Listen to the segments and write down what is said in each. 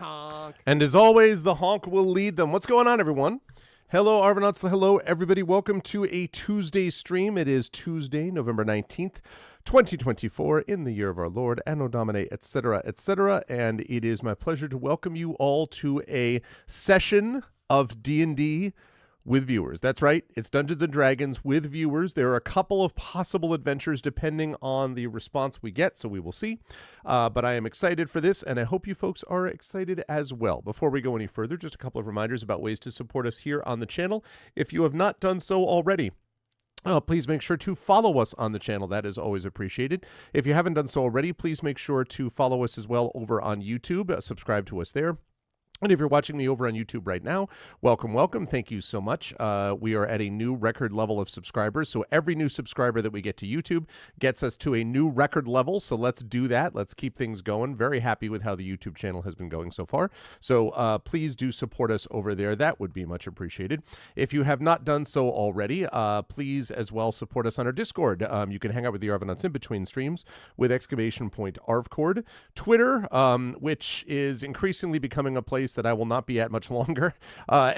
Honk. And as always, the honk will lead them. What's going on, everyone? Hello, Arvanauts. Hello, everybody. Welcome to a Tuesday stream. It is Tuesday, November 19th, 2024, in the year of our Lord, Anno Domini, etc., etc. And it is my pleasure to welcome you all to a session of D&D with viewers. That's right. It's Dungeons & Dragons with viewers. There are a couple of possible adventures depending on the response we get, so we will see. But I am excited for this, and I hope you folks are excited as well. Before we go any further, just a couple of reminders about ways to support us here on the channel. If you have not done so already, please make sure to follow us on the channel. That is always appreciated. If you haven't done so already, please make sure to follow us as well over on YouTube. Subscribe to us there. And if you're watching me over on YouTube right now, welcome, welcome. Thank you so much. We are at a new record level of subscribers. So every new subscriber that we get to YouTube gets us to a new record level. So let's do that. Let's keep things going. Very happy with how the YouTube channel has been going so far. So please do support us over there. That would be much appreciated. If you have not done so already, please as well support us on our Discord. You can hang out with the Arvanauts in between streams with !ArvCord. Twitter, which is increasingly becoming a place that I will not be at much longer. !Arv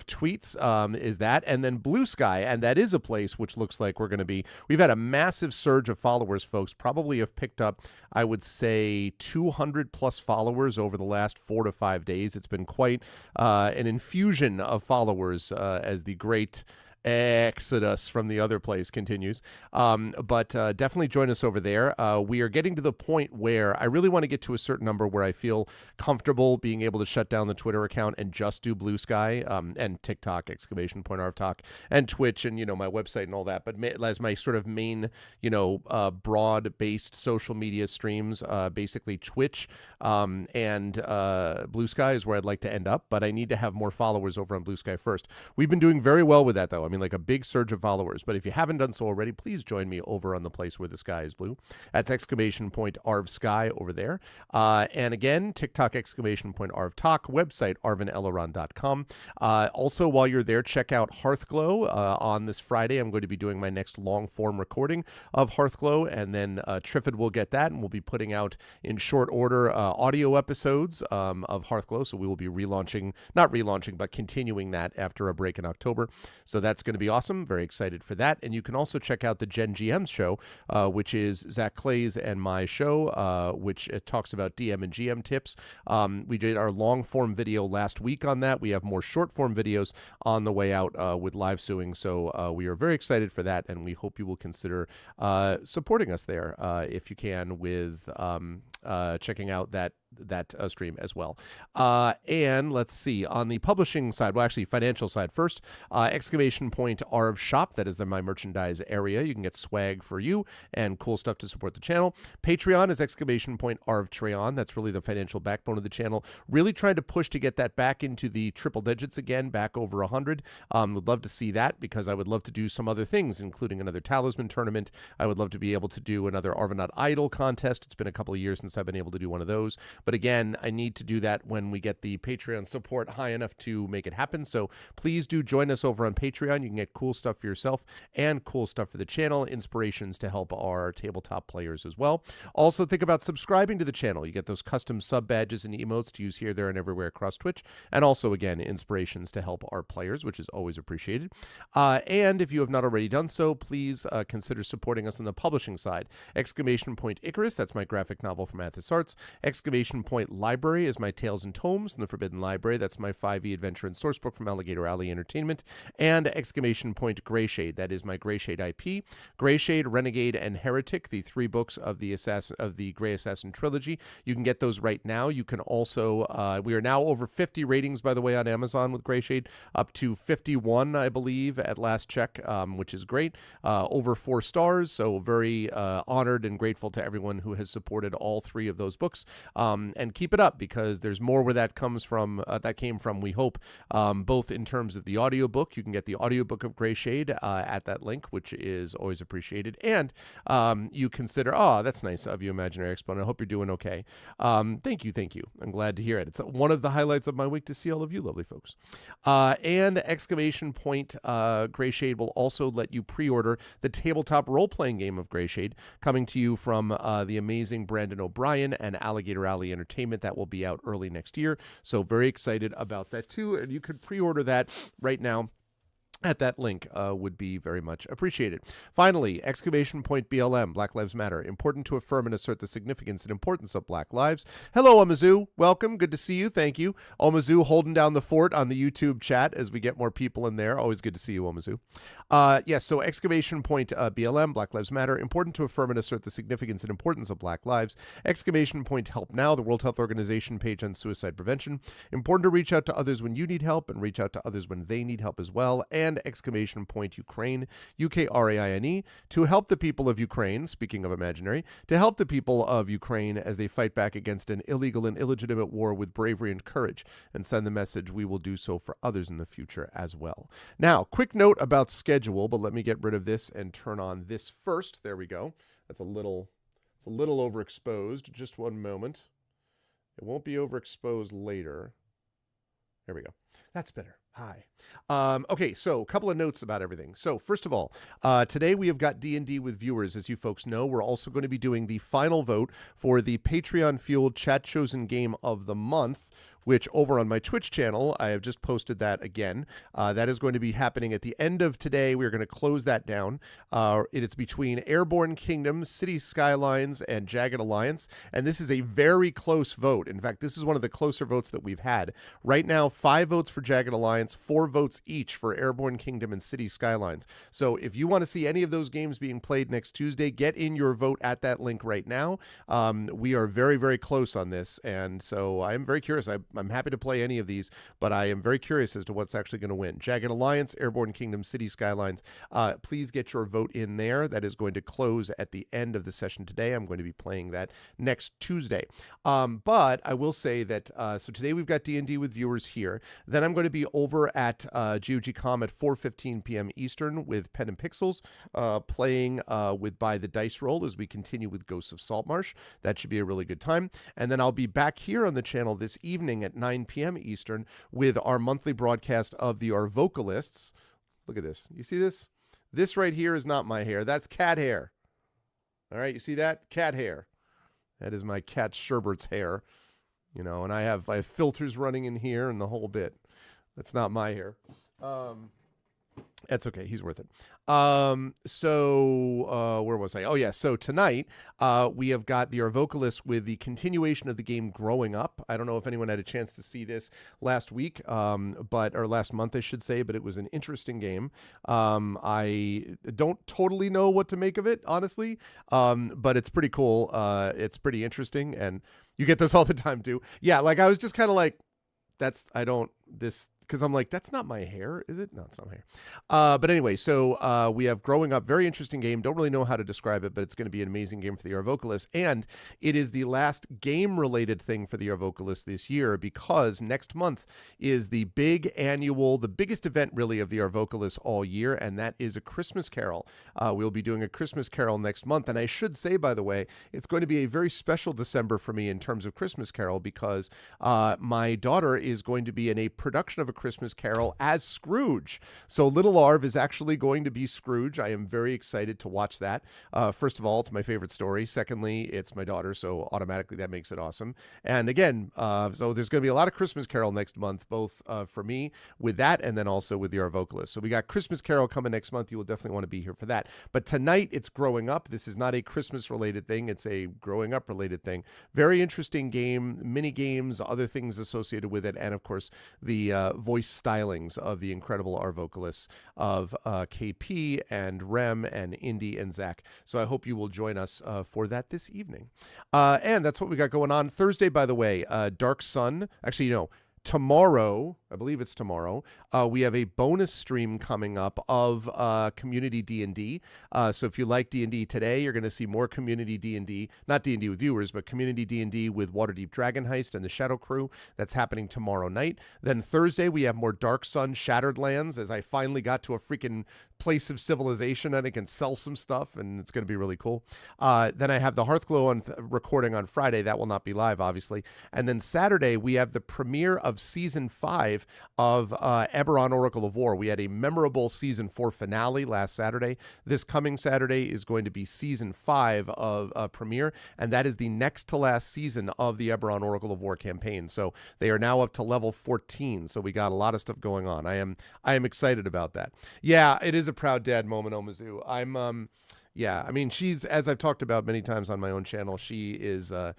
tweets is that. And then Blue Sky, and that is a place which looks like we're going to be. We've had a massive surge of followers, folks. Probably have picked up, I would say, 200 plus followers over the last 4 to 5 days. It's been quite an infusion of followers as the great exodus from the other place continues. But definitely join us over there. We are getting to the point where I really want to get to a certain number where I feel comfortable being able to shut down the Twitter account and just do Blue Sky and TikTok, !ArvTalk, and Twitch and, my website and all that. But as my sort of main, broad-based social media streams, basically Twitch and Blue Sky is where I'd like to end up. But I need to have more followers over on Blue Sky first. We've been doing very well with that, though. Like a big surge of followers. But if you haven't done so already, please join me over on the place where the sky is blue. That's !ArvSky over there. And again, TikTok, !ArvTalk, website, arvanelleron.com. Also, while you're there, check out Hearthglow. On this Friday, I'm going to be doing my next long-form recording of Hearthglow, and then Triffid will get that, and we'll be putting out in short order audio episodes of Hearthglow. So we will be not relaunching, but continuing that after a break in October. So that's going to be awesome. Very excited for that. And you can also check out the Gen GMs show, which is Zach Clay's and my show, which talks about DM and GM tips. We did our long form video last week on that. We have more short form videos on the way out with live suing. So we are very excited for that, and we hope you will consider supporting us there if you can with checking out that stream as well. And let's see, on the publishing side, well, actually financial side first, !Arv shop. That is my merchandise area. You can get swag for you and cool stuff to support the channel. Patreon is !Arv That's really the financial backbone of the channel. Really trying to push to get that back into the triple digits again, back over 100. Would love to see that, because I would love to do some other things, including another Talisman tournament. I would love to be able to do another Arvanaut Idol contest. It's been a couple of years since I've been able to do one of those. But again, I need to do that when we get the Patreon support high enough to make it happen. So please do join us over on Patreon. You can get cool stuff for yourself and cool stuff for the channel, inspirations to help our tabletop players as well. Also, think about subscribing to the channel. You get those custom sub badges and emotes to use here, there, and everywhere across Twitch. And also, again, inspirations to help our players, which is always appreciated. And if you have not already done so, please consider supporting us on the publishing side. !Icarus, that's my graphic novel from Athos Arts. Library is my Tales and Tomes in the Forbidden Library. That's my 5e adventure and sourcebook from Alligator Alley Entertainment. And Greyshade, that is my Greyshade IP. Greyshade, Renegade, and Heretic, the 3 books of the Grey Assassin trilogy. You can get those right now. You can also, we are now over 50 ratings, by the way, on Amazon with Greyshade, up to 51, I believe, at last check, which is great. Over 4 stars, so very honored and grateful to everyone who has supported all 3 of those books. And keep it up, because there's more where that comes from. That came from, we hope, both in terms of the audiobook. You can get the audiobook of Greyshade at that link, which is always appreciated. And you consider, that's nice of you, Imaginary Exponent. I hope you're doing okay. Thank you. I'm glad to hear it. It's one of the highlights of my week to see all of you lovely folks. And Greyshade will also let you pre-order the tabletop role-playing game of Greyshade, coming to you from the amazing Brandon O'Brien. O'Brien and Alligator Alley Entertainment. That will be out early next year. So very excited about that too. And you could pre-order that right now at that link. Would be very much appreciated. Finally, exclamation point BLM, Black Lives Matter. Important to affirm and assert the significance and importance of Black lives. Hello, Omizu. Welcome. Good to see you. Thank you. Omizu holding down the fort on the YouTube chat as we get more people in there. Always good to see you, Omizu. Yes, so exclamation point BLM, Black Lives Matter. Important to affirm and assert the significance and importance of Black lives. Exclamation point Help Now, the World Health Organization page on suicide prevention. Important to reach out to others when you need help and reach out to others when they need help as well. And exclamation point Ukraine, Ukraine, to help the people of Ukraine, speaking of imaginary, to help the people of Ukraine as they fight back against an illegal and illegitimate war with bravery and courage, and send the message we will do so for others in the future as well. Now, quick note about schedule, but let me get rid of this and turn on this first. There we go. It's a little overexposed. Just one moment. It won't be overexposed later. There we go. That's better. Hi. Okay, so a couple of notes about everything. So first of all, today we have got D&D with viewers. As you folks know, we're also going to be doing the final vote for the Patreon-fueled Chat Chosen Game of the Month, which over on my Twitch channel, I have just posted that again. That is going to be happening at the end of today. We're going to close that down. It's between Airborne Kingdom, City Skylines, and Jagged Alliance, and this is a very close vote. In fact, this is one of the closer votes that we've had. Right now, 5 votes for Jagged Alliance, 4 votes each for Airborne Kingdom and City Skylines. So if you want to see any of those games being played next Tuesday, get in your vote at that link right now. We are very, very close on this, and so I'm very curious. I'm happy to play any of these, but I am very curious as to what's actually going to win. Jagged Alliance, Airborne Kingdom, City Skylines. Please get your vote in there. That is going to close at the end of the session today. I'm going to be playing that next Tuesday. But I will say that, so today we've got D&D with viewers here. Then I'm going to be over at GOG.com at 4:15 p.m. Eastern with Pen and Pixels, playing with By the Dice Roll as we continue with Ghosts of Saltmarsh. That should be a really good time. And then I'll be back here on the channel this evening at 9 p.m. Eastern with our monthly broadcast of the Our Vocalists. Look at this. You see this? This right here is not my hair. That's cat hair. All right, you see that? Cat hair. That is my cat Sherbert's hair. You know, and I have filters running in here and the whole bit. That's not my hair. That's okay. He's worth it. So where was I? Oh, yeah. So tonight we have got the Our Vocalists with the continuation of the game Growing Up. I don't know if anyone had a chance to see this last week, or last month, I should say, but it was an interesting game. I don't totally know what to make of it, honestly, but it's pretty cool. It's pretty interesting, and you get this all the time, too. Yeah, like I was just kind of like, because I'm like, that's not my hair, is it? No, it's not my hair. But anyway, so we have Growing Up, very interesting game. Don't really know how to describe it, but it's going to be an amazing game for the Our Vocalists. And it is the last game-related thing for the Our Vocalists this year, because next month is the big annual, the biggest event really of the Our Vocalists all year, and that is a Christmas Carol. We'll be doing a Christmas Carol next month. And I should say, by the way, it's going to be a very special December for me in terms of Christmas Carol, because my daughter is going to be in a production of a Christmas Carol as Scrooge. So Little Arv is actually going to be Scrooge. I am very excited to watch that. First of all, it's my favorite story. Secondly, it's my daughter, so automatically that makes it awesome. And again, so there's going to be a lot of Christmas Carol next month, both for me with that and then also with the Our Vocalists. So we got Christmas Carol coming next month. You will definitely want to be here for that. But tonight it's Growing Up. This is not a Christmas related thing. It's a Growing Up related thing. Very interesting game, mini games, other things associated with it, and of course the voice stylings of the incredible Our Vocalists of KP and Rem and Indy and Zach. So I hope you will join us for that this evening. And that's what we got going on. Thursday, by the way, Dark Sun. Actually, tomorrow, I believe it's tomorrow, we have a bonus stream coming up of community D&D. So if you like D&D today, you're going to see more community D&D, not D&D with viewers, but community D&D with Waterdeep Dragon Heist and the Shadow Crew. That's happening tomorrow night. Then Thursday, we have more Dark Sun Shattered Lands, as I finally got to a freaking place of civilization and I can sell some stuff, and it's going to be really cool. Then I have the Hearthglow recording on Friday. That will not be live, obviously. And then Saturday, we have the premiere of Season 5 5 of Eberron Oracle of War. We had a memorable Season 4 finale last Saturday. This coming Saturday is going to be Season 5 of premiere, and that is the next to last season of the Eberron Oracle of War campaign. So they are now up to level 14, so we got a lot of stuff going on. I am excited about that. Yeah, it is a proud dad moment, Omizu. Yeah, I mean, she's, as I've talked about many times on my own channel, she's the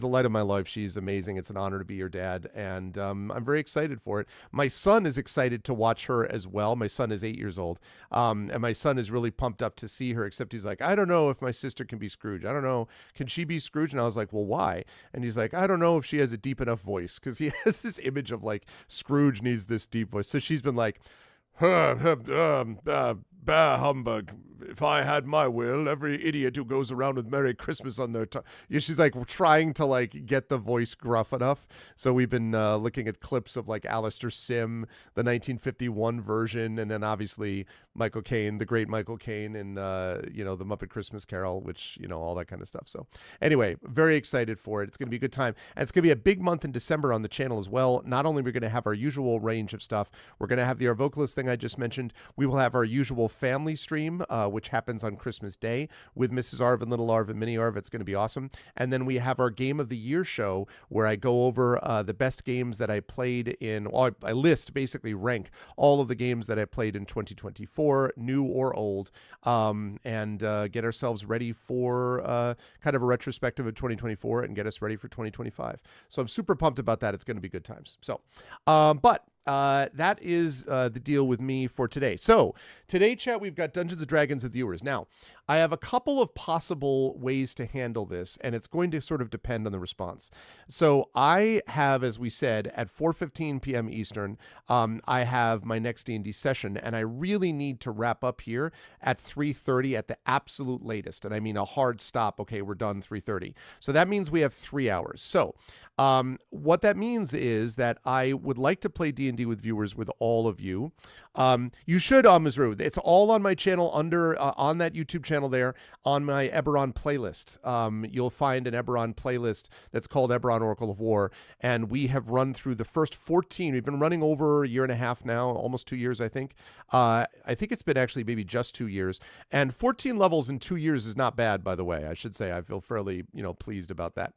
light of my life. She's amazing. It's an honor to be your dad, and I'm very excited for it. My son is excited to watch her as well. My son is 8 years old, and my son is really pumped up to see her, except he's like, I don't know if my sister can be Scrooge. I don't know. Can she be Scrooge? And I was like, well, why? And he's like, I don't know if she has a deep enough voice, because he has this image of like Scrooge needs this deep voice. So she's been like, bah humbug. If I had my will, every idiot who goes around with Merry Christmas on their tongue. Yeah, she's like trying to like get the voice gruff enough. So we've been looking at clips of like Alistair Sim, the 1951 version, and then obviously Michael Caine, the great Michael Caine, and the Muppet Christmas Carol, which, all that kind of stuff. So anyway, very excited for it. It's going to be a good time. And it's going to be a big month in December on the channel as well. Not only are we going to have our usual range of stuff, we're going to have the Our Vocalist thing I just mentioned. We will have our usual family stream, which happens on Christmas Day with Mrs. Arv and Little Arv and Mini Arv. It's going to be awesome. And then we have our Game of the Year show where I go over the best games that I played in, I list, basically rank all of the games that I played in 2024, new or old, and get ourselves ready for kind of a retrospective of 2024 and get us ready for 2025. So I'm super pumped about that. It's going to be good times. So, that is the deal with me for today. So today, chat, we've got Dungeons & Dragons with viewers. Now, I have a couple of possible ways to handle this, and it's going to sort of depend on the response. So I have, as we said, at 4:15 p.m. Eastern, I have my next D&D session, and I really need to wrap up here at 3:30 at the absolute latest. And I mean a hard stop. Okay, we're done 3:30. So that means we have 3 hours. So what that means is that I would like to play D&D with viewers with all of you. You should, Mizru. It's all on my channel under on that YouTube channel there on my Eberron playlist. You'll find an Eberron playlist that's called Eberron Oracle of War, and we have run through the first 14. We've been running over a year and a half now, almost 2 years, I think. I think it's been actually maybe just 2 years, and 14 levels in 2 years is not bad, by the way. I should say I feel fairly pleased about that.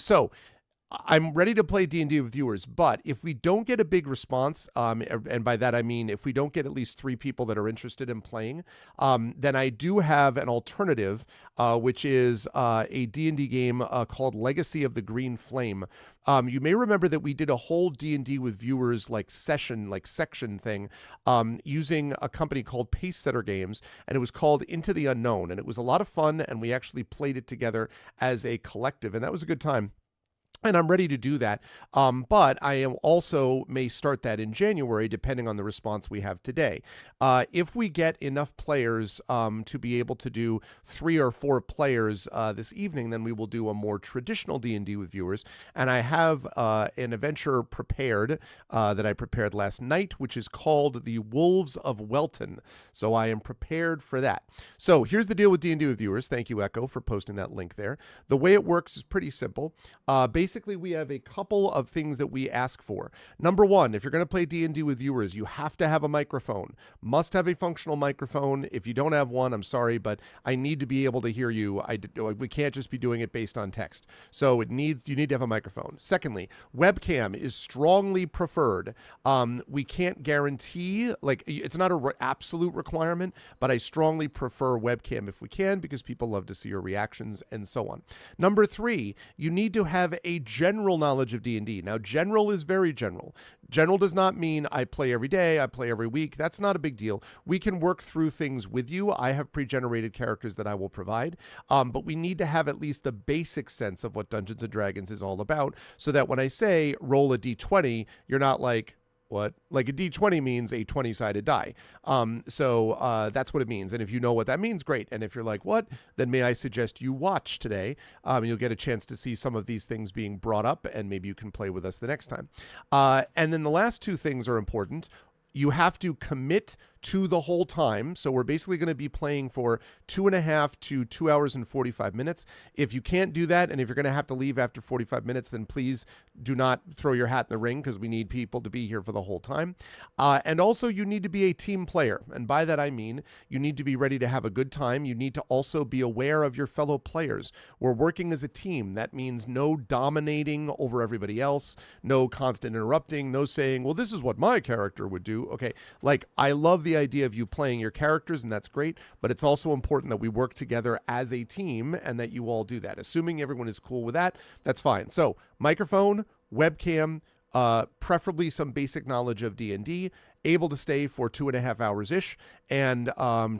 So I'm ready to play D&D with viewers, but if we don't get a big response, and by that I mean if we don't get at least 3 people that are interested in playing, then I do have an alternative, which is a D&D game called Legacy of the Green Flame. You may remember that we did a whole D&D with viewers section thing using a company called Pacesetter Games, and it was called Into the Unknown, and it was a lot of fun, and we actually played it together as a collective, and that was a good time. And I'm ready to do that, but I am also may start that in January, depending on the response we have today. If we get enough players to be able to do 3 or 4 players this evening, then we will do a more traditional D&D with viewers. And I have an adventure prepared that I prepared last night, which is called The Wolves of Welton. So I am prepared for that. So here's the deal with D&D with viewers. Thank you, Echo, for posting that link there. The way it works is pretty simple. Basically, we have a couple of things that we ask for. Number one, if you're going to play D&D with viewers, you have to have a microphone. Must have a functional microphone. If you don't have one, I'm sorry, but I need to be able to hear you. We can't just be doing it based on text. So you need to have a microphone. Secondly, webcam is strongly preferred. We can't guarantee, it's not an absolute requirement, but I strongly prefer webcam if we can, because people love to see your reactions and so on. Number 3, you need to have a general knowledge of D&D. Now, general is very general. General does not mean I play every day, I play every week. That's not a big deal. We can work through things with you. I have pre-generated characters that I will provide, but we need to have at least the basic sense of what Dungeons & Dragons is all about, so that when I say roll a d20, you're not like, what? Like a D20 means a 20-sided die. So that's what it means. And if you know what that means, great. And if you're like, what? Then may I suggest you watch today. You'll get a chance to see some of these things being brought up, and maybe you can play with us the next time. And then the last 2 things are important. You have to commit to the whole time. So we're basically going to be playing for 2.5 to 2 hours and 45 minutes. If you can't do that, and if you're going to have to leave after 45 minutes, then please do not throw your hat in the ring, because we need people to be here for the whole time. And also, you need to be a team player. And by that, I mean you need to be ready to have a good time. You need to also be aware of your fellow players. We're working as a team. That means no dominating over everybody else, no constant interrupting, no saying, well, this is what my character would do. Okay, like, I love the idea of you playing your characters, and that's great, but it's also important that we work together as a team and that you all do that. Assuming everyone is cool with that, that's fine. So, microphone, webcam, preferably some basic knowledge of D&D, able to stay for 2.5 hours-ish, and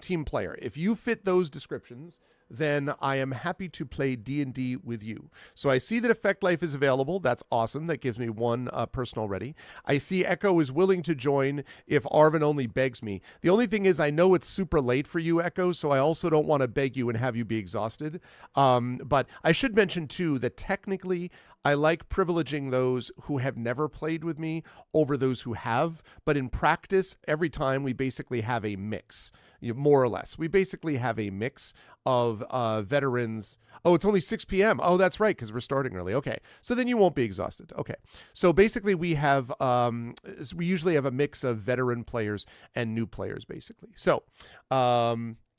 team player. If you fit those descriptions, then I am happy to play D&D with you. So I see that Effect Life is available. That's awesome. That gives me one person already. I see Echo is willing to join if Arvin only begs me. The only thing is, I know it's super late for you, Echo, so I also don't want to beg you and have you be exhausted. But I should mention, too, that technically I like privileging those who have never played with me over those who have. But in practice, every time we basically have a mix. More or less. We basically have a mix of veterans. Oh, it's only 6 p.m. Oh, that's right, because we're starting early. Okay, so then you won't be exhausted. Okay, so basically we have, we usually have a mix of veteran players and new players, basically. So,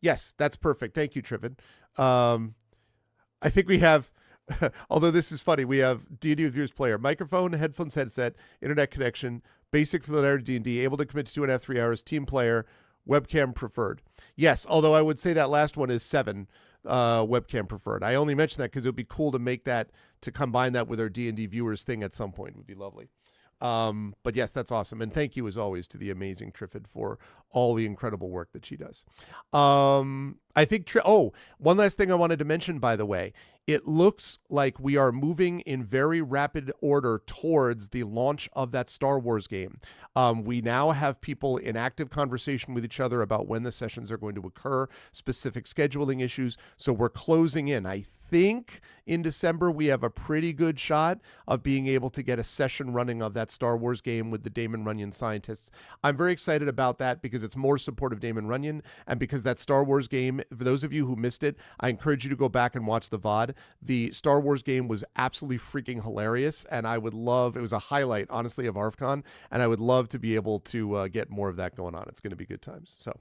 yes, that's perfect. Thank you, Trivid. I think we have, although this is funny, we have D&D with Viewers player, microphone, headphones, headset, internet connection, basic familiarity D&D, able to commit to 2.5, 3 hours, team player, webcam preferred. Yes, although I would say that last one is 7 webcam preferred. I only mentioned that because it would be cool to make that, to combine that with our D&D viewers thing at some point. It would be lovely. But yes, that's awesome. And thank you, as always, to the amazing Triffid for all the incredible work that she does. I think, one last thing I wanted to mention, by the way. It looks like we are moving in very rapid order towards the launch of that Star Wars game. We now have people in active conversation with each other about when the sessions are going to occur, specific scheduling issues. So we're closing in. I think in December we have a pretty good shot of being able to get a session running of that Star Wars game with the Damon Runyon scientists. I'm very excited about that because it's more support of Damon Runyon, and because that Star Wars game, for those of you who missed it, I encourage you to go back and watch the VOD. The Star Wars game was absolutely freaking hilarious, and I would love, it was a highlight, honestly, of ARFCon, and I would love to be able to get more of that going on. It's going to be good times. So,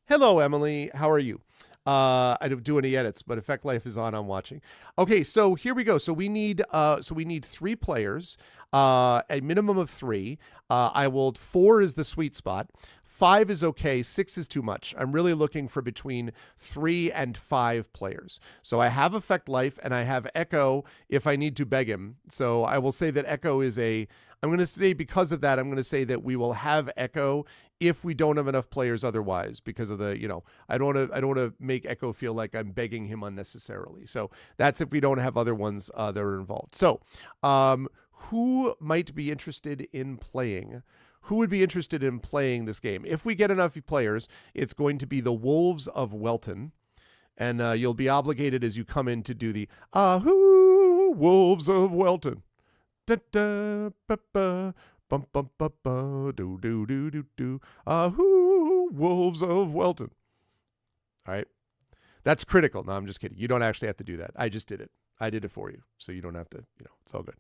hello, Emily. How are you? I don't do any edits, but Effect Life is on. I'm watching. Okay, so here we go. So we need 3 players, a minimum of 3. 4 is the sweet spot. 5 is okay. 6 is too much. I'm really looking for between 3 and 5 players. So I have Effect Life and I have Echo if I need to beg him. So I will say that Echo is I'm going to say, because of that, I'm going to say that we will have Echo if we don't have enough players otherwise, because of the, I don't want to make Echo feel like I'm begging him unnecessarily. So that's if we don't have other ones that are involved. So who might be interested in playing? Who would be interested in playing this game? If we get enough players, it's going to be the Wolves of Welton. And you'll be obligated as you come in to do the Ahoo, Wolves of Welton. Da da ba ba bum bum ba ba do do do do do. Ahoo, Wolves of Welton. All right, that's critical. No, I'm just kidding. You don't actually have to do that. I just did it. I did it for you, so you don't have to. It's all good.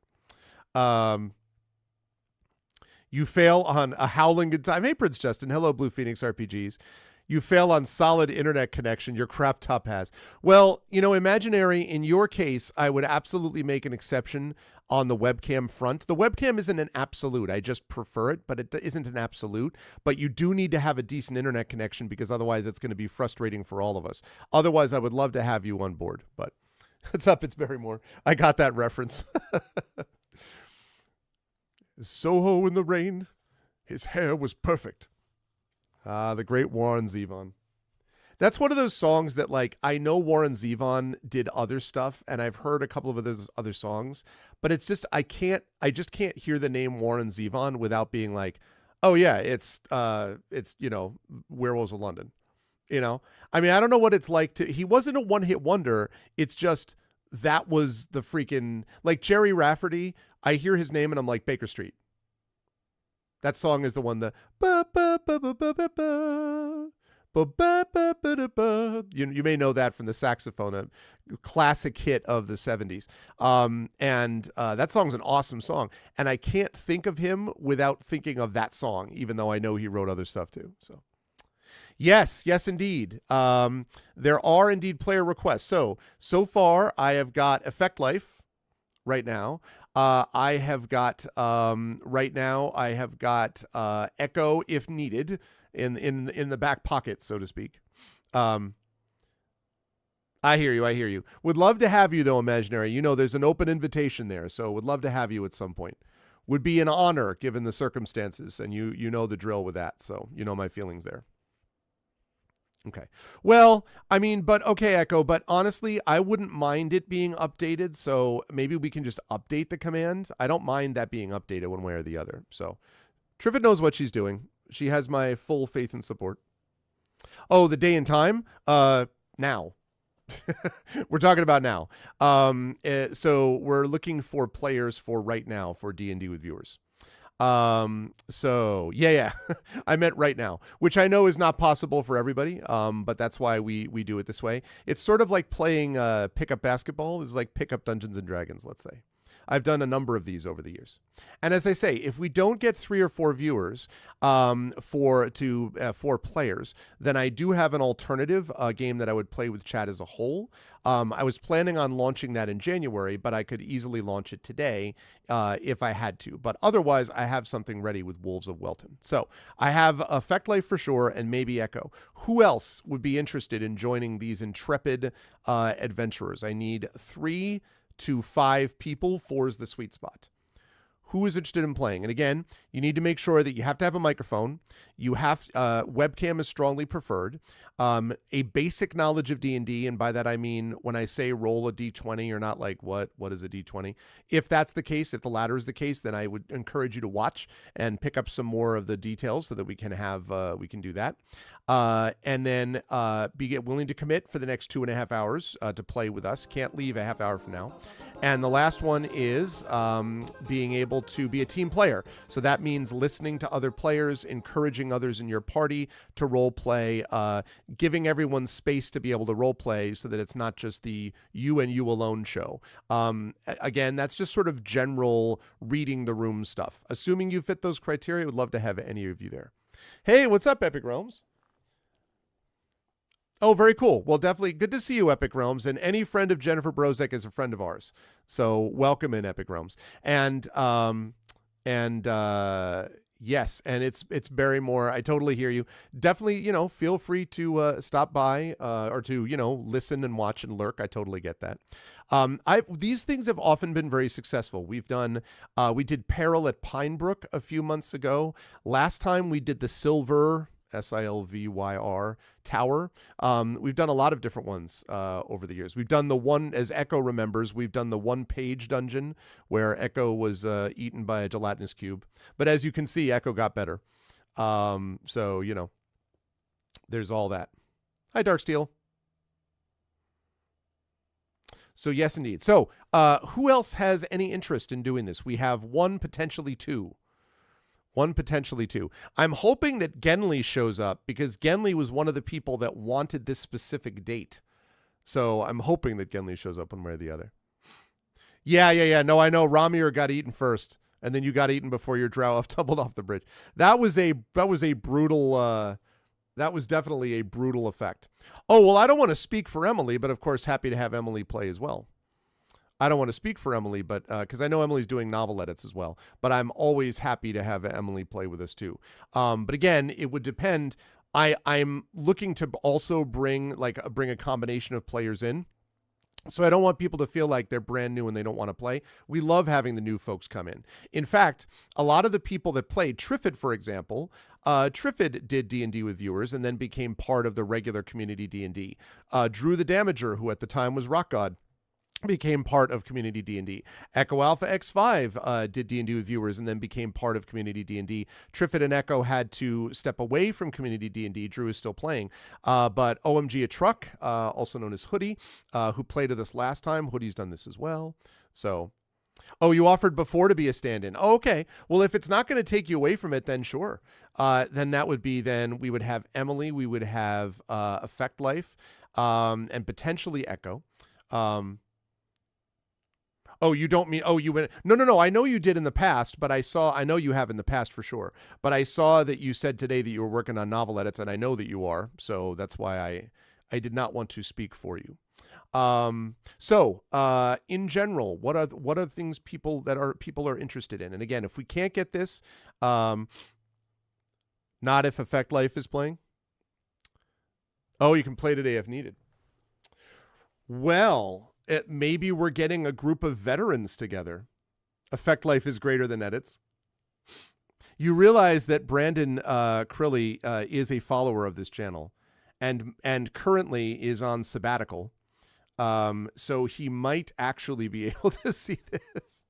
You fail on a howling good time. Hey, Prince Justin. Hello, Blue Phoenix RPGs. You fail on solid internet connection. Your crap top has. Well, Imaginary, in your case, I would absolutely make an exception on the webcam front. The webcam isn't an absolute. I just prefer it, but it isn't an absolute. But you do need to have a decent internet connection, because otherwise it's going to be frustrating for all of us. Otherwise, I would love to have you on board. But what's up? It's Barrymore. I got that reference. Soho in the rain. His hair was perfect. The great Warren Zevon. That's one of those songs that, I know Warren Zevon did other stuff, and I've heard a couple of those other songs, but it's just, I just can't hear the name Warren Zevon without being like, oh yeah, it's Werewolves of London. I mean, I don't know what it's like he wasn't a one-hit wonder. It's just, that was the freaking, Jerry Rafferty. I hear his name and I'm like, Baker Street. That song is the one, the ba ba ba ba ba ba ba. Ba, ba, ba, ba, da, ba. You may know that from the saxophone, a classic hit of the 70s. And that song's an awesome song. And I can't think of him without thinking of that song, even though I know he wrote other stuff too. So, yes, indeed. There are indeed player requests. So far, I have got Effect Life right now. I have got Echo if needed in the back pocket, so to speak. I hear you. Would love to have you though, Imaginary. You know, there's an open invitation there, so would love to have you at some point. Would be an honor given the circumstances, and you know the drill with that, so you know my feelings there. Okay. Well, I mean, but okay, Echo, but honestly, I wouldn't mind it being updated, so maybe we can just update the command. I don't mind that being updated one way or the other. So Triffid knows what she's doing. She has my full faith and support. Oh, the day and time? Now. We're talking about now. So we're looking for players for right now for D&D with viewers. So yeah. I meant right now, which I know is not possible for everybody. But that's why we do it this way. It's sort of like playing pickup basketball. This is like pickup Dungeons and Dragons, let's say. I've done a number of these over the years. And as I say, if we don't get 3 or 4 viewers for players, then I do have an alternative game that I would play with chat as a whole. I was planning on launching that in January, but I could easily launch it today if I had to. But otherwise, I have something ready with Wolves of Welton. So I have Effect Life for sure, and maybe Echo. Who else would be interested in joining these intrepid adventurers? I need 3 to 5 people. 4 is the sweet spot. Who is interested in playing? And again, you need to make sure that you have to have a microphone. You have webcam is strongly preferred. A basic knowledge of D&D, and by that I mean when I say roll a d20, you're not like, what is a d20? If that's the case, if the latter is the case, then I would encourage you to watch and pick up some more of the details so that we can do that. And then be willing to commit for the next 2.5 hours to play with us. Can't leave a half hour from now. And the last one is being able to be a team player. So that means listening to other players, encouraging others in your party to role play, giving everyone space to be able to role play so that it's not just the you and you alone show. Again, that's just sort of general reading the room stuff. Assuming you fit those criteria, I would love to have any of you there. Hey, what's up, Epic Realms? Oh, very cool. Well, definitely good to see you, Epic Realms. And any friend of Jennifer Brozek is a friend of ours. So welcome in, Epic Realms. And yes, and it's Barrymore. I totally hear you. Definitely, feel free to stop by or to, listen and watch and lurk. I totally get that. These things have often been very successful. We did Peril at Pinebrook a few months ago. Last time we did the Silver Silvyr Tower. We've done a lot of different ones over the years. We've done the one, as Echo remembers, we've done the 1-page dungeon where Echo was eaten by a gelatinous cube. But as you can see, Echo got better. So, there's all that. Hi, Darksteel. So yes, indeed. So who else has any interest in doing this? We have 1, potentially 2. 1, potentially 2. I'm hoping that Genly shows up because Genly was one of the people that wanted this specific date. So I'm hoping that Genly shows up one way or the other. Yeah. No, I know. Ramir got eaten first, and then you got eaten before your drow tumbled off the bridge. That was a brutal. That was definitely a brutal effect. Oh, well, I don't want to speak for Emily, but of course, happy to have Emily play as well. I don't want to speak for Emily, but because I know Emily's doing novel edits as well. But I'm always happy to have Emily play with us too. But again, it would depend. I'm looking to also bring a combination of players in. So I don't want people to feel like they're brand new and they don't want to play. We love having the new folks come in. In fact, a lot of the people that played Triffid, for example, Triffid did D&D with viewers and then became part of the regular community D&D. Drew the Damager, who at the time was Rock God, became part of community D&D. Echo Alpha X5 did D&D with viewers and then became part of community D&D. Triffid and Echo had to step away from community D&D. Drew is still playing. But OMG a Truck, also known as Hoodie, who played with us last time. Hoodie's done this as well. So Oh, you offered before to be a stand-in. Oh, okay. Well, if it's not going to take you away from it, then sure. Then that would be, then we would have Emily, we would have Effect Life, and potentially Echo. Oh, you don't mean, oh, you went, no, no, no. I know you did in the past, but I know you have in the past for sure. But I saw that you said today that you were working on novel edits, and I know that you are. So that's why I did not want to speak for you. In general, what are things people are interested in? And again, if we can't get this, not if Effect Life is playing. Oh, you can play today if needed. Well, maybe we're getting a group of veterans together. Effect Life is greater than edits. You realize that Brandon Crilly is a follower of this channel, and currently is on sabbatical. So he might actually be able to see this.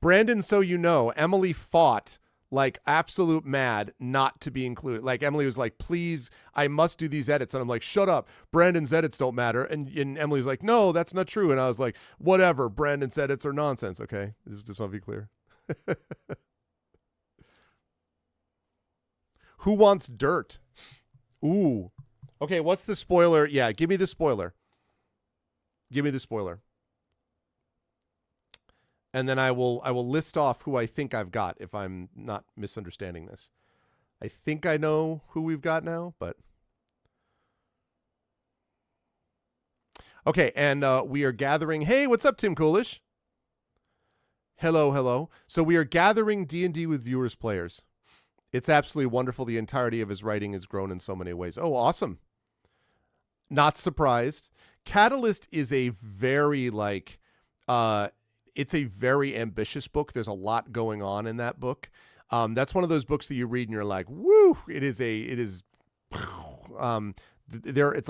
Brandon, so you know, Emily fought like absolute mad not to be included. Like Emily was like, please, I must do these edits. And I'm like, shut up. Brandon's edits don't matter. And Emily was like, no, that's not true. And I was like, whatever. Brandon's edits are nonsense. Okay. Just want to be clear. Who wants dirt? Ooh. Okay, what's the spoiler? Yeah, give me the spoiler. Give me the spoiler. And then I will list off who I think I've got if I'm not misunderstanding this. I think I know who we've got now, but okay, and we are gathering. Hey, what's up, Tim Coolish? Hello, hello. So we are gathering D&D with viewers players. It's absolutely wonderful. The entirety of his writing has grown in so many ways. Oh, awesome. Not surprised. Catalyst is a very it's a very ambitious book. There's a lot going on in that book. That's one of those books that you read and you're like, woo, it's a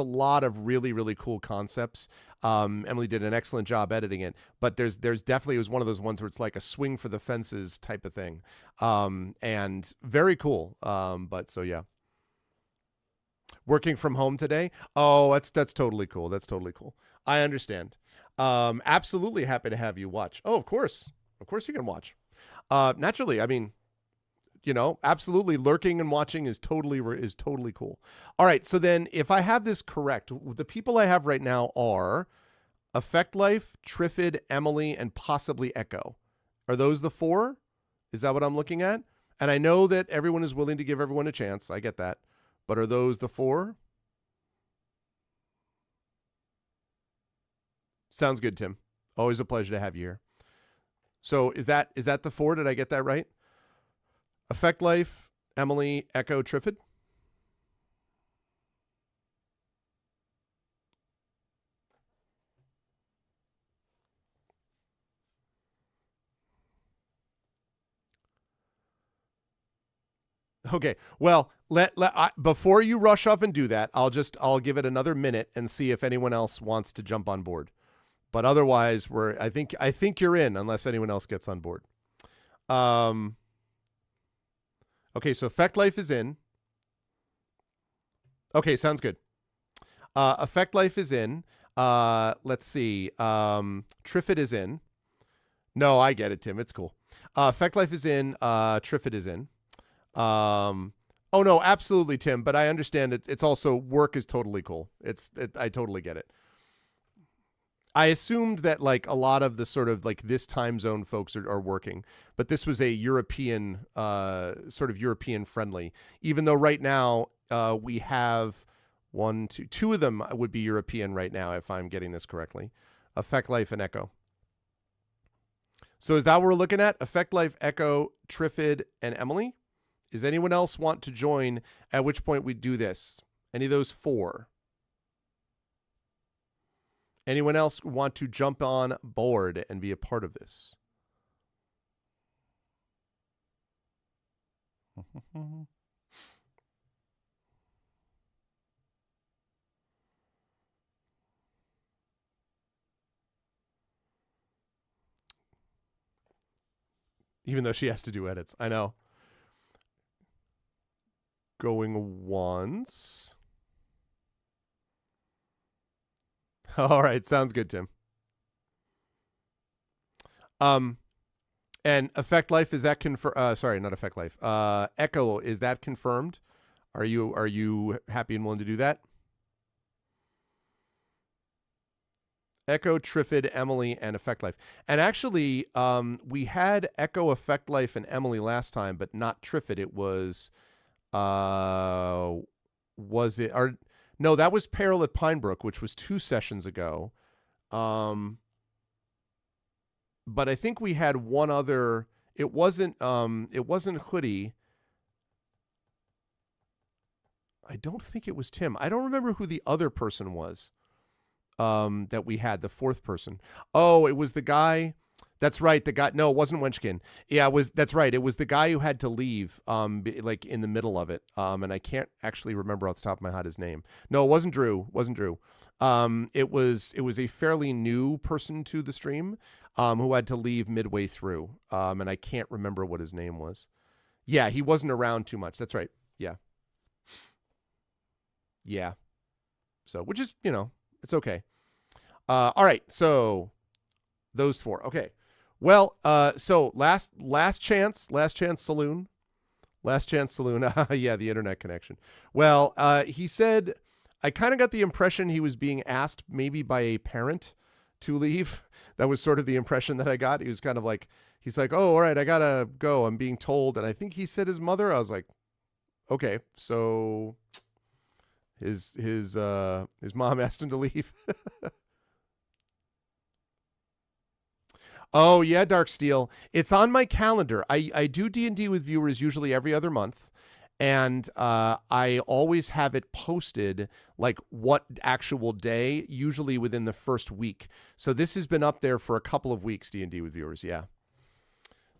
lot of really, really cool concepts. Emily did an excellent job editing it, but there's definitely, it was one of those ones where it's like a swing for the fences type of thing. And very cool. But so, yeah. Working from home today. Oh, that's totally cool. That's totally cool. I understand. Absolutely happy to have you watch. Oh, of course you can watch. Naturally, I mean, you know, absolutely lurking and watching is totally cool. All right. So then if I have this correct, the people I have right now are Effect Life, Triffid, Emily, and possibly Echo. Are those the four? Is that what I'm looking at? And I know that everyone is willing to give everyone a chance. I get that. But are those the four? Sounds good, Tim. Always a pleasure to have you here. So is that the four? Did I get that right? Effect Life, Emily, Echo, Triffid? Okay. Well, before you rush off and do that, I'll give it another minute and see if anyone else wants to jump on board. But otherwise, I think you're in unless anyone else gets on board. Okay, so Effect Life is in. Okay, sounds good. Effect Life is in. Let's see. Triffid is in. No, I get it, Tim. It's cool. Effect Life is in. Triffid is in. Oh no, absolutely, Tim. But I understand it's also work is totally cool. I totally get it. I assumed that like a lot of the sort of like this time zone folks are working, but this was a European, sort of European friendly, even though right now we have two of them would be European right now, if I'm getting this correctly. Effect Life and Echo. So is that what we're looking at? Effect Life, Echo, Triffid, and Emily? Does anyone else want to join, at which point we do this? Any of those four? Anyone else want to jump on board and be a part of this? Even though she has to do edits. I know. Going once. All right. Sounds good, Tim. Um, and Effect Life, is that sorry, not Effect Life. Echo, is that confirmed? Are you happy and willing to do that? Echo, Triffid, Emily, and Effect Life. And actually, we had Echo, Effect Life, and Emily last time, but not Triffid. It was it? Or no, that was Peril at Pinebrook, which was 2 sessions ago. But I think we had one other. It wasn't Hoodie. I don't think it was Tim. I don't remember who the other person was. That we had, the 4th person. Oh, it was the guy. That's right. The guy. No, it wasn't Wenchkin. Yeah, that's right. It was the guy who had to leave, like in the middle of it. And I can't actually remember off the top of my head his name. No, it wasn't Drew. It was a fairly new person to the stream, who had to leave midway through. And I can't remember what his name was. Yeah, he wasn't around too much. That's right. Yeah. Yeah. So, which is, it's okay. All right. So those 4. Okay. Well, so last chance saloon. Yeah, the internet connection. Well, he said, I kind of got the impression he was being asked maybe by a parent to leave. That was sort of the impression that I got. He was kind of like, he's like, oh, all right, I gotta go. I'm being told. And I think he said his mother. I was like, okay, so his mom asked him to leave. Oh yeah, Dark Steel. It's on my calendar. I do D&D with viewers usually every other month, and I always have it posted like what actual day, usually within the first week. So this has been up there for a couple of weeks. D&D with viewers, yeah.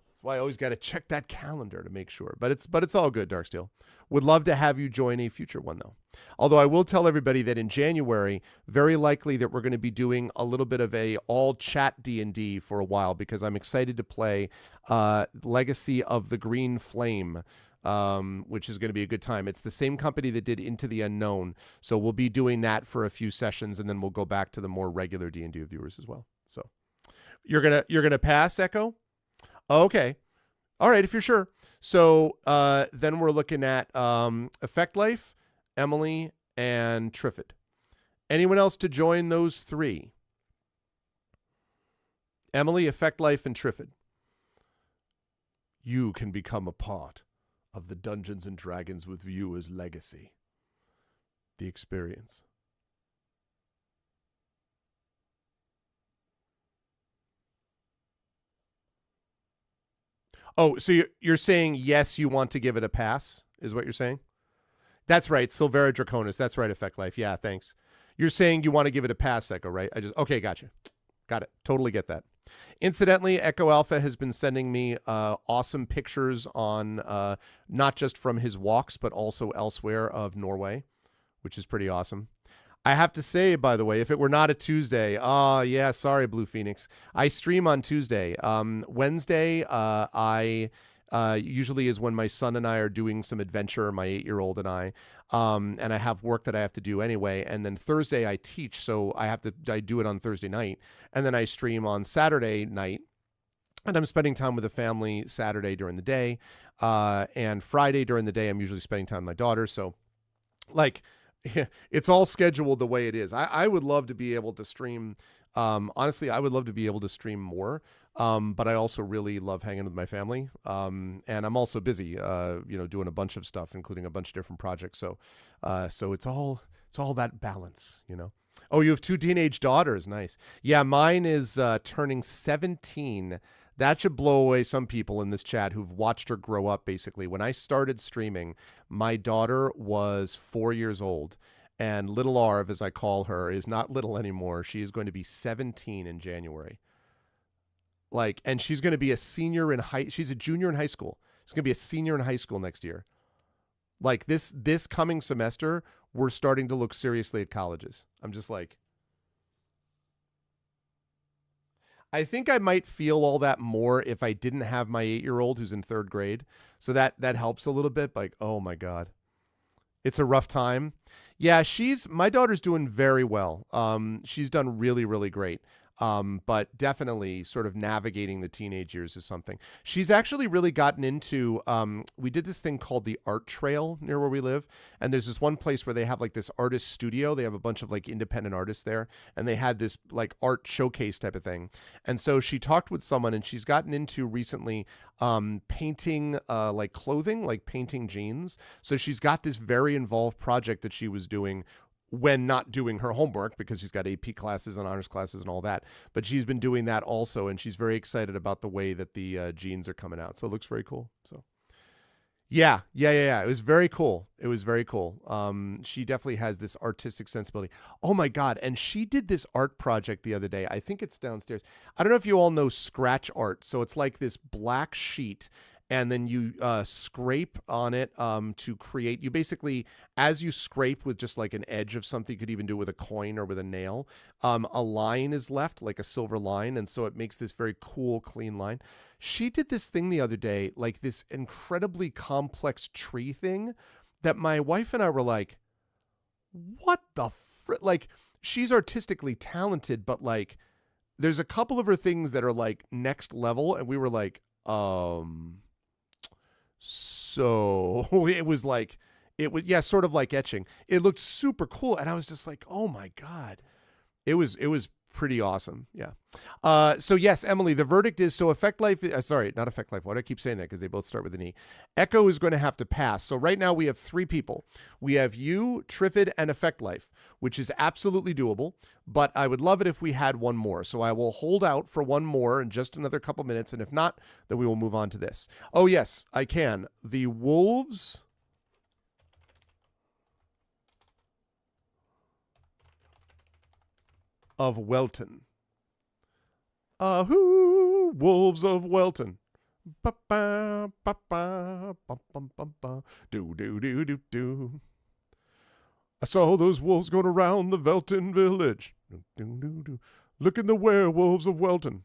That's why I always got to check that calendar to make sure. But it's all good, Darksteel. Would love to have you join a future one, though. Although I will tell everybody that in January, very likely that we're going to be doing a little bit of a all-chat D&D for a while, because I'm excited to play Legacy of the Green Flame, which is going to be a good time. It's the same company that did Into the Unknown, so we'll be doing that for a few sessions, and then we'll go back to the more regular D&D viewers as well. So you're gonna pass, Echo? Okay. All right, if you're sure. So then we're looking at Effect Life, Emily, and Triffid. Anyone else to join those 3? Emily, Effect Life, and Triffid. You can become a part of the Dungeons and Dragons with Viewers legacy. The experience. Oh, so you're saying yes, you want to give it a pass, is what you're saying? That's right, Silvera Draconis. That's right, Effect Life. Yeah, thanks. You're saying you want to give it a pass, Echo, right? Okay, gotcha. Got it. Totally get that. Incidentally, Echo Alpha has been sending me awesome pictures on not just from his walks, but also elsewhere of Norway, which is pretty awesome. I have to say, by the way, if it were not a Tuesday, yeah, sorry, Blue Phoenix. I stream on Tuesday. Wednesday, I usually is when my son and I are doing some adventure, my 8-year-old and I, and I have work that I have to do anyway. And then Thursday I teach, so I do it on Thursday night, and then I stream on Saturday night. And I'm spending time with the family Saturday during the day, and Friday during the day I'm usually spending time with my daughter. So, like, it's all scheduled the way it is. I would love to be able to stream. Honestly, I would love to be able to stream more. But I also really love hanging with my family. And I'm also busy, doing a bunch of stuff, including a bunch of different projects. So it's all that balance, Oh, you have 2 teenage daughters. Nice. Yeah, mine is turning 17. That should blow away some people in this chat who've watched her grow up, basically. When I started streaming, my daughter was 4 years old. And little Arv, as I call her, is not little anymore. She is going to be 17 in January. And she's going to be a senior she's a junior in high school. She's going to be a senior in high school next year. This coming semester, we're starting to look seriously at colleges. I'm just like, I think I might feel all that more if I didn't have my 8-year-old who's in 3rd grade. So that helps a little bit. Like, oh my God, it's a rough time. Yeah, my daughter's doing very well. She's done really, really great. But definitely sort of navigating the teenage years is something. She's actually really gotten into, we did this thing called the Art Trail near where we live. And there's this one place where they have like this artist studio. They have a bunch of like independent artists there. And they had this like art showcase type of thing. And so she talked with someone and she's gotten into recently painting like clothing, like painting jeans. So she's got this very involved project that she was doing when not doing her homework because she's got AP classes and honors classes and all that. But she's been doing that also, and she's very excited about the way that the jeans are coming out. So it looks very cool. So yeah. It was very cool. It was very cool. She definitely has this artistic sensibility. Oh my God. And she did this art project the other day. I think it's downstairs. I don't know if you all know scratch art. So it's like this black sheet and then you scrape on it to create. You basically, as you scrape with just like an edge of something, you could even do it with a coin or with a nail, a line is left, like a silver line, and so it makes this very cool, clean line. She did this thing the other day, like this incredibly complex tree thing that my wife and I were like, what the frick? Like, she's artistically talented, but like, there's a couple of her things that are like next level, and we were like, so it was like, it was, yeah, sort of like etching. It looked super cool. And I was just like, oh my God, it was pretty awesome. Yeah. So yes, Emily, the verdict is, so Effect Life, sorry, not Effect Life. Why do I keep saying that? Because they both start with an E. Echo is going to have to pass. So right now we have 3 people. We have you, Triffid, and Effect Life, which is absolutely doable, but I would love it if we had one more. So I will hold out for one more in just another couple minutes. And if not, then we will move on to this. Oh yes, I can. The Wolves of Welton. Ahoo, Wolves of Welton. Ba ba ba ba ba ba ba ba. Do do do do do. I saw those wolves going around the Welton village. Do do do do. Looking the werewolves of Welton.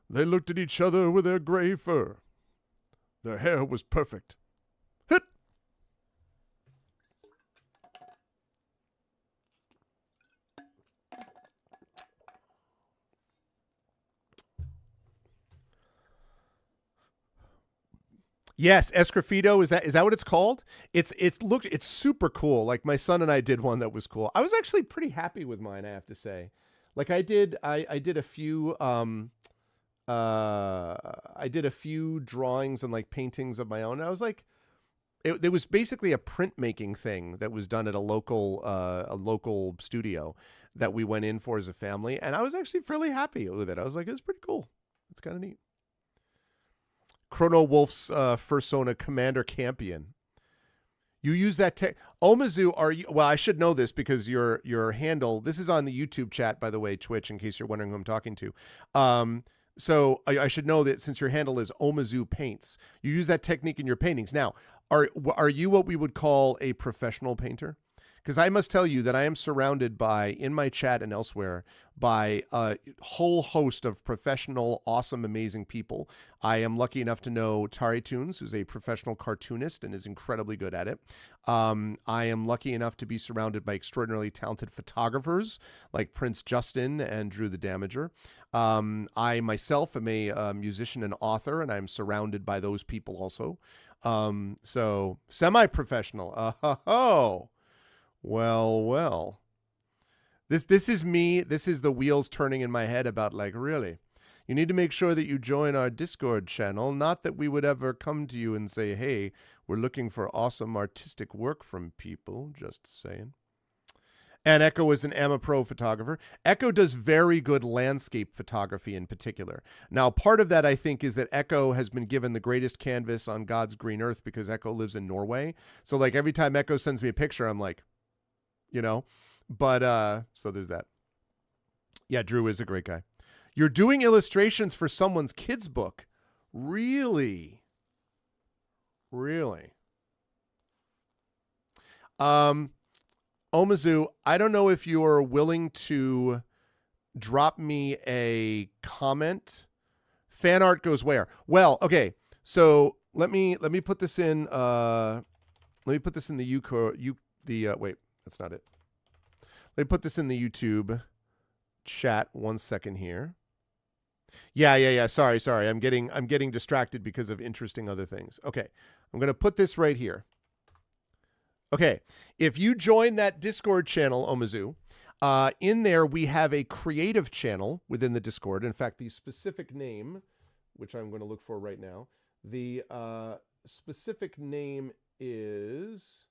They looked at each other with their gray fur. Their hair was perfect. Hit. Yes, Escrafito, is that what it's called? It's super cool. Like my son and I did one that was cool. I was actually pretty happy with mine, I have to say. Like I did a few I did a few drawings and like paintings of my own. I was like, it was basically a printmaking thing that was done at a local studio that we went in for as a family, and I was actually fairly happy with it. I was like, it's pretty cool. It's kind of neat. Chrono Wolf's Fursona Commander Campion. You use that tech. Omizu, are you? Well, I should know this because your handle. This is on the YouTube chat, by the way, Twitch, in case you're wondering who I'm talking to. So I should know that since your handle is Omizu Paints, you use that technique in your paintings. Now, are you what we would call a professional painter? Because I must tell you that I am surrounded by, in my chat and elsewhere, by a whole host of professional, awesome, amazing people. I am lucky enough to know Tari Toons, who's a professional cartoonist and is incredibly good at it. I am lucky enough to be surrounded by extraordinarily talented photographers like Prince Justin and Drew the Damager. I myself am a musician and author, and I'm surrounded by those people also. So semi-professional. Oh. Well. This is me. This is the wheels turning in my head about, like, really? You need to make sure that you join our Discord channel. Not that we would ever come to you and say, hey, we're looking for awesome artistic work from people. Just saying. And Echo is an AmaPro photographer. Echo does very good landscape photography in particular. Now, part of that, I think, is that Echo has been given the greatest canvas on God's green earth because Echo lives in Norway. So, like, every time Echo sends me a picture, I'm like, you know, but so there's that. Yeah, Drew is a great guy. You're doing illustrations for someone's kid's book. Really? Omizu, I don't know if you're willing to drop me a comment. Fan art goes where? Well, okay. So let me put this in let me put this in the wait, that's not it. Let me put this in the YouTube. chat 1 second here. Yeah. Sorry. I'm getting distracted because of interesting other things. Okay. I'm going to put this right here. Okay. If you join that Discord channel, Omizu, in there we have a creative channel within the Discord. In fact, the specific name, which I'm going to look for right now, the specific name is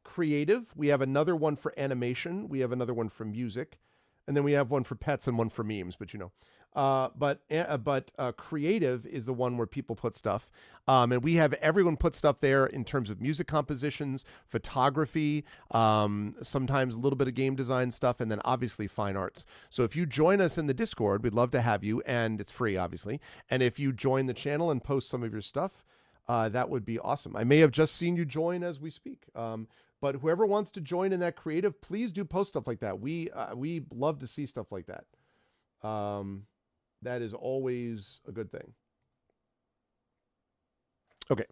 creative. We have another one for animation. We have another one for music. And then we have one for pets and one for memes, but you know. But creative is the one where people put stuff. And we have everyone put stuff there in terms of music compositions, photography, sometimes a little bit of game design stuff, and then obviously fine arts. So if you join us in the Discord, we'd love to have you, and it's free, obviously. And if you join the channel and post some of your stuff, that would be awesome. I may have just seen you join as we speak. But whoever wants to join in that creative, please do post stuff like that. We love to see stuff like that. That is always a good thing. Okay.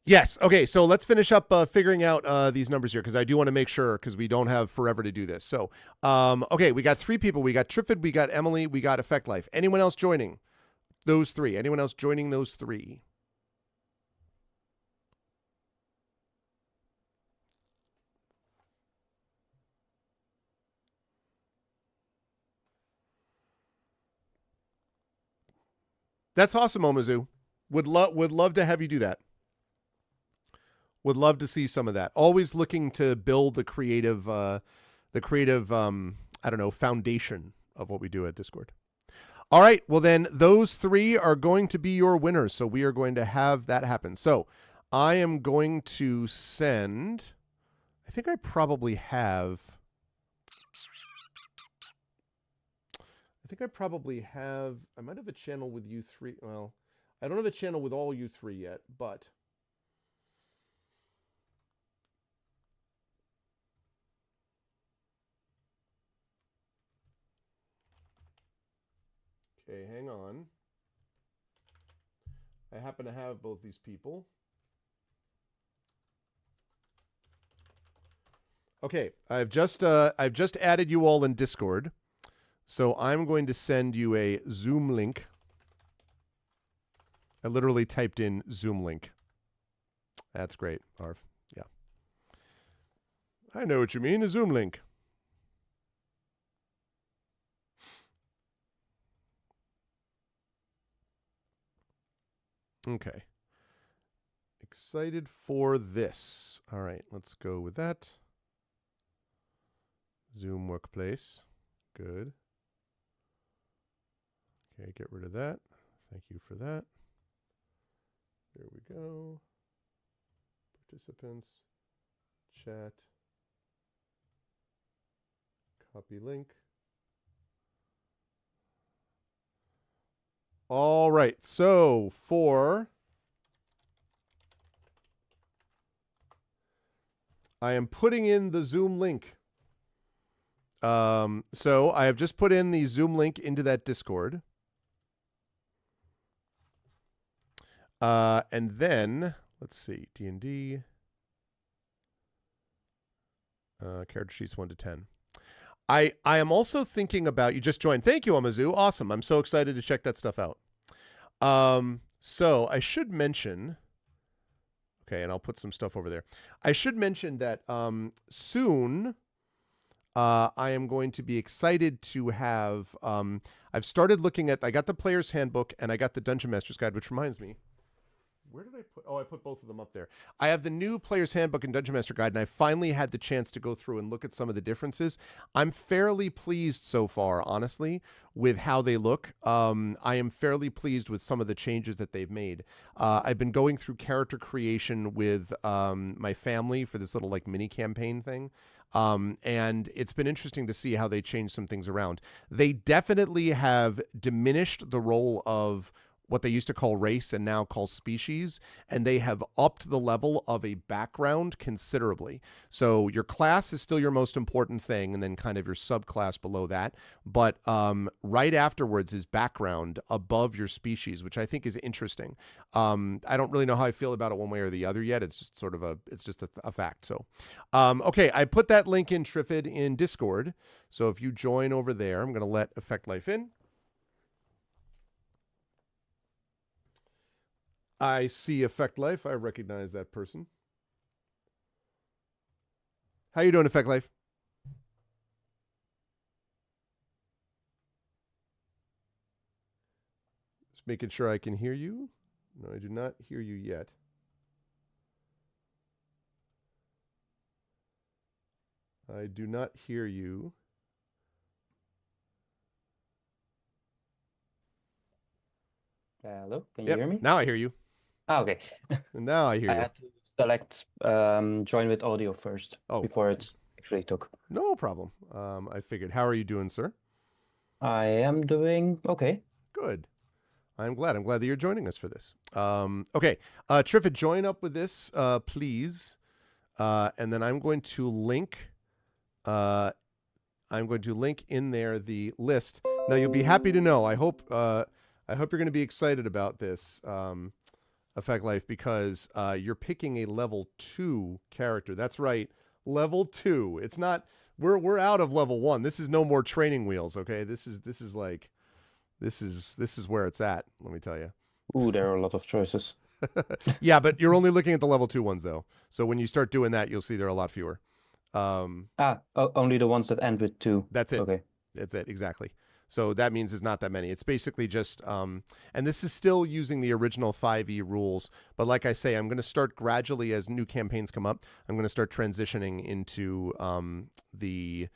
Yes. Okay. So let's finish up figuring out these numbers here because I do want to make sure because we don't have forever to do this. So, okay, we got 3 people. We got Triffid, we got Emily, we got Effect Life. Anyone else joining those 3? Anyone else joining those 3? That's awesome, Omizu. Would love to have you do that. Would love to see some of that. Always looking to build the creative I don't know, foundation of what we do at Discord. All right, well then those 3 are going to be your winners. So we are going to have that happen. So I am going to send, I think I probably have, I might have a channel with you 3. Well, I don't have a channel with all you 3 yet, but okay, hang on. I happen to have both these people. Okay, I've just added you all in Discord. So I'm going to send you a Zoom link. I literally typed in Zoom link. That's great, Arv. Yeah. I know what you mean, a Zoom link. Okay. Excited for this. All right, let's go with that. Zoom Workplace. Good. Okay, get rid of that. Thank you for that. There we go. Participants, chat, copy link. All right, so I am putting in the Zoom link. So I have just put in the Zoom link into that Discord. And then let's see, D&D, character sheets 1 to 10. I am also thinking about, you just joined. Thank you, Omizu. Awesome. I'm so excited to check that stuff out. So I should mention, okay, and I'll put some stuff over there. I should mention that soon I am going to be excited to have, I've started looking at, I got the Player's Handbook and I got the Dungeon Master's Guide, which reminds me, where did I put, oh, I put both of them up there. I have the new Player's Handbook and Dungeon Master Guide, and I finally had the chance to go through and look at some of the differences. I'm fairly pleased so far, honestly, with how they look. I am fairly pleased with some of the changes that they've made. I've been going through character creation with my family for this little like mini campaign thing. And it's been interesting to see how they change some things around. They definitely have diminished the role of what they used to call race and now call species, and they have upped the level of a background considerably. So your class is still your most important thing, and then kind of your subclass below that. But right afterwards is background above your species, which I think is interesting. I don't really know how I feel about it one way or the other yet. It's just sort of a fact. So, okay, I put that link in Trifid in Discord. So if you join over there, I'm going to let Effect Life in. I see Effect Life. I recognize that person. How you doing, Effect Life? Just making sure I can hear you. No, I do not hear you yet. I do not hear you. Hello, can you hear me? Now I hear you. Ah, okay. And now I hear you. I had to select join with audio first before it actually took. No problem. I figured. How are you doing, sir? I am doing okay. Good. I'm glad. I'm glad that you're joining us for this. Okay. Trifid, join up with this, please. And then I'm going to link in there the list. Now you'll be happy to know. I hope you're going to be excited about this, Effect Life, because you're picking a level 2 character. That's right, level 2. It's not. We're out of level 1. This is no more training wheels. Okay, this is where it's at. Let me tell you. Ooh, there are a lot of choices. Yeah, but you're only looking at the level 2 ones though. So when you start doing that, you'll see there are a lot fewer. Only the ones that end with 2. That's it. Okay. That's it, exactly. So that means there's not that many. It's basically just, and this is still using the original 5e rules. But like I say, I'm going to start gradually as new campaigns come up. I'm going to start transitioning into the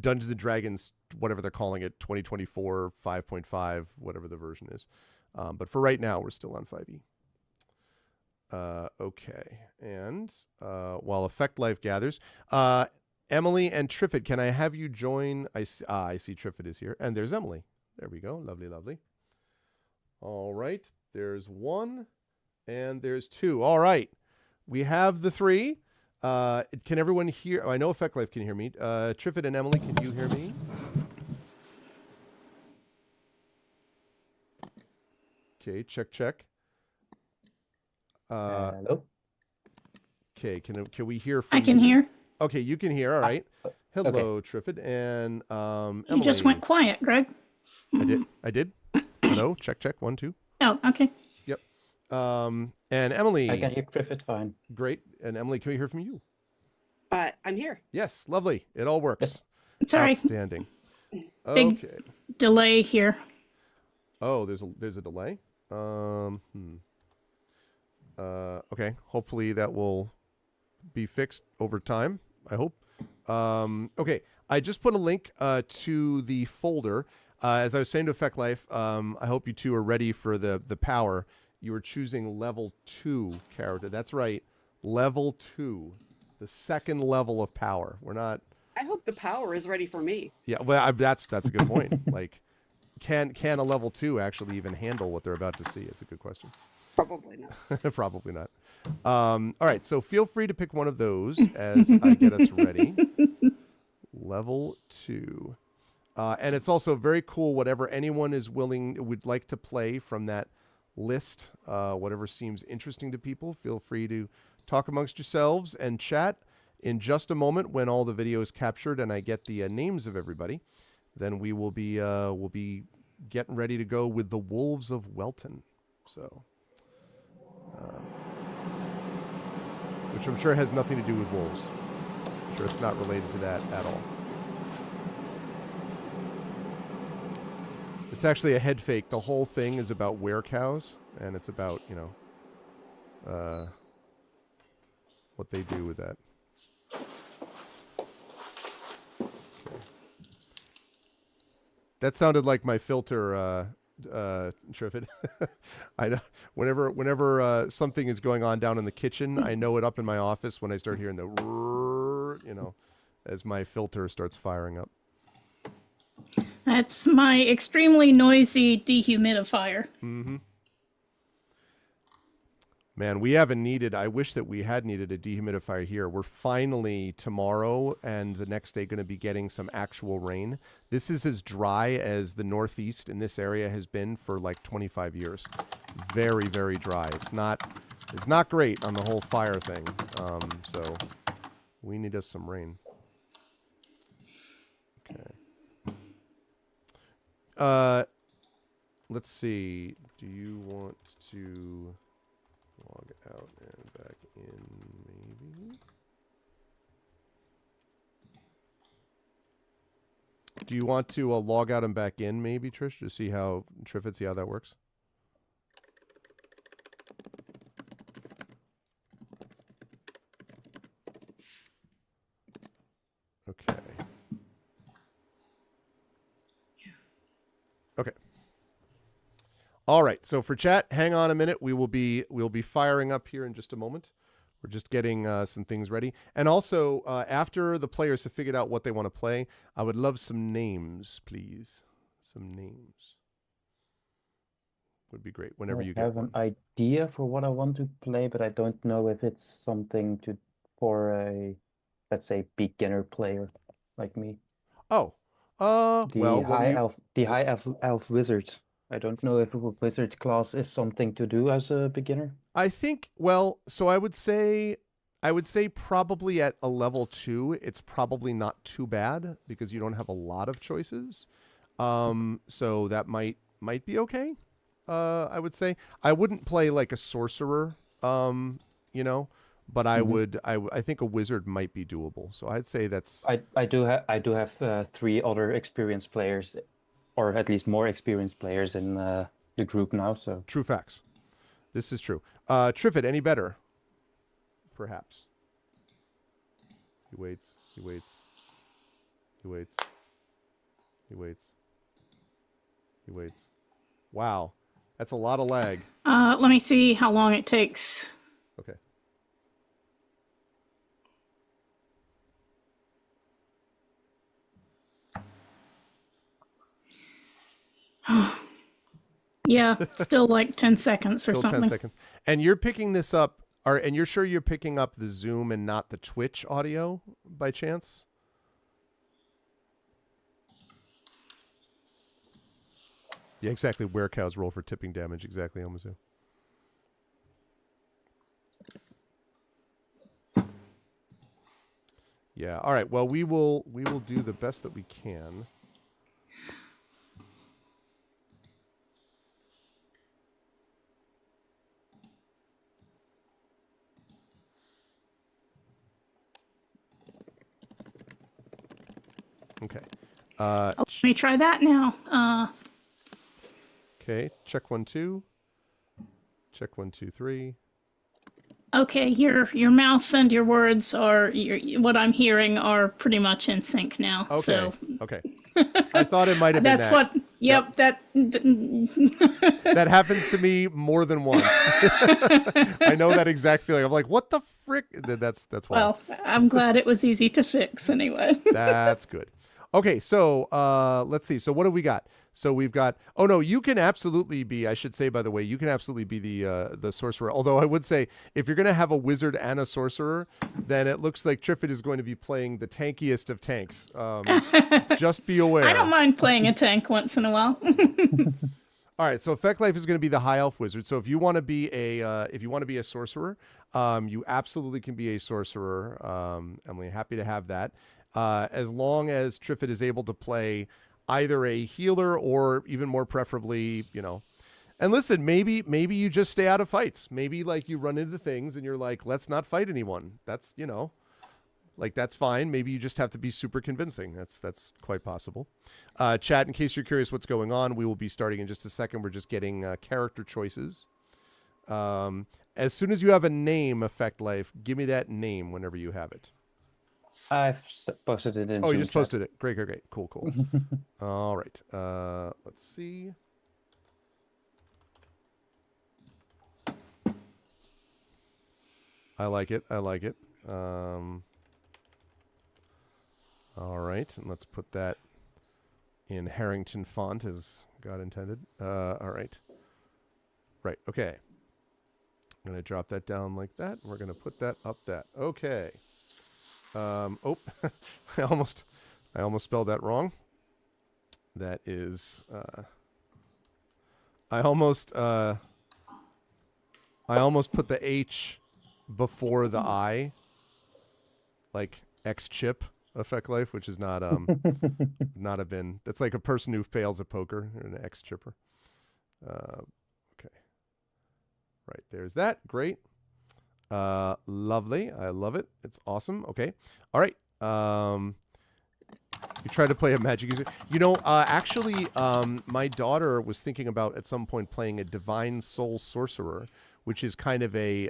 Dungeons & Dragons, whatever they're calling it, 2024, 5.5, whatever the version is. But for right now, we're still on 5e. Okay. And while Effect Life gathers, Emily and Trifid, can I have you join? I see Trifid is here. And there's Emily. There we go. Lovely, lovely. All right. There's 1 and there's 2. All right. We have the 3. Can everyone hear? Oh, I know Effect Life can hear me. Trifid and Emily, can you hear me? Okay, check. Hello? Okay, can we hear from I can hear. Okay, you can hear. All right. Hello, okay. Trifid and Emily. You just went quiet, Greg. I did. Hello, check. 1, 2. Oh, okay. Yep. And Emily. I can hear Trifid fine. Great. And Emily, can we hear from you? I'm here. Yes, lovely. It all works. It's all right. Outstanding. Big Okay. delay here. Oh, there's a delay. Okay. Hopefully that will be fixed over time. I hope. Okay. I just put a link to the folder. As I was saying to Effect Life, I hope you two are ready for the power. You are choosing level 2 character. That's right. Level 2. The second level of power. We're not. I hope the power is ready for me. Yeah, well, that's a good point. Like, can a level 2 actually even handle what they're about to see? It's a good question. Probably not. Probably not. All right, so feel free to pick one of those as I get us ready. Level 2. And it's also very cool, whatever anyone would like to play from that list, whatever seems interesting to people, feel free to talk amongst yourselves and chat. In just a moment, when all the video is captured and I get the names of everybody, then we'll be getting ready to go with the Wolves of Welton. So, which I'm sure has nothing to do with wolves. I'm sure it's not related to that at all. It's actually a head fake. The whole thing is about werecows, and it's about, what they do with that. Okay. That sounded like my filter, Trifid. I know whenever something is going on down in the kitchen, I know it up in my office when I start hearing the, as my filter starts firing up. That's my extremely noisy dehumidifier. Mm-hmm. Man, we haven't needed, I wish that we had needed a dehumidifier here. We're finally tomorrow and the next day going to be getting some actual rain. This is as dry as the Northeast in this area has been for like 25 years. Very, very dry. It's not great on the whole fire thing. So we need us some rain. Okay. Let's see. Do you want to log out and back in, maybe? Do you want to log out and back in, maybe, Trish, to see how Triffitt, see how that works? Okay. Okay. All right. So for chat, hang on a minute. We'll be firing up here in just a moment. We're just getting some things ready. And also, after the players have figured out what they want to play, I would love some names, please. Some names would be great whenever you get one. I have an idea for what I want to play, but I don't know if it's something for a, let's say, beginner player like me. Oh, The high elf wizard. I don't know if a wizard class is something to do as a beginner. I think, well, so I would say probably at a level 2, it's probably not too bad because you don't have a lot of choices. So that might be okay. I would say I wouldn't play like a sorcerer, you know, but I think a wizard might be doable. So I'd say that's. I do have 3 other experienced players, or at least more experienced players in the group now. So true facts. This is true. Triffitt, any better? Perhaps. He waits. He waits. He waits. He waits. He waits. Wow. That's a lot of lag. Let me see how long it takes. Okay. Yeah, still like 10 seconds or Still something. 10 seconds. And you're picking this up, and you're sure you're picking up the Zoom and not the Twitch audio by chance? Yeah, exactly. Where cows roll for tipping damage. Exactly, Omizu. Yeah. All right. Well, we will do the best that we can. Okay. Let me try that now. Okay. Check 1 2. Check 1 2 3. Okay, your mouth and your words are what I'm hearing are pretty much in sync now. Okay. So Okay. I thought it might have been that's that. what. Yep. That. That happens to me more than once. I know that exact feeling. I'm like, what the frick? That's why. Well, I'm glad it was easy to fix anyway. That's good. Okay, so let's see. So what have we got? So we've got. Oh no, you can absolutely be. I should say, by the way, you can absolutely be the sorcerer. Although I would say, if you're going to have a wizard and a sorcerer, then it looks like Triffitt is going to be playing the tankiest of tanks. Just be aware. I don't mind playing a tank once in a while. All right, so Effect Life is going to be the high elf wizard. So if you want to be a sorcerer, you absolutely can be a sorcerer. Emily, happy to have that. As long as Triffitt is able to play either a healer or even more preferably, you know. And listen, maybe you just stay out of fights. Maybe like you run into things and you're like, let's not fight anyone. That's, you know, like that's fine. Maybe you just have to be super convincing. That's quite possible. Chat, in case you're curious what's going on, we will be starting in just a second. We're just getting character choices. As soon as you have a name, Effect Life, give me that name whenever you have it. I've posted it in. Oh, you Zoom just chat. posted it. Great. Cool. All right. Let's see. I like it. All right, and let's put that in Harrington font, as God intended. All right. Right. Okay. I'm going to drop that down like that. We're going to put that up that. Okay. Oh, I almost spelled that wrong. That is, I almost put the H before the I, like X chip effect life, which is not not a bin. That's like a person who fails at poker, or an X chipper. Okay. Right, there's that. Great. Lovely. I love it. It's awesome. Okay. All right. You tried to play a magic user. Actually, my daughter was thinking about at some point playing a Divine Soul Sorcerer, which is kind of a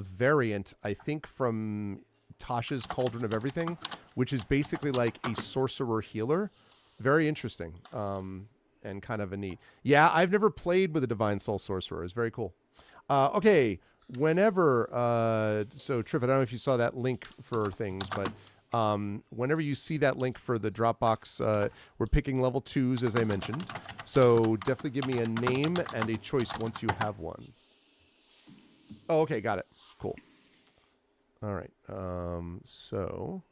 variant, I think, from Tasha's Cauldron of Everything, which is basically like a sorcerer healer. Very interesting, and kind of a neat. Yeah, I've never played with a Divine Soul Sorcerer. It's very cool. Okay, whenever, so Triff, I don't know if you saw that link for things, but whenever you see that link for the Dropbox, we're picking level 2s, as I mentioned. So definitely give me a name and a choice once you have one. Oh, okay, got it. Cool. All right. So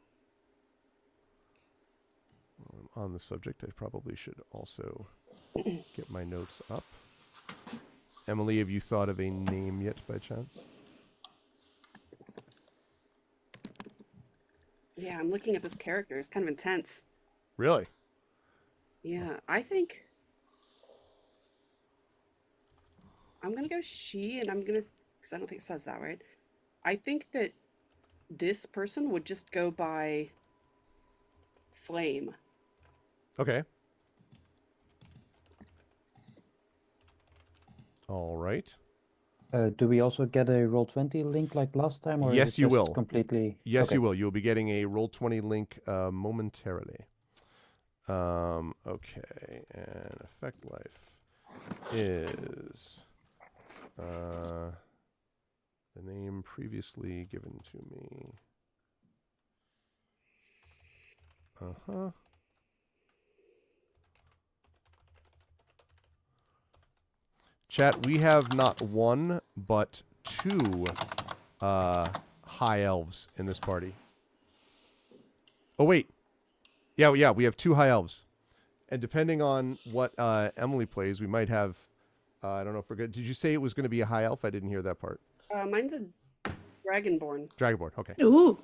while I'm on the subject, I probably should also get my notes up. Emily, have you thought of a name yet by chance? Yeah, I'm looking at this character. It's kind of intense. Really? Yeah, I think I'm gonna go she, and I'm gonna, because I don't think it says that right. I think that this person would just go by Flame. Okay. All right. Do we also get a Roll20 link like last time, or Yes, is it you just will. completely? Yes, Okay. you will. You'll be getting a Roll20 link momentarily. Okay, and effect life is the name previously given to me. Uh-huh. Chat, we have not one, but two high elves in this party. Oh, wait. Yeah, we have two high elves. And depending on what Emily plays, we might have, I don't know if we're good. Did you say it was going to be a high elf? I didn't hear that part. Mine's a Dragonborn. Dragonborn, okay. Ooh.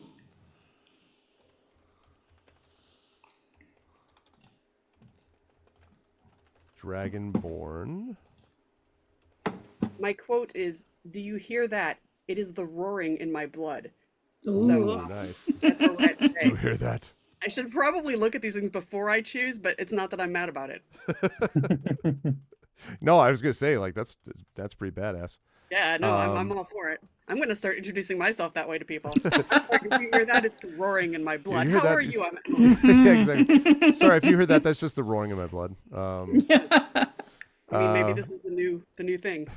Dragonborn. My quote is, "Do you hear that? It is the roaring in my blood." Ooh. So Oh, nice. that's what we're at today. You hear that? I should probably look at these things before I choose, but it's not that I'm mad about it. No, I was going to say, like, that's pretty badass. Yeah, no, I'm all for it. I'm going to start introducing myself that way to people. It's like, if you hear that, it's the roaring in my blood. hear How that? are It's- you? I'm at home. Yeah, exactly. Sorry, if you heard that, that's just the roaring in my blood. I mean, maybe this is the new thing.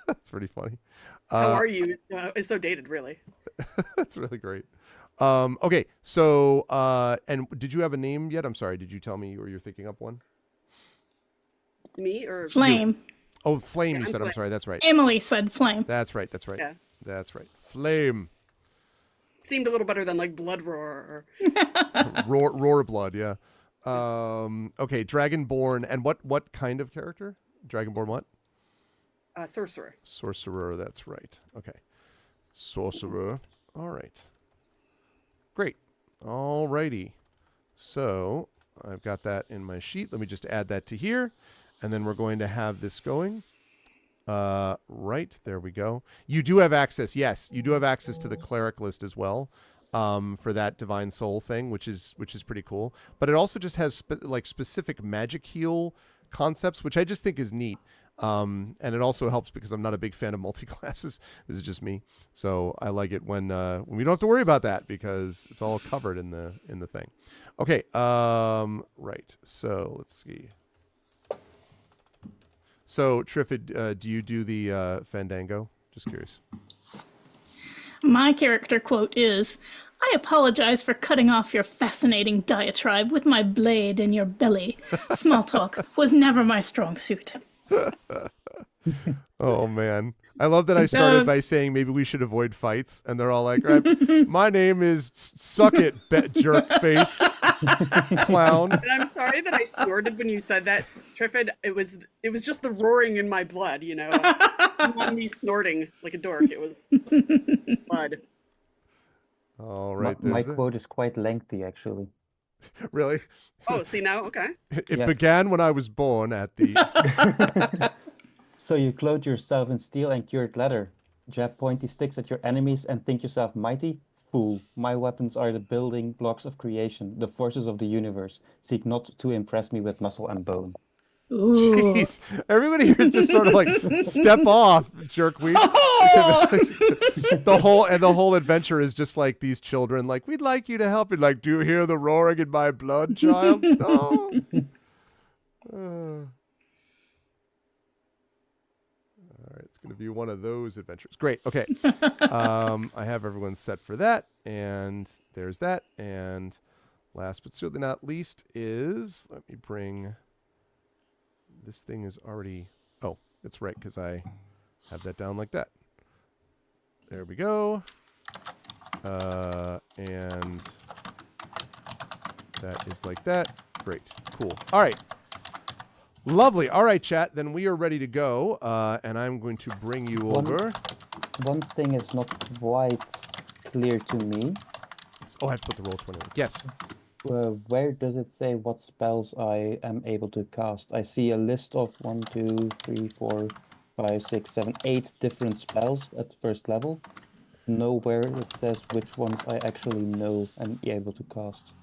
That's pretty funny. How are you? It's so dated, really. That's really great. Okay, so and did you have a name yet? I'm sorry. Did you tell me or you're thinking up one? Me or Flame. Oh, Flame. Yeah, You I'm said. I'm Flame. sorry. That's right. Emily said flame. That's right. That's right. Yeah. That's right. Flame. Seemed a little better than like Blood Roar. Roar blood. Yeah. Okay. Dragonborn. And what kind of character? Dragonborn. What? Sorcerer. Sorcerer. That's right. Okay. Sorcerer. All right. Great. All righty. So I've got that in my sheet. Let me just add that to here. And then we're going to have this going. Right. There we go. You do have access. Yes, you do have access to the cleric list as well. For that divine soul thing, which is pretty cool. But it also just has specific magic heal concepts, which I just think is neat. And it also helps because I'm not a big fan of multi-classes. This is just me. So I like it when we don't have to worry about that because it's all covered in the thing. Okay. Right. So let's see. So Triffid, do you do the Fandango? Just curious. My character quote is, I apologize for cutting off your fascinating diatribe with my blade in your belly. Small talk was never my strong suit. Oh man, I love that I started by saying maybe we should avoid fights, and they're all like, right, "My name is Suck It, Jerk Face Clown." And I'm sorry that I snorted when you said that, Triffid. It was just the roaring in my blood, you know. Not me snorting like a dork. It was blood. All right, My there's the... quote is quite lengthy, actually. Really? Oh, see now? Okay. It Yeah. began when I was born at the... So you clothe yourself in steel and cured leather, jab pointy sticks at your enemies and think yourself mighty? Fool, my weapons are the building blocks of creation, the forces of the universe. Seek not to impress me with muscle and bone. Ooh. Jeez. Everybody here is just sort of like, step off, jerkweed. the whole adventure is just like these children, like, we'd like you to help. And like, do you hear the roaring in my blood, child? No. All right, it's going to be one of those adventures. Great. Okay. I have everyone set for that. And there's that. And last but certainly not least is, let me bring... This thing is already... Oh, that's right, because I have that down like that. There we go. And that is like that. Great. Cool. All right. Lovely. All right, chat. Then we are ready to go. And I'm going to bring you over. One thing is not quite clear to me. Oh, I have to put the roll 20 in. Yes. Where does it say what spells I am able to cast? I see a list of 1, 2, 3, 4, 5, 6, 7, 8 different spells at first level. Nowhere it says which ones I actually know and be able to cast.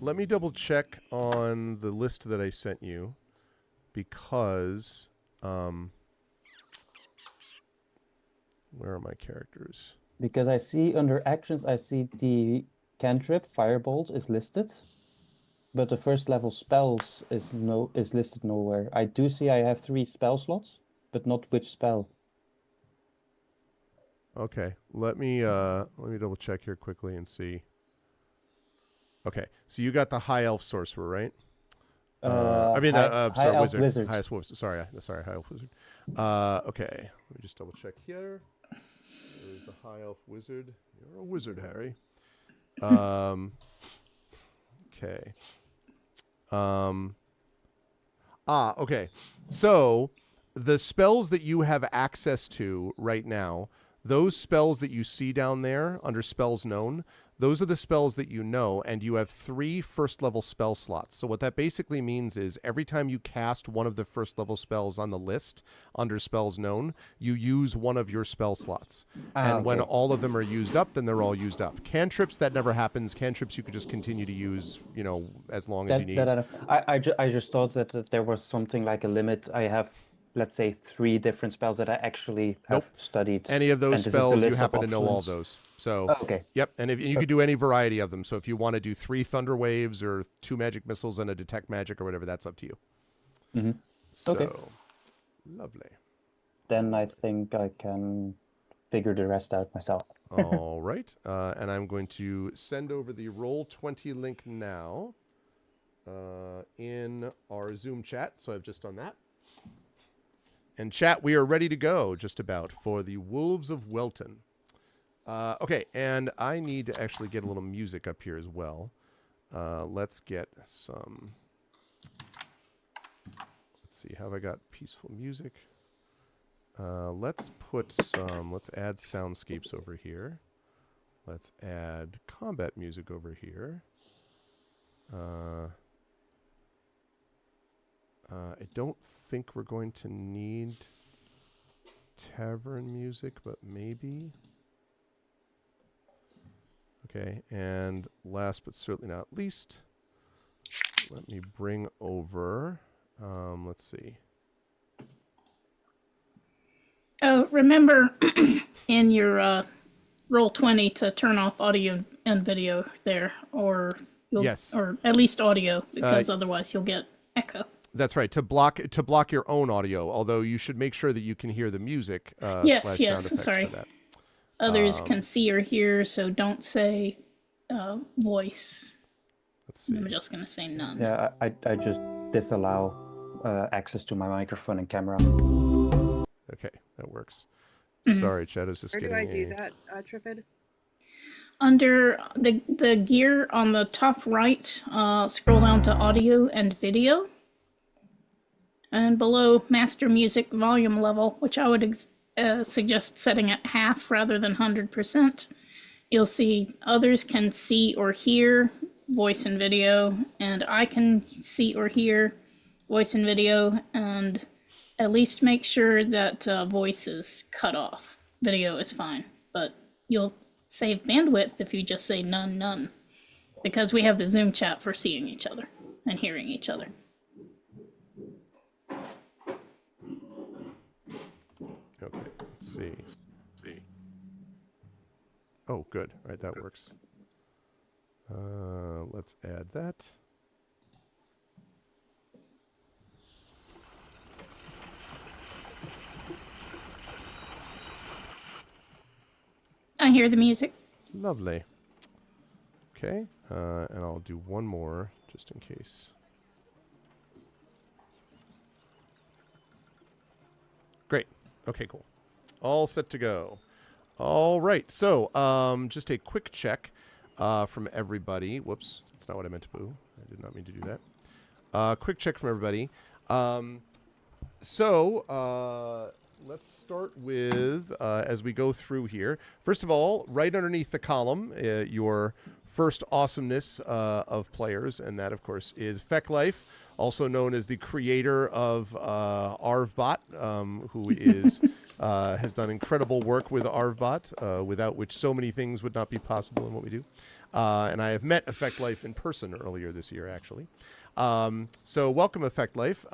Let me double check on the list that I sent you, because where are my characters? Because I see under actions, I see the cantrip Firebolt is listed, but the first level spells is listed nowhere. I do see I have 3 spell slots, but not which spell. Okay, let me double check here quickly and see. Okay, so you got the High Elf Sorcerer, right? High Elf Wizard. Highest Wizard. Sorry, High Elf Wizard. Okay, let me just double check here. There's the High Elf Wizard. You're a wizard, Harry. Okay. Okay. So the spells that you have access to right now, those spells that you see down there under spells known, those are the spells that you know, and you have 3 first level spell slots. So what that basically means is every time you cast one of the first level spells on the list under spells known, you use one of your spell slots. And when all of them are used up, then they're all used up. Cantrips, that never happens. Cantrips you could just continue to use, you know, as long as you need. I just thought that there was something like a limit. I have, let's say, 3 different spells that I actually have studied. Any of those and this is the spells, you list of happen to know all options. those. So, okay. Yep, and you could do any variety of them. So if you want to do 3 Thunder Waves or 2 Magic Missiles and a Detect Magic or whatever, that's up to you. Mm-hmm. So, Okay. Lovely. Then I think I can figure the rest out myself. All right, and I'm going to send over the Roll20 link now in our Zoom chat. So I've just done that. And chat, we are ready to go just about for the Wolves of Welton. Okay, and I need to actually get a little music up here as well. Let's get some... Let's see, have I got peaceful music? Let's add soundscapes over here. Let's add combat music over here. I don't think we're going to need tavern music, but maybe. Okay, and last but certainly not least, let me bring over, let's see. Oh, remember in your Roll20 to turn off audio and video there, or Yes. or at least audio, because otherwise you'll get echo. That's right, to block your own audio, although you should make sure that you can hear the music Yes, / yes, sound effects sorry. for that. Others can see or hear, so don't say voice. Let's see. I'm just gonna say none. Yeah, I just disallow access to my microphone and camera. Okay, that works. Mm-hmm. Sorry, Shadow's just Where do getting I do that, Triffid? Under the gear on the top right, scroll down to audio and video. And below master music volume level, which I would suggest setting at half rather than 100%, you'll see others can see or hear voice and video, and I can see or hear voice and video, and at least make sure that voice is cut off. Video is fine, but you'll save bandwidth if you just say none, none, because we have the Zoom chat for seeing each other and hearing each other. Okay, let's see. Oh, good. All right, that works. Let's add that. I hear the music. Lovely. Okay, and I'll do one more just in case. Great. Okay, cool. All set to go. All right. So, just a quick check from everybody. Whoops, that's not what I meant to do. I did not mean to do that. Quick check from everybody. Let's start with, as we go through here, first of all, right underneath the column, your first awesomeness of players, and that, of course, is Fecklife, also known as the creator of ArvBot, who is has done incredible work with ArvBot, without which so many things would not be possible in what we do. And I have met Fecklife in person earlier this year, actually. So welcome, Fecklife,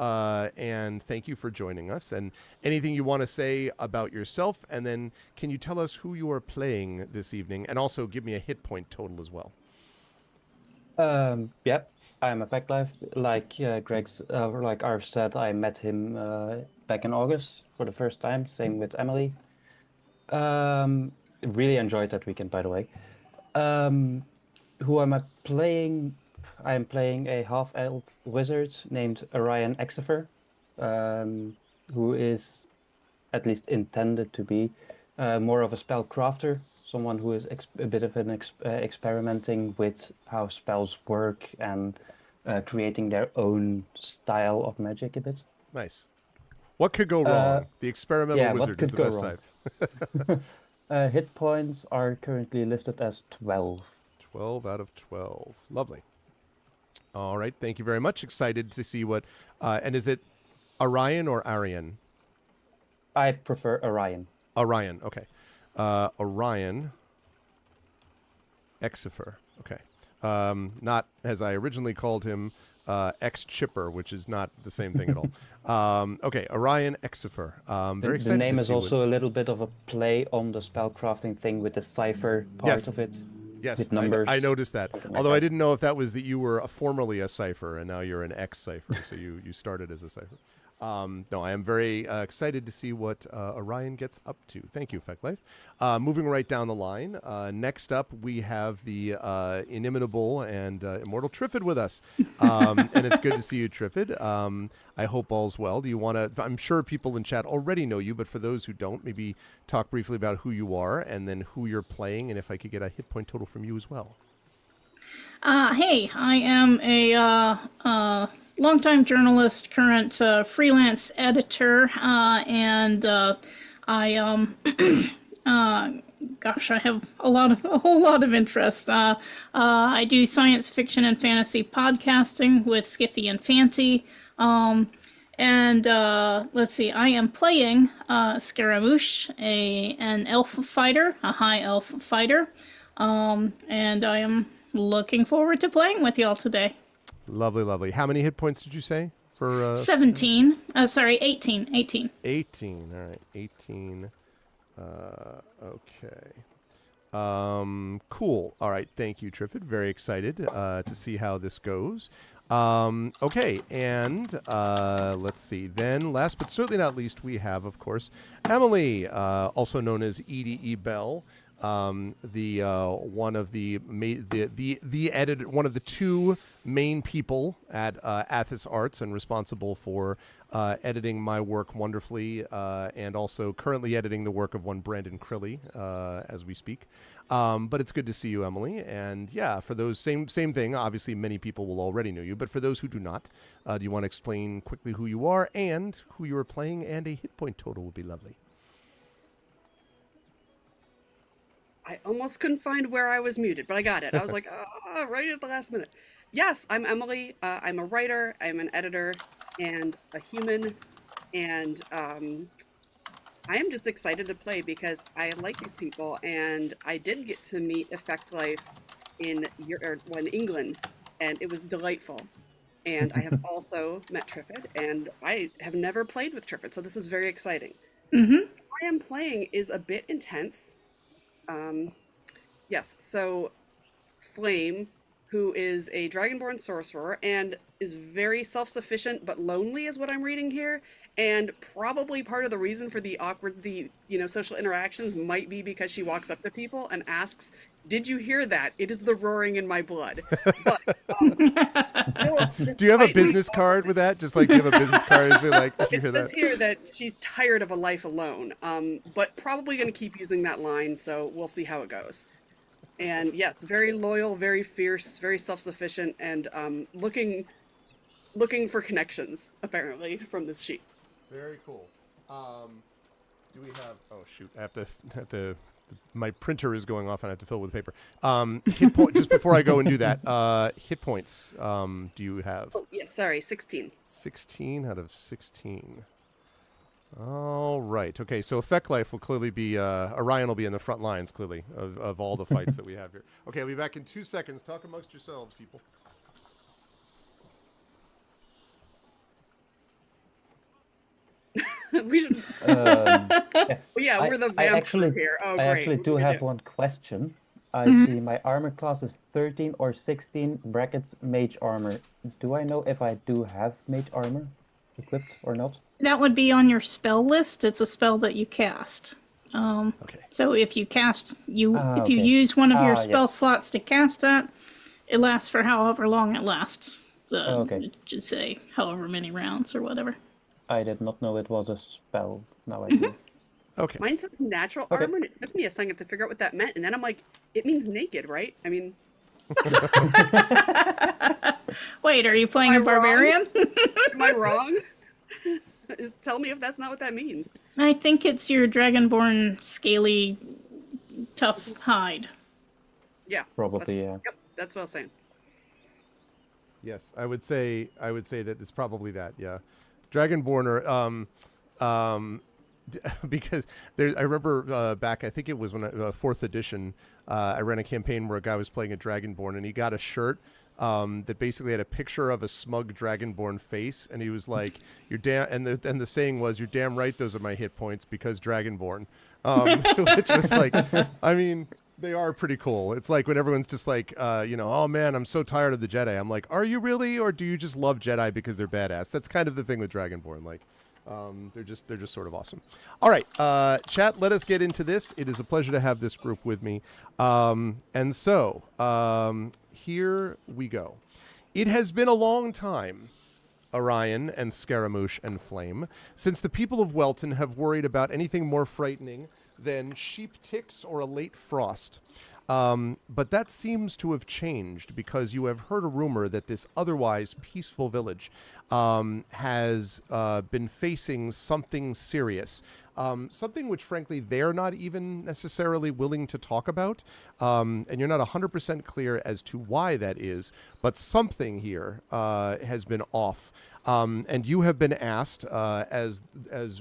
and thank you for joining us. And anything you want to say about yourself, and then can you tell us who you are playing this evening, and also give me a hit point total as well. Yep, I'm Fecklife. Like Greg's, like Arv said, I met him back in August for the first time. Same with Emily. Really enjoyed that weekend, by the way. Who am I playing? I am playing a half-elf wizard named Orion Exifer, who is, at least intended to be, more of a spell crafter, someone who is a bit of an experimenting with how spells work and creating their own style of magic a bit. Nice. What could go wrong? The experimental wizard is the best type. Hit points are currently listed as 12. 12 out of 12. Lovely. All right. Thank you very much. Excited to see what... and is it Orion or Arian? I prefer Orion. Orion. Okay. Orion Exifer. Okay. Not, as I originally called him, X-Chipper, which is not the same thing at all. Okay. Orion Exifer. Very excited. The name is also a little bit of a play on the spellcrafting thing with the cipher part of it. Yes, with numbers. I noticed that. Although I didn't know if that was that you were formerly a cipher and now you're an X cipher. So you started as a cipher. No, I am very excited to see what Orion gets up to. Thank you, Fecklife. Moving right down the line. Next up, we have the inimitable and immortal Triffid with us. And it's good to see you, Triffid. I hope all's well. Do you want to... I'm sure people in chat already know you, but for those who don't, maybe talk briefly about who you are and then who you're playing, and if I could get a hit point total from you as well. Hey, I am a longtime journalist, current freelance editor, and I gosh, I have a whole lot of interest. I do science fiction and fantasy podcasting with Skiffy and Fanty. And let's see, I am playing Scaramouche, an elf fighter, a high elf fighter, and I am looking forward to playing with y'all today. Lovely, lovely. How many hit points did you say for 17? Sorry, 18. 18. 18. All right, 18. Okay. Cool. All right. Thank you, Triffid. Very excited to see how this goes. Okay, and let's see. Then, last but certainly not least, we have, of course, Emily, also known as EDE Bell. the one of the editor, one of the two main people at Athos Arts, and responsible for editing my work wonderfully, and also currently editing the work of one Brandon Crilly as we speak. But it's good to see you, Emily. And yeah, for those same thing. Obviously, many people will already know you, but for those who do not, do you want to explain quickly who you are and who you are playing, and a hit point total would be lovely. I almost couldn't find where I was muted, but I got it. I was like, right at the last minute. Yes, I'm Emily. I'm a writer, I'm an editor, and a human. And I am just excited to play because I like these people, and I did get to meet Effect Life in England, and it was delightful. And I have also met Triffid, and I have never played with Triffid, so this is very exciting. Mm-hmm. What I am playing is a bit intense. Yes, so Flame, who is a Dragonborn sorcerer and is very self-sufficient but lonely, is what I'm reading here. And probably part of the reason for the social interactions might be because she walks up to people and asks, "Did you hear that? It is the roaring in my blood." But, do you have a business card with that? Just like, do you have a business card? Is like, did you hear that? It says here that she's tired of a life alone, but probably going to keep using that line, so we'll see how it goes. And yes, very loyal, very fierce, very self-sufficient, and looking for connections, apparently, from this sheet. Very cool. Do we have? Oh shoot! I have to. My printer is going off, and I have to fill it with paper. Hit point. Just before I go and do that, hit points. Do you have? Oh yeah, sorry, 16. 16 out of 16. All right. Okay. So Effect Life will clearly be Orion will be in the front lines, clearly, of all the fights that we have here. Okay. I'll be back in 2 seconds. Talk amongst yourselves, people. We should. Yeah, we're the vampire here. Oh, great. I actually do have one question. I see my armor class is 13 or 16 brackets mage armor. Do I know if I do have mage armor equipped or not? That would be on your spell list. It's a spell that you cast. Okay. So if you cast if you use one of your spell slots to cast that, it lasts for however long it lasts. It should say however many rounds or whatever. I did not know it was a spell. Now I do. Okay. Mine says natural armor, and it took me a second to figure out what that meant. And then I'm like, it means naked, right? I mean. Wait, are you playing a barbarian? Am I wrong? Tell me if that's not what that means. I think it's your Dragonborn scaly, tough hide. Yeah. Probably, yeah. Yep, that's what I was saying. Yes, I would say that it's probably that. Yeah. Dragonborn are because I remember back, I think it was when 4th edition, I ran a campaign where a guy was playing a Dragonborn, and he got a shirt that basically had a picture of a smug Dragonborn face, and he was like, "You're damn," and the saying was, "You're damn right, those are my hit points because Dragonborn," which was like, I mean. They are pretty cool. It's like when everyone's just like, oh man, I'm so tired of the Jedi. I'm like, are you really, or do you just love Jedi because they're badass? That's kind of the thing with Dragonborn. Like, they're just sort of awesome. All right, chat. Let us get into this. It is a pleasure to have this group with me. And so here we go. It has been a long time, Orion and Scaramouche and Flame, since the people of Welton have worried about anything more frightening than sheep ticks or a late frost. But that seems to have changed because you have heard a rumor that this otherwise peaceful village has been facing something serious. Something which, frankly, they're not even necessarily willing to talk about. And you're not 100% clear as to why that is. But something here has been off. And you have been asked, as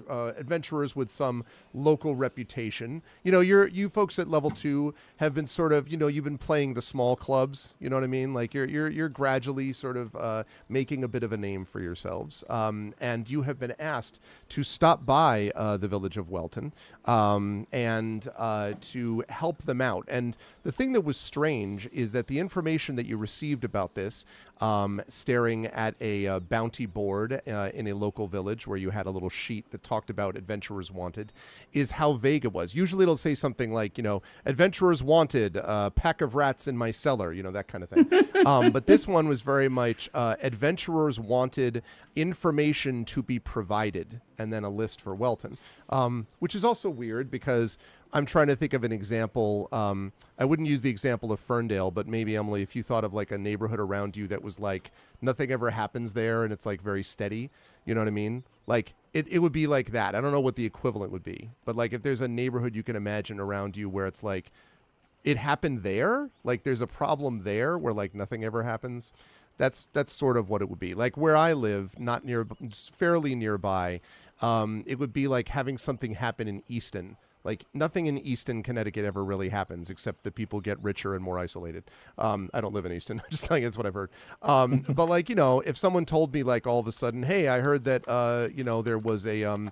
adventurers with some local reputation, you folks at level 2 have been sort of, you've been playing the small clubs. You know what I mean? Like you're gradually sort of making a bit of a name for yourselves. And you have been asked to stop by the village of Welton and to help them out. And the thing that was strange is that the information that you received about this, staring at a bounty board in a local village where you had a little sheet that talked about adventurers wanted is how vague it was. Usually it'll say something like, adventurers wanted, pack of rats in my cellar, that kind of thing. But this one was very much adventurers wanted information to be provided, and then a list for Welton, which is also weird because I'm trying to think of an example. I wouldn't use the example of Ferndale, but maybe, Emily, if you thought of like a neighborhood around you that was like nothing ever happens there and it's like very steady, you know what I mean? Like it would be like that. I don't know what the equivalent would be, but like if there's a neighborhood you can imagine around you where it's like it happened there, like there's a problem there where like nothing ever happens. That's sort of what it would be. Like where I live, not near, fairly nearby, it would be like having something happen in Easton. Like nothing in Easton, Connecticut ever really happens except that people get richer and more isolated. I don't live in Easton. I'm just telling you, that's what I've heard. But like, if someone told me like all of a sudden, hey, I heard that, there was a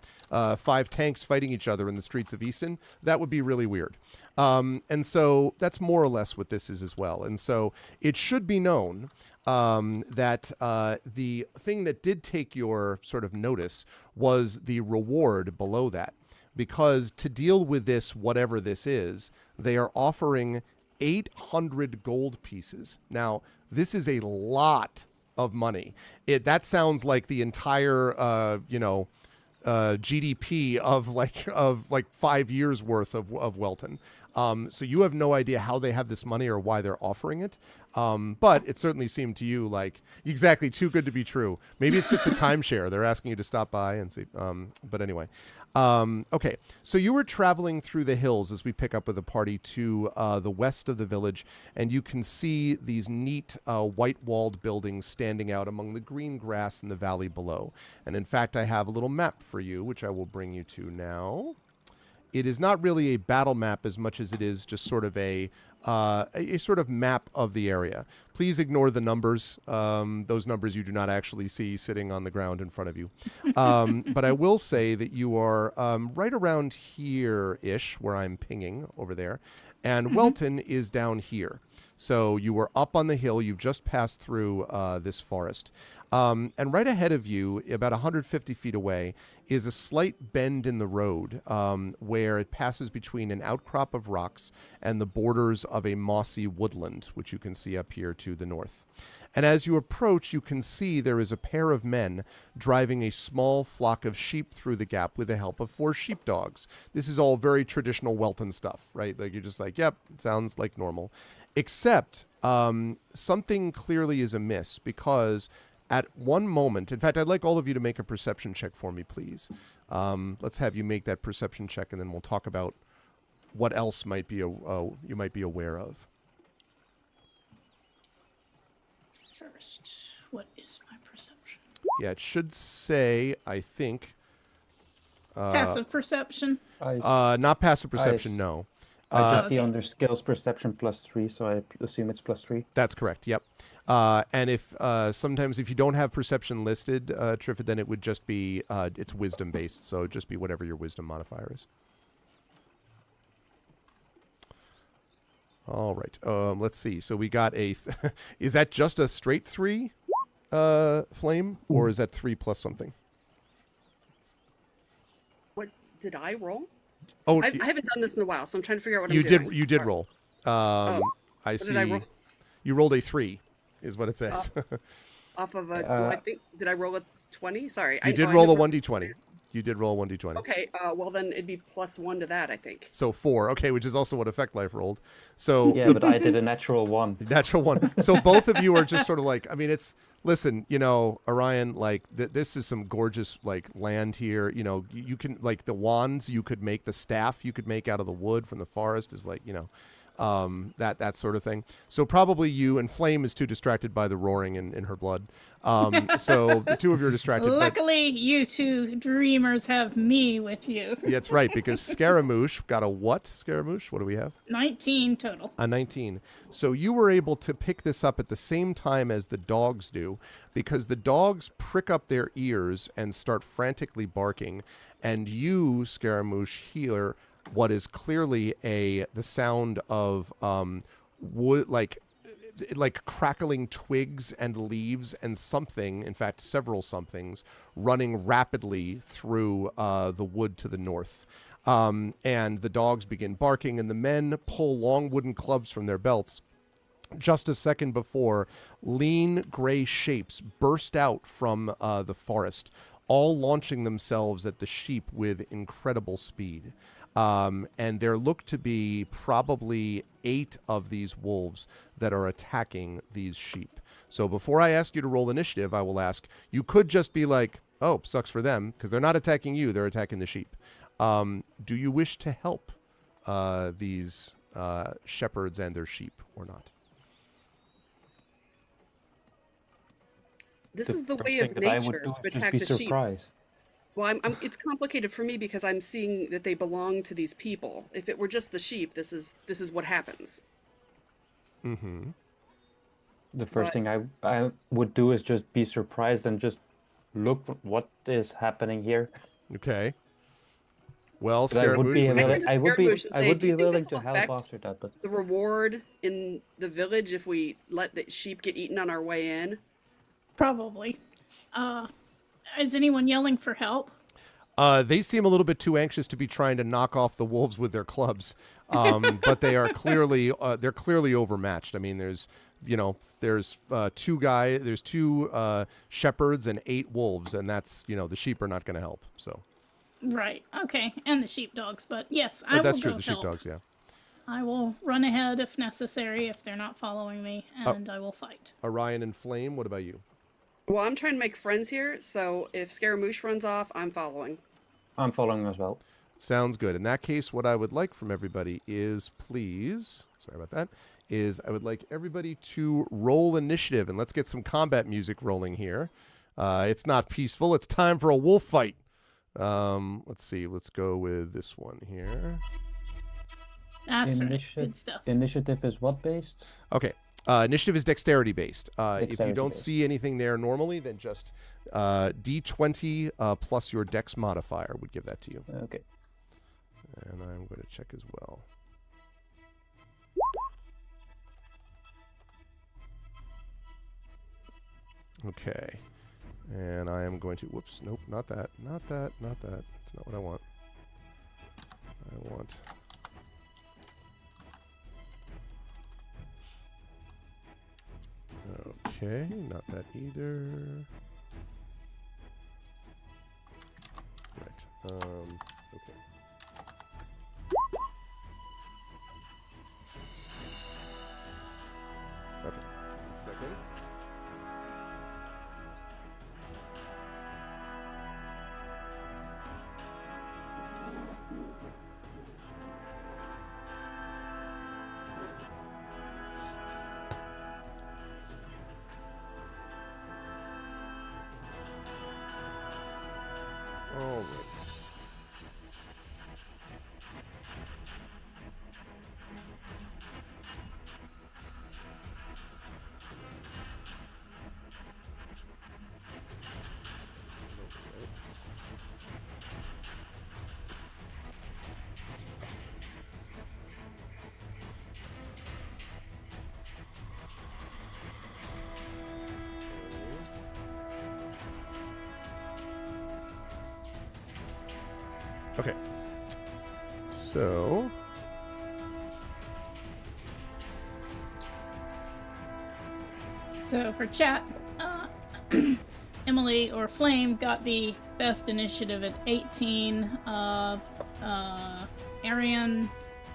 5 tanks fighting each other in the streets of Easton, that would be really weird. And so that's more or less what this is as well. And so it should be known that the thing that did take your sort of notice was the reward below that. Because to deal with this, whatever this is, they are offering 800 gold pieces. Now, this is a lot of money. That sounds like the entire, GDP of like 5 years worth of Welton. So you have no idea how they have this money or why they're offering it. But it certainly seemed to you like exactly too good to be true. Maybe it's just a timeshare. They're asking you to stop by and see. But anyway. Okay, so you were traveling through the hills as we pick up with the party to the west of the village, and you can see these neat white-walled buildings standing out among the green grass in the valley below. And in fact, I have a little map for you, which I will bring you to now. It is not really a battle map as much as it is just sort of a sort of map of the area. Please ignore the numbers. Those numbers you do not actually see sitting on the ground in front of you. But I will say that you are right around here-ish, where I'm pinging over there. And Welton is down here. So you were up on the hill. You've just passed through this forest. And right ahead of you, about 150 feet away, is a slight bend in the road where it passes between an outcrop of rocks and the borders of a mossy woodland, which you can see up here to the north. And as you approach, you can see there is a pair of men driving a small flock of sheep through the gap with the help of 4 sheepdogs. This is all very traditional Welton stuff, right? Like you're just like, yep, it sounds like normal. Except something clearly is amiss because at one moment, in fact, I'd like all of you to make a perception check for me, please. Let's have you make that perception check, and then we'll talk about what else might be you might be aware of. First, what is my perception? Yeah, it should say, I think. Passive perception. Not passive perception, no. I just see under skills perception +3, so I assume it's +3. That's correct. Yep. And if sometimes if you don't have perception listed, Triffid, then it would just be it's wisdom based, so it'd just be whatever your wisdom modifier is. All right. Let's see. So we got a. Is that just a straight 3, flame, or is that 3 plus something? What did I roll? Oh, I haven't done this in a while, so I'm trying to figure out what I'm doing. You did roll. I see. Did I roll? You rolled a 3, is what it says. Off of a, I think, did I roll a 20? Sorry. You did roll a 1d20. You did roll a 1d20. Okay, well then it'd be +1 to that, I think. So 4, okay, which is also what Effect Life rolled. So yeah, but I did a natural 1. Natural 1. So both of you are just sort of like, I mean, it's, listen, Orion, like, this is some gorgeous, like, land here. You can, like, the wands you could make, the staff you could make out of the wood from the forest is like, that sort of thing. So probably you, and Flame is too distracted by the roaring in her blood. So the two of you are distracted. Luckily, you two dreamers have me with you. That's right, because Scaramouche got a what, Scaramouche? What do we have? 19 total. A 19. So you were able to pick this up at the same time as the dogs do, because the dogs prick up their ears and start frantically barking, and you, Scaramouche, hear what is clearly the sound of wood, like like crackling twigs and leaves and something, in fact, several somethings, running rapidly through the wood to the north. And the dogs begin barking, and the men pull long wooden clubs from their belts. Just a second before, lean gray shapes burst out from the forest, all launching themselves at the sheep with incredible speed. And there look to be probably 8 of these wolves that are attacking these sheep. So before I ask you to roll initiative, I will ask, you could just be like, oh, sucks for them, because they're not attacking you, they're attacking the sheep. Do you wish to help these shepherds and their sheep or not? This The is the first way thing of that I would nature do to is just attack be the sheep. surprised. Well, it's complicated for me because I'm seeing that they belong to these people. If it were just the sheep, this is what happens. Mm-hmm. The first But- thing I would do is just be surprised and just look what is happening here. Okay. Well, But I would be Scaramouche, willing, to I would be Scaramouche and I say, would "Do you be think willing this to will help affect after that, but The reward in the village if we let the sheep get eaten on our way in. Probably. Is anyone yelling for help? they seem a little bit too anxious to be trying to knock off the wolves with their clubs, but they are clearly overmatched. I mean, there's two shepherds and 8 wolves, and that's the sheep are not going to help. So Right. Okay. And the sheepdogs, but yes, I that's will true. go The help. sheepdogs, yeah. I will run ahead if necessary if they're not following me, and I will fight. Orion and Flame. What about you? Well, I'm trying to make friends here, so if Scaramouche runs off, I'm following. I'm following as well. Sounds good. In that case, what I would like from everybody is I would like everybody to roll initiative, and let's get some combat music rolling here. It's not peaceful. It's time for a wolf fight. Let's see. Let's go with this one here. That's right. Good stuff. Initiative is what based? Okay. Initiative is dexterity based. If you Dexterity don't based. see anything there normally, then just D20 plus your dex modifier would give that to you. Okay. And I'm going to check as well. Okay. And I am going to, whoops, nope, not that. That's not what I want. I want... Okay, not that either. Right. Okay. Okay. A second. All right. Okay. So, So for chat, Emily or Flame got the best initiative at 18. Arian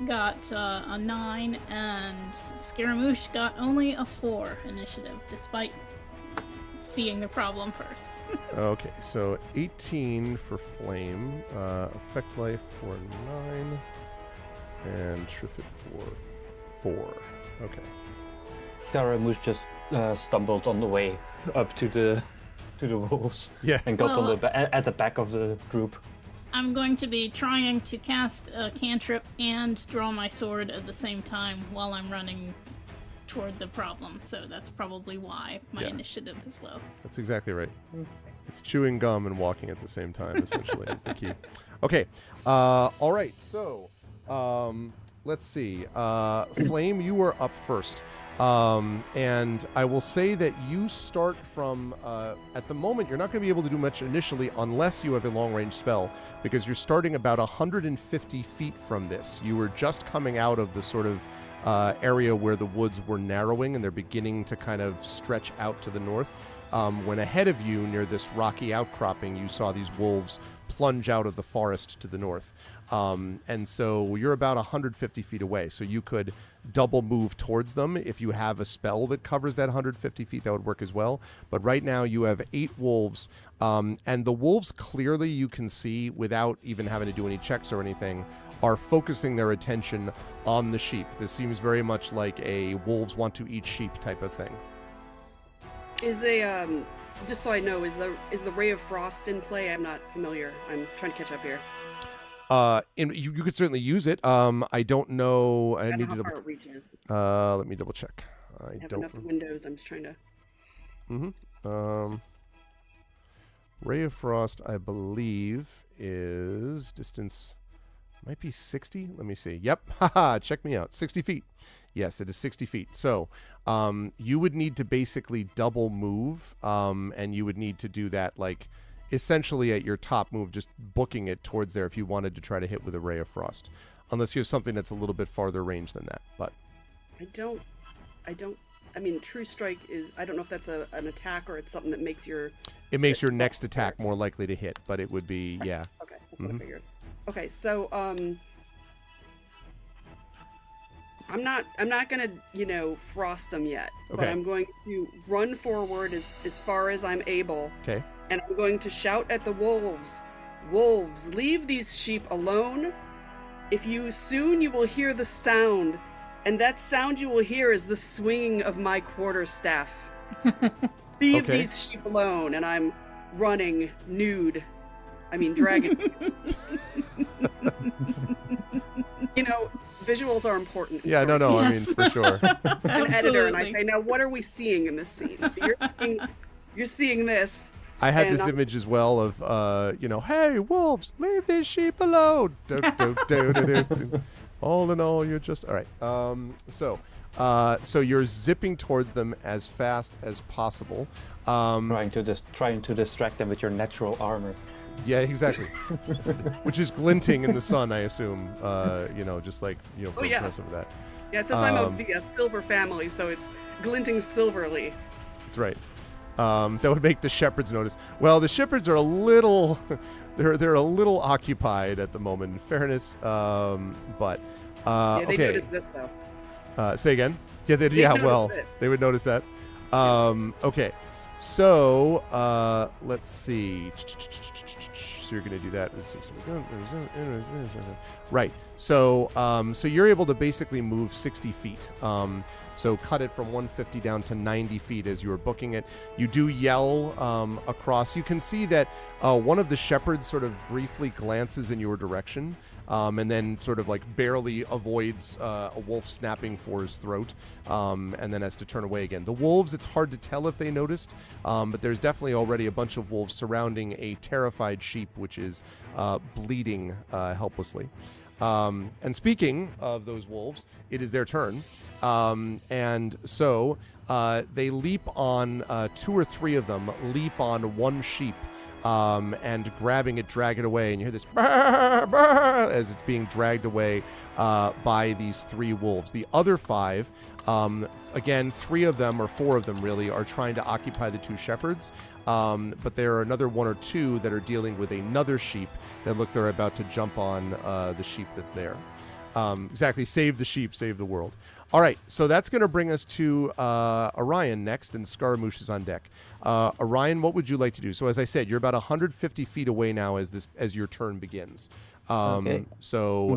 got a 9, and Scaramouche got only a 4 initiative, despite seeing the problem first. okay, so 18 for Flame, Effect Life for 9, and Triffid for 4. Okay. Scaramouche just stumbled on the way up to the wolves Yeah. and got Well, on at the back of the group. I'm going to be trying to cast a cantrip and draw my sword at the same time while I'm running toward the problem, so that's probably why my Yeah. initiative is low. That's exactly right. It's chewing gum and walking at the same time, essentially, is the key. Okay. All right. So, let's see. Flame, you are up first. And I will say that you start from, at the moment, you're not going to be able to do much initially unless you have a long-range spell, because you're starting about 150 feet from this. You were just coming out of the sort of area where the woods were narrowing, and they're beginning to kind of stretch out to the north. When ahead of you, near this rocky outcropping, you saw these wolves plunge out of the forest to the north. And so you're about 150 feet away. So you could double move towards them. If you have a spell that covers that 150 feet, that would work as well. But right now you have 8 wolves. And the wolves, clearly you can see, without even having to do any checks or anything, are focusing their attention on the sheep. This seems very much like a wolves want to eat sheep type of thing. Is a just so I know, is the Ray of Frost in play? I'm not familiar. I'm trying to catch up here. You could certainly use it. I don't know. I don't know how far it reaches. Let me double check. I have enough windows. I'm just trying to. Ray of Frost, I believe, is distance. Might be 60. Let me see. Yep. Haha. Check me out. 60 feet. Yes, it is 60 feet. So you would need to basically double move, and you would need to do that like essentially at your top move, just booking it towards there if you wanted to try to hit with a Ray of Frost. Unless you have something that's a little bit farther range than that. But I mean, True Strike is, I don't know if that's an attack or it's something that makes your... It makes your next attack more likely to hit, but it would be, yeah. Okay, that's what I figured. Okay, so, I'm not gonna, frost them yet. Okay. But I'm going to run forward as far as I'm able. Okay. And I'm going to shout at the wolves. Wolves, leave these sheep alone. Soon you will hear the sound, and that sound you will hear is the swinging of my quarterstaff. Leave these sheep alone, and I'm running nude. I mean, dragon. Visuals are important. Yeah, no, Yes. I mean, for sure. I'm an editor, and I say, now what are we seeing in this scene? So you're seeing this. I had this image as well of, hey, wolves, leave these sheep alone. All in all, you're just... All right. So you're zipping towards them as fast as possible. Trying to distract them with your natural armor. Yeah, exactly. Which is glinting in the sun, I assume. Just like, for impressive with that. Yeah, it says I'm of the silver family, so it's glinting silverly. That's right. That would make the shepherds notice. Well, the shepherds are a little, they're a little occupied at the moment, in fairness. But yeah, they okay. notice this though. Say again. Yeah, they would notice that. Okay. So let's see. So you're going to do that. Right. So you're able to basically move 60 feet. So cut it from 150 down to 90 feet as you were booking it. You do yell across. You can see that one of the shepherds sort of briefly glances in your direction. And then sort of like barely avoids a wolf snapping for his throat, and then has to turn away again. The wolves, it's hard to tell if they noticed, but there's definitely already a bunch of wolves surrounding a terrified sheep, which is bleeding helplessly. And speaking of those wolves, it is their turn. And so they leap on, 2 or 3 of them leap on one sheep. And grabbing it, drag it away, and you hear this burr, burr, as it's being dragged away by these 3 wolves. The other 5, again, 3 of them, or 4 of them really, are trying to occupy the 2 shepherds, but there are another 1 or 2 that are dealing with another sheep that look they're about to jump on the sheep that's there. Exactly, save the sheep, save the world. All right, so that's going to bring us to Orion next, and Scaramouche is on deck. Orion, what would you like to do? So as I said, you're about 150 feet away now as your turn begins. Okay. So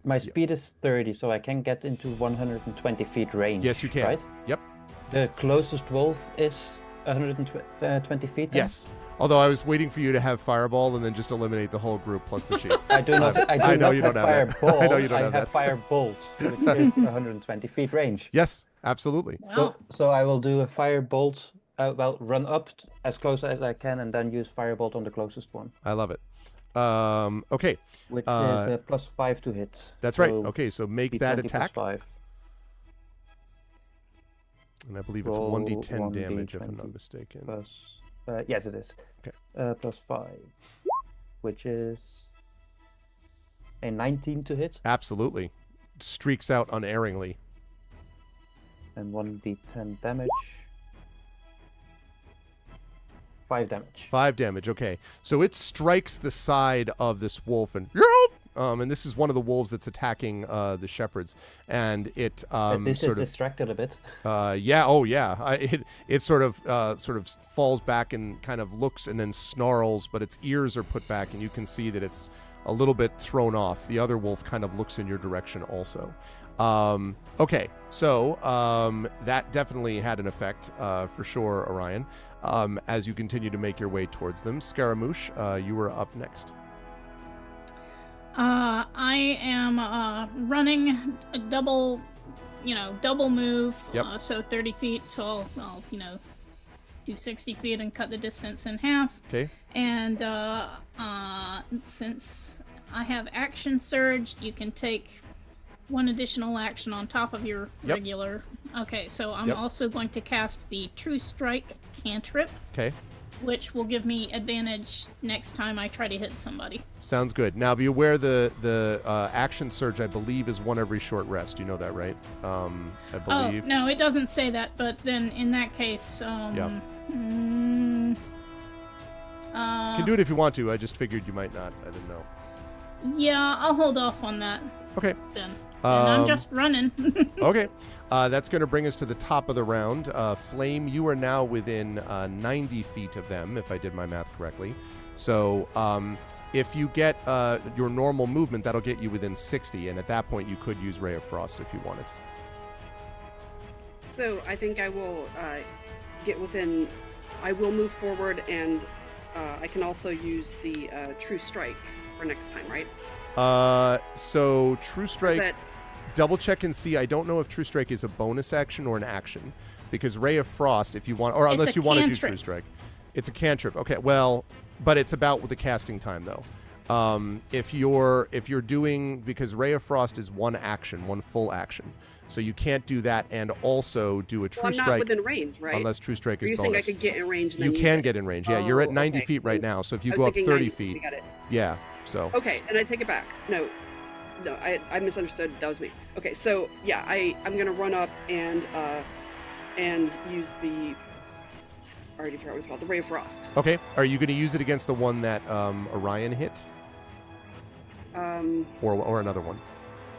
my speed is 30, so I can get into 120 feet range. Yes, you can. Right? Yep. The closest wolf is 120 feet. Then? Yes. Although I was waiting for you to have Fireball and then just eliminate the whole group plus the sheep. I do not. I know you have don't have that. Fireball. I know you don't have I that. have Firebolt, which is 120 feet range. Yes, absolutely. Wow. So I will do a Firebolt. Run up as close as I can, and then use Firebolt on the closest one. I love it. Okay. Which is +5 to hit. That's right. So Okay, so make D20 that plus attack. 5. And I believe it's Roll 1d10 damage, if I'm 1d20 not mistaken. Plus, yes, it is. Okay. +5, which is a 19 to hit, Absolutely. Streaks out unerringly. and 1d10 damage. 5 damage. 5 damage. Okay. So it strikes the side of this wolf and and this is one of the wolves that's attacking the shepherds, and it This sort is of distracted a bit. it sort of falls back and kind of looks and then snarls, but its ears are put back, and you can see that it's a little bit thrown off. The other wolf kind of looks in your direction also. Okay, so that definitely had an effect for sure, Orion. As you continue to make your way towards them, Scaramouche, you were up next. I am running a double move. Yep. So 30 feet. So I'll do 60 feet and cut the distance in half. Okay. And since I have action surge, you can take one additional action on top of your regular. Okay, so I'm also going to cast the True Strike cantrip. Okay. Which will give me advantage next time I try to hit somebody. Sounds good. Now, be aware the action surge, I believe, is one every short rest. You know that, right? I believe. Oh, no, it doesn't say that, but then in that case, you can do it if you want to. I just figured you might not. I didn't know. Yeah, I'll hold off on that. Okay. Then. And I'm just running. Okay. That's going to bring us to the top of the round. Flame, you are now within 90 feet of them, if I did my math correctly. So if you get your normal movement, that'll get you within 60. And at that point, you could use Ray of Frost if you wanted. So I think I will get within. I will move forward, and I can also use the True Strike for next time, right? So True Strike. That... Double check and see. I don't know if True Strike is a bonus action or an action, because Ray of Frost, if you want, or unless you want to do True Strike, it's a cantrip. Okay, well, but it's about the casting time though. If you're doing, because Ray of Frost is one action, one full action, so you can't do that and also do a True Strike. I'm not within range, right? Unless True Strike is you bonus. think I could get in range? And you then can get in range. Yeah, you're at 90 feet right now. So if you go up 30 feet, yeah. So okay, and I take it back. No, I misunderstood. That was me. Okay, so yeah, I'm gonna run up and use the. I already forgot what it's called. The Ray of Frost. Okay, are you going to use it against the one that Orion hit? Or another one?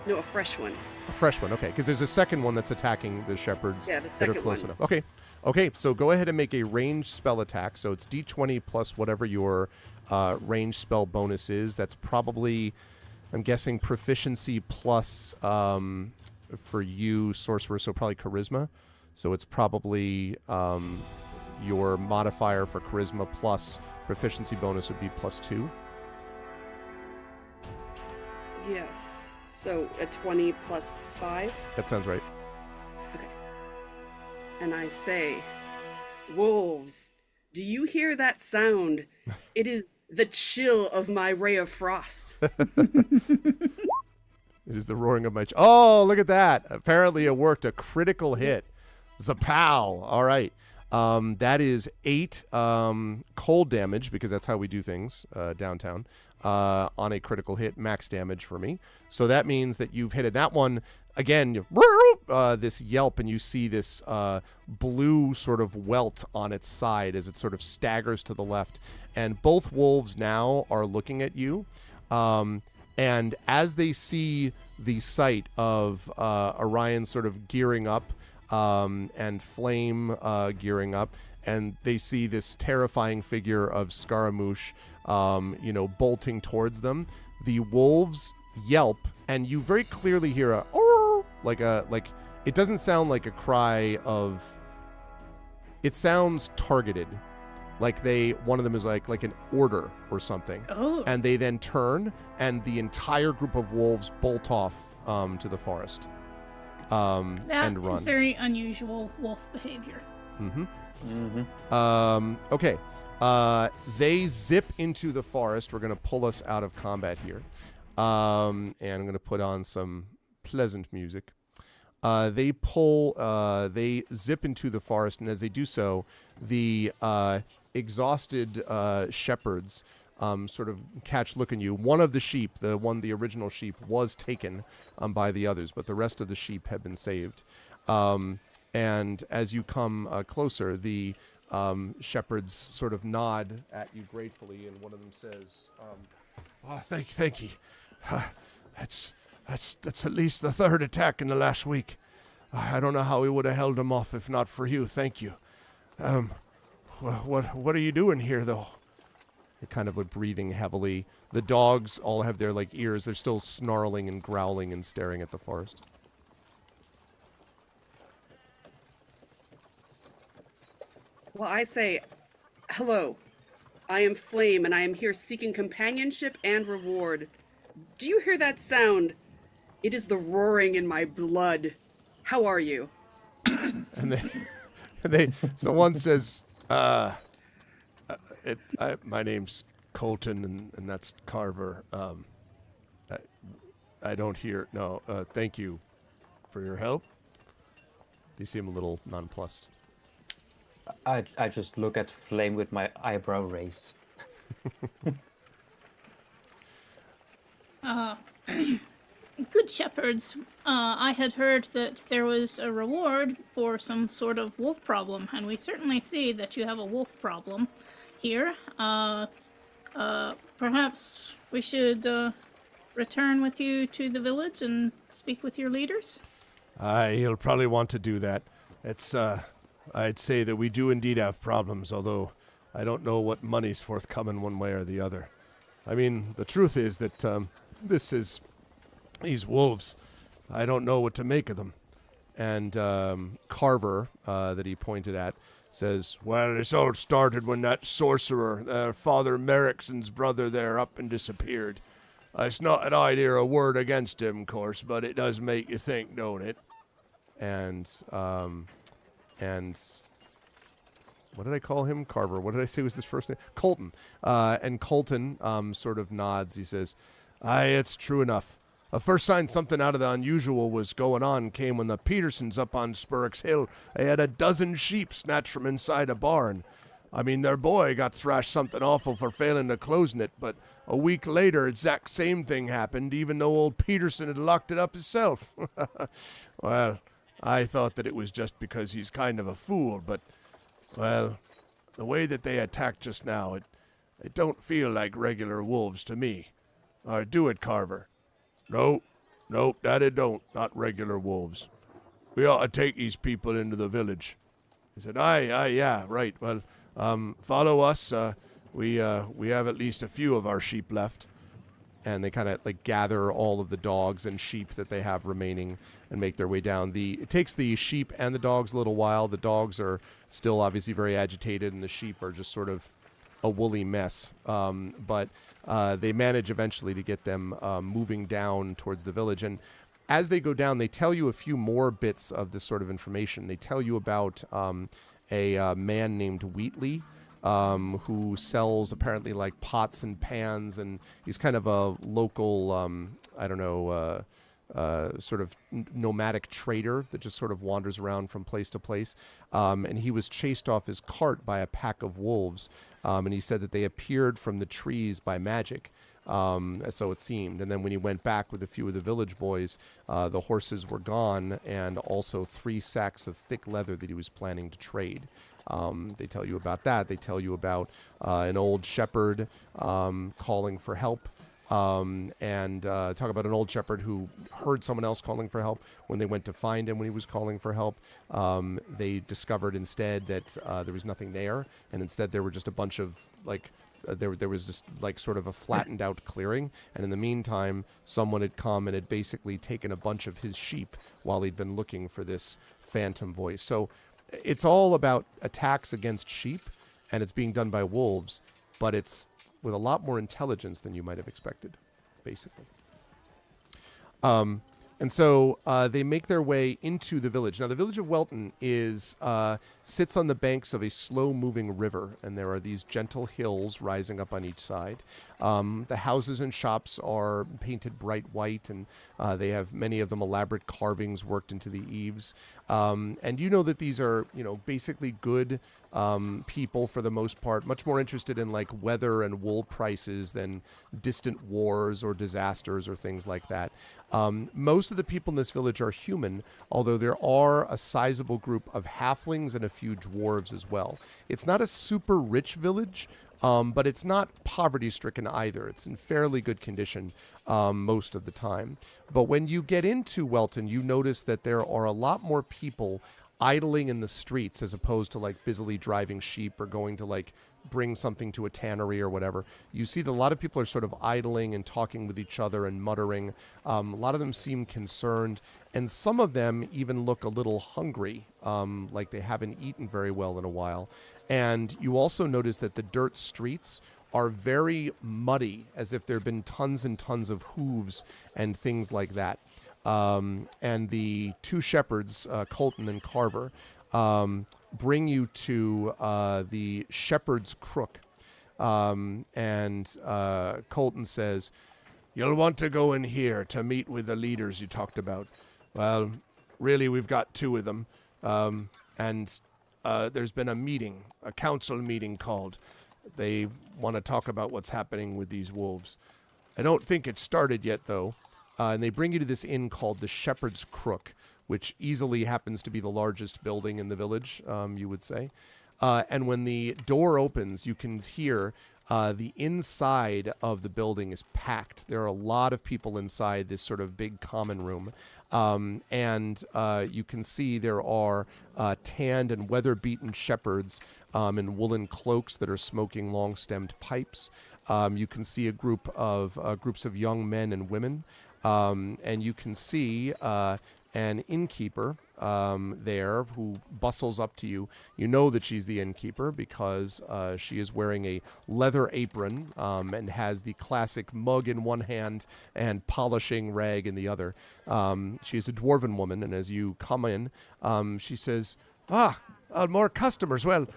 No, a fresh one. A fresh one, okay. Because there's a second one that's attacking the shepherds that are close enough. Okay, so go ahead and make a ranged spell attack. So it's D20 plus whatever your ranged spell bonus is. That's probably, I'm guessing, proficiency plus, for you, sorcerer, so probably charisma. So it's probably your modifier for charisma plus proficiency bonus would be +2. Yes. So a 20 plus 5? That sounds right. Okay. And I say, wolves, do you hear that sound? It is the chill of my Ray of Frost. It is the roaring of my... Oh, look at that. Apparently it worked. A critical hit. Zapow. All right. That is 8 cold damage, because that's how we do things downtown. On a critical hit, max damage for me. So that means that you've hit that one again. This yelp, and you see this blue sort of welt on its side as it sort of staggers to the left. And both wolves now are looking at you. And as they see the sight of Orion sort of gearing up and Flame gearing up, and they see this terrifying figure of Scaramouche bolting towards them, the wolves yelp, and you very clearly hear a like it doesn't sound like a cry of, it sounds targeted, like one of them is like an order or something. Oh. And they then turn, and the entire group of wolves bolt off to the forest and run. That is very unusual wolf behavior. Okay. They zip into the forest. We're going to pull us out of combat here. And I'm going to put on some pleasant music. They zip into the forest, and as they do so, the exhausted shepherds sort of look at you. One of the sheep, the original sheep, was taken by the others, but the rest of the sheep have been saved. And as you come closer, the shepherds sort of nod at you gratefully, and one of them says, thank you. That's at least the third attack in the last week. I don't know how we would have held them off if not for you. Thank you. What are you doing here, though? They're kind of like breathing heavily. The dogs all have their ears. They're still snarling and growling and staring at the forest. Well, I say, hello. I am Flame, and I am here seeking companionship and reward. Do you hear that sound? It is the roaring in my blood. How are you? And so one says, my name's Colton, and that's Carver. I don't hear. No, thank you for your help. They seem a little nonplussed. I just look at Flame with my eyebrow raised. Good shepherds, I had heard that there was a reward for some sort of wolf problem, and we certainly see that you have a wolf problem here. Perhaps we should return with you to the village and speak with your leaders? You'll probably want to do that. It's, I'd say that we do indeed have problems, although I don't know what money's forthcoming one way or the other. I mean, the truth is that these wolves, I don't know what to make of them. And Carver, that he pointed at, says, well, this all started when that sorcerer, Father Merrickson's brother there, up and disappeared. It's not that I'd hear a word against him, of course, but it does make you think, don't it? And what did I call him? Carver. What did I say was his first name? Colton. And Colton sort of nods. He says, aye, it's true enough. The first sign something out of the unusual was going on came when the Petersons up on Spurrick's Hill, they had a dozen sheep snatched from inside a barn. I mean, their boy got thrashed something awful for failing to closing it, but a week later, exact same thing happened, even though old Peterson had locked it up himself. Well, I thought that it was just because he's kind of a fool, but, well, the way that they attacked just now, it don't feel like regular wolves to me. Or do it, Carver? Nope, that it don't. Not regular wolves. We ought to take these people into the village. He said, aye, yeah, right. Well, follow us. We have at least a few of our sheep left. And they kind of gather all of the dogs and sheep that they have remaining and make their way down. It takes the sheep and the dogs a little while. The dogs are still obviously very agitated, and the sheep are just sort of a woolly mess. But they manage eventually to get them moving down towards the village. And as they go down, they tell you a few more bits of this sort of information. They tell you about a man named Wheatley, who sells apparently pots and pans, and he's kind of a local, sort of nomadic trader that just sort of wanders around from place to place. And he was chased off his cart by a pack of wolves. And he said that they appeared from the trees by magic. So it seemed. And then when he went back with a few of the village boys, the horses were gone, and also 3 sacks of thick leather that he was planning to trade. They tell you about that. They tell you about an old shepherd calling for help. And talk about an old shepherd who heard someone else calling for help. When they went to find him when he was calling for help, they discovered instead that there was nothing there, and instead there were just a bunch of there was just sort of a flattened out clearing, and in the meantime someone had come and had basically taken a bunch of his sheep while he'd been looking for this phantom voice. So it's all about attacks against sheep, and it's being done by wolves, but it's with a lot more intelligence than you might have expected, basically. And so they make their way into the village. Now, the village of Welton sits on the banks of a slow-moving river, and there are these gentle hills rising up on each side. The houses and shops are painted bright white, and they have many of them elaborate carvings worked into the eaves. And you know that these are, basically good people for the most part, much more interested in like weather and wool prices than distant wars or disasters or things like that. Most of the people in this village are human, although there are a sizable group of halflings and a few dwarves as well. It's not a super rich village, but it's not poverty-stricken either. It's in fairly good condition most of the time. But when you get into Welton, you notice that there are a lot more people idling in the streets as opposed to like busily driving sheep or going to like bring something to a tannery or whatever. You see that a lot of people are sort of idling and talking with each other and muttering. A lot of them seem concerned, and some of them even look a little hungry, like they haven't eaten very well in a while. And you also notice that the dirt streets are very muddy, as if there have been tons and tons of hooves and things like that. And the two shepherds, Colton and Carver, bring you to the Shepherd's Crook. And Colton says, "You'll want to go in here to meet with the leaders you talked about." Well, really, we've got two of them. And there's been a council meeting called. They want to talk about what's happening with these wolves. I don't think it's started yet, though. And they bring you to this inn called the Shepherd's Crook, which easily happens to be the largest building in the village, you would say. And when the door opens, you can hear the inside of the building is packed. There are a lot of people inside this sort of big common room. And you can see there are tanned and weather-beaten shepherds in woolen cloaks that are smoking long-stemmed pipes. You can see a group of groups of young men and women. And you can see an innkeeper there who bustles up to you. You know that she's the innkeeper because she is wearing a leather apron and has the classic mug in one hand and polishing rag in the other. She is a dwarven woman, and as you come in, she says, more customers. Well,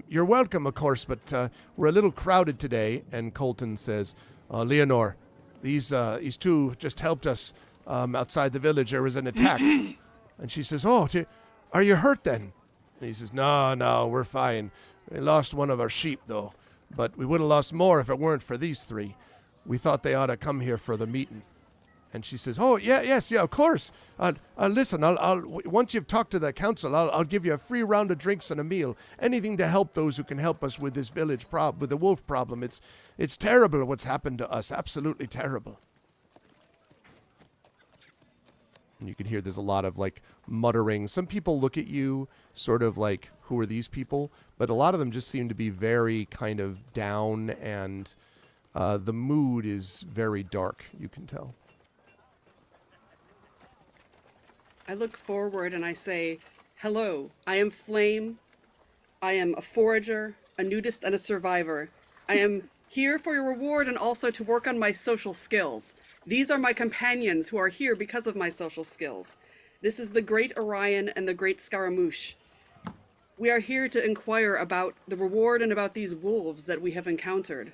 you're welcome, of course, but we're a little crowded today. And Colton says, Leonor, these two just helped us outside the village. There was an attack. And she says, are you hurt then? And he says, no, we're fine. We lost one of our sheep, though. But we would have lost more if it weren't for these three. We thought they ought to come here for the meeting. And she says, yes, of course. Listen, I'll once you've talked to the council, I'll give you a free round of drinks and a meal. Anything to help those who can help us with this village with the wolf problem. It's terrible what's happened to us. Absolutely terrible. And you can hear there's a lot of like muttering. Some people look at you sort of like, who are these people? But a lot of them just seem to be very kind of down, and the mood is very dark, you can tell. I look forward and I say, "Hello, I am Flame. I am a forager, a nudist, and a survivor. I am here for your reward and also to work on my social skills. These are my companions who are here because of my social skills. This is the Great Orion and the Great Scaramouche. We are here to inquire about the reward and about these wolves that we have encountered."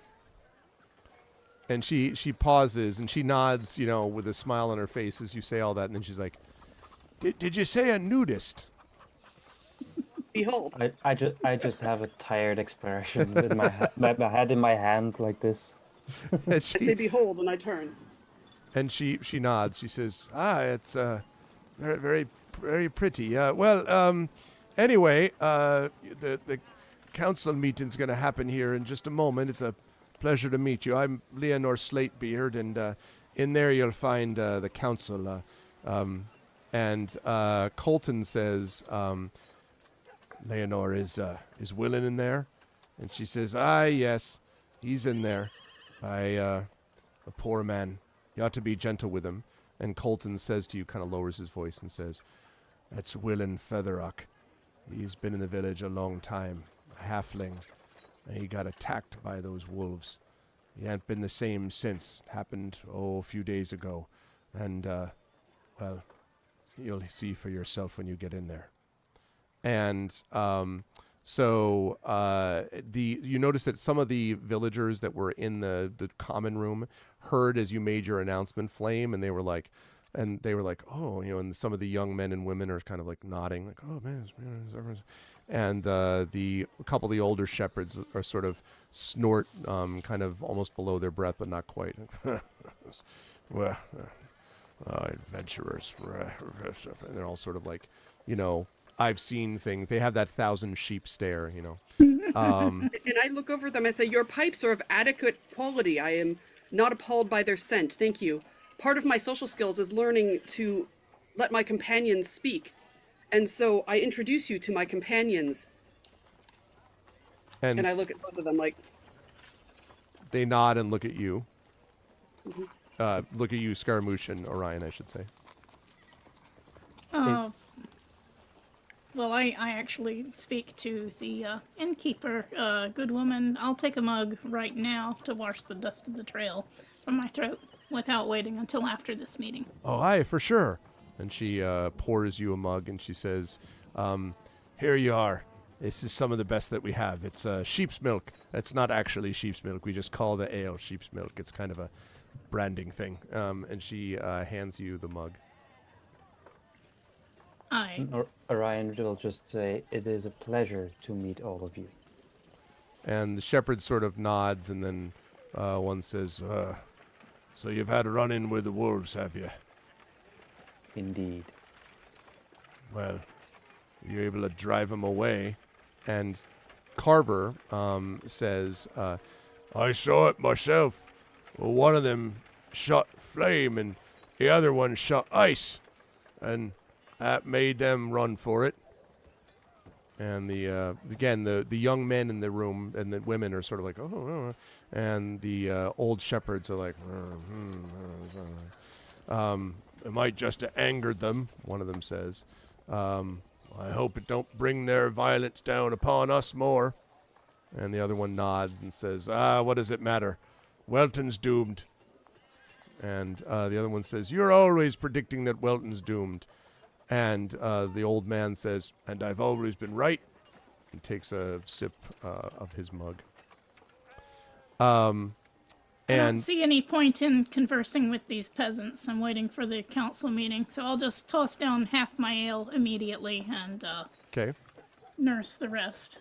And she pauses and she nods, with a smile on her face as you say all that, and then she's like, Did you say a nudist? Behold. I just have a tired expression with my head in my hand like this. I say behold and I turn. And she nods. She says, it's very, very, very pretty. Anyway, the council meeting's going to happen here in just a moment. It's a pleasure to meet you. I'm Leonor Slatebeard, and in there you'll find the council. And Colton says, Leonor, is Willen in there? And she says, yes, he's in there. A poor man. You ought to be gentle with him. And Colton says to you, kind of lowers his voice and says, that's Willen Featherock. He's been in the village a long time, a halfling. And he got attacked by those wolves. He ain't been the same since. Happened, a few days ago. And, Well, you'll see for yourself when you get in there. And so you notice that some of the villagers that were in the common room heard as you made your announcement, Flame, and they were like, oh, and some of the young men and women are kind of like nodding, like, oh man, and a couple of the older shepherds are sort of snort, kind of almost below their breath, but not quite. Well, adventurers, and they're all sort of like, I've seen things. They have that 1,000 sheep stare, And I look over them and say, your pipes are of adequate quality. I am not appalled by their scent. Thank you. Part of my social skills is learning to let my companions speak. And so I introduce you to my companions. And I look at both of them like... They nod and look at you. Look at you, Scaramouche and Orion, I should say. Oh. Well, I actually speak to the innkeeper. Good woman, I'll take a mug right now to wash the dust of the trail from my throat without waiting until after this meeting. Oh, aye, for sure. And she pours you a mug and she says, here you are. This is some of the best that we have. It's sheep's milk. It's not actually sheep's milk. We just call the ale sheep's milk. It's kind of a branding thing. And she hands you the mug. Orion will just say, it is a pleasure to meet all of you. And the shepherd sort of nods, and then one says, so you've had a run-in with the wolves, have you? Indeed. Well, you're able to drive them away. And Carver says, I saw it myself. Well, one of them shot flame, and the other one shot ice. And that made them run for it. And the young men in the room and the women are sort of like, oh. And the old shepherds are like, it might just have angered them, one of them says. I hope it don't bring their violence down upon us more. And the other one nods and says, what does it matter? Welton's doomed. And the other one says, you're always predicting that Welton's doomed. And the old man says, and I've always been right. And takes a sip of his mug. I don't see any point in conversing with these peasants. I'm waiting for the council meeting, so I'll just toss down half my ale immediately and nurse the rest.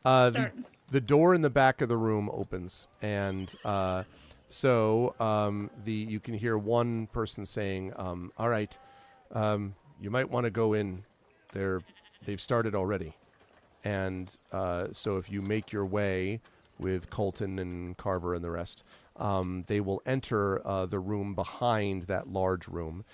The door in the back of the room opens, and you can hear one person saying, all right, you might want to go in. They've started already. And so if you make your way with Colton and Carver and the rest, they will enter the room behind that large room.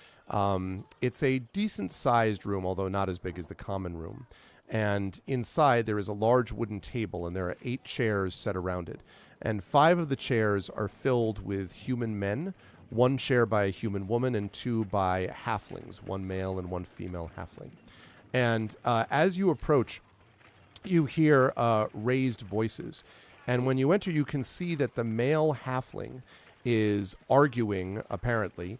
It's a decent-sized room, although not as big as the common room. And inside there is a large wooden table, and there are 8 chairs set around it. And 5 of the chairs are filled with human men, 1 chair by a human woman, and 2 by halflings, 1 male and 1 female halfling. And as you approach, you hear raised voices. And when you enter, you can see that the male halfling is arguing, apparently,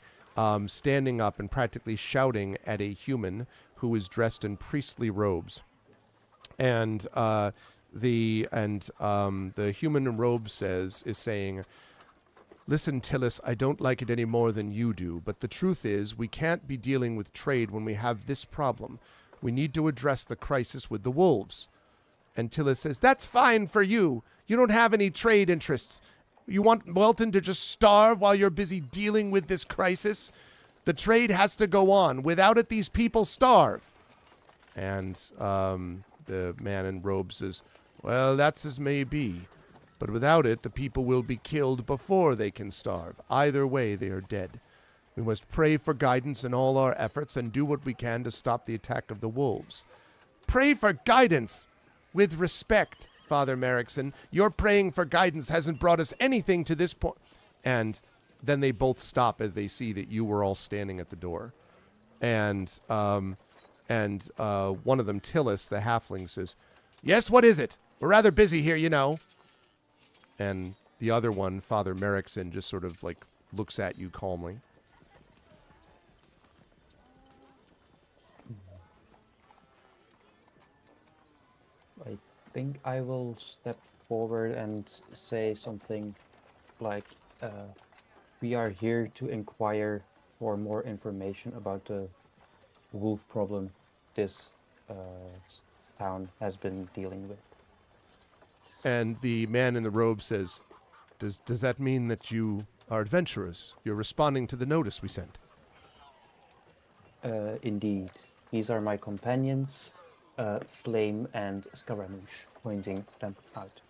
standing up and practically shouting at a human who is dressed in priestly robes. And the human in robes is saying, listen, Tillis, I don't like it any more than you do, but the truth is we can't be dealing with trade when we have this problem. We need to address the crisis with the wolves. And Tillis says, that's fine for you. You don't have any trade interests. You want Welton to just starve while you're busy dealing with this crisis? The trade has to go on. Without it, these people starve. And the man in robes says, well, that's as may be. But without it, the people will be killed before they can starve. Either way, they are dead. We must pray for guidance in all our efforts and do what we can to stop the attack of the wolves. Pray for guidance! With respect, Father Merrickson, your praying for guidance hasn't brought us anything to this point. And then they both stop as they see that you were all standing at the door. And one of them, Tillis, the halfling, says, yes, what is it? We're rather busy here, you know. And the other one, Father Merrickson, just sort of like looks at you calmly. I think I will step forward and say something like, we are here to inquire for more information about the wolf problem this town has been dealing with. And the man in the robe says, Does that mean that you are adventurers? You're responding to the notice we sent? Indeed, these are my companions, Flame and Scaramouche, pointing them out.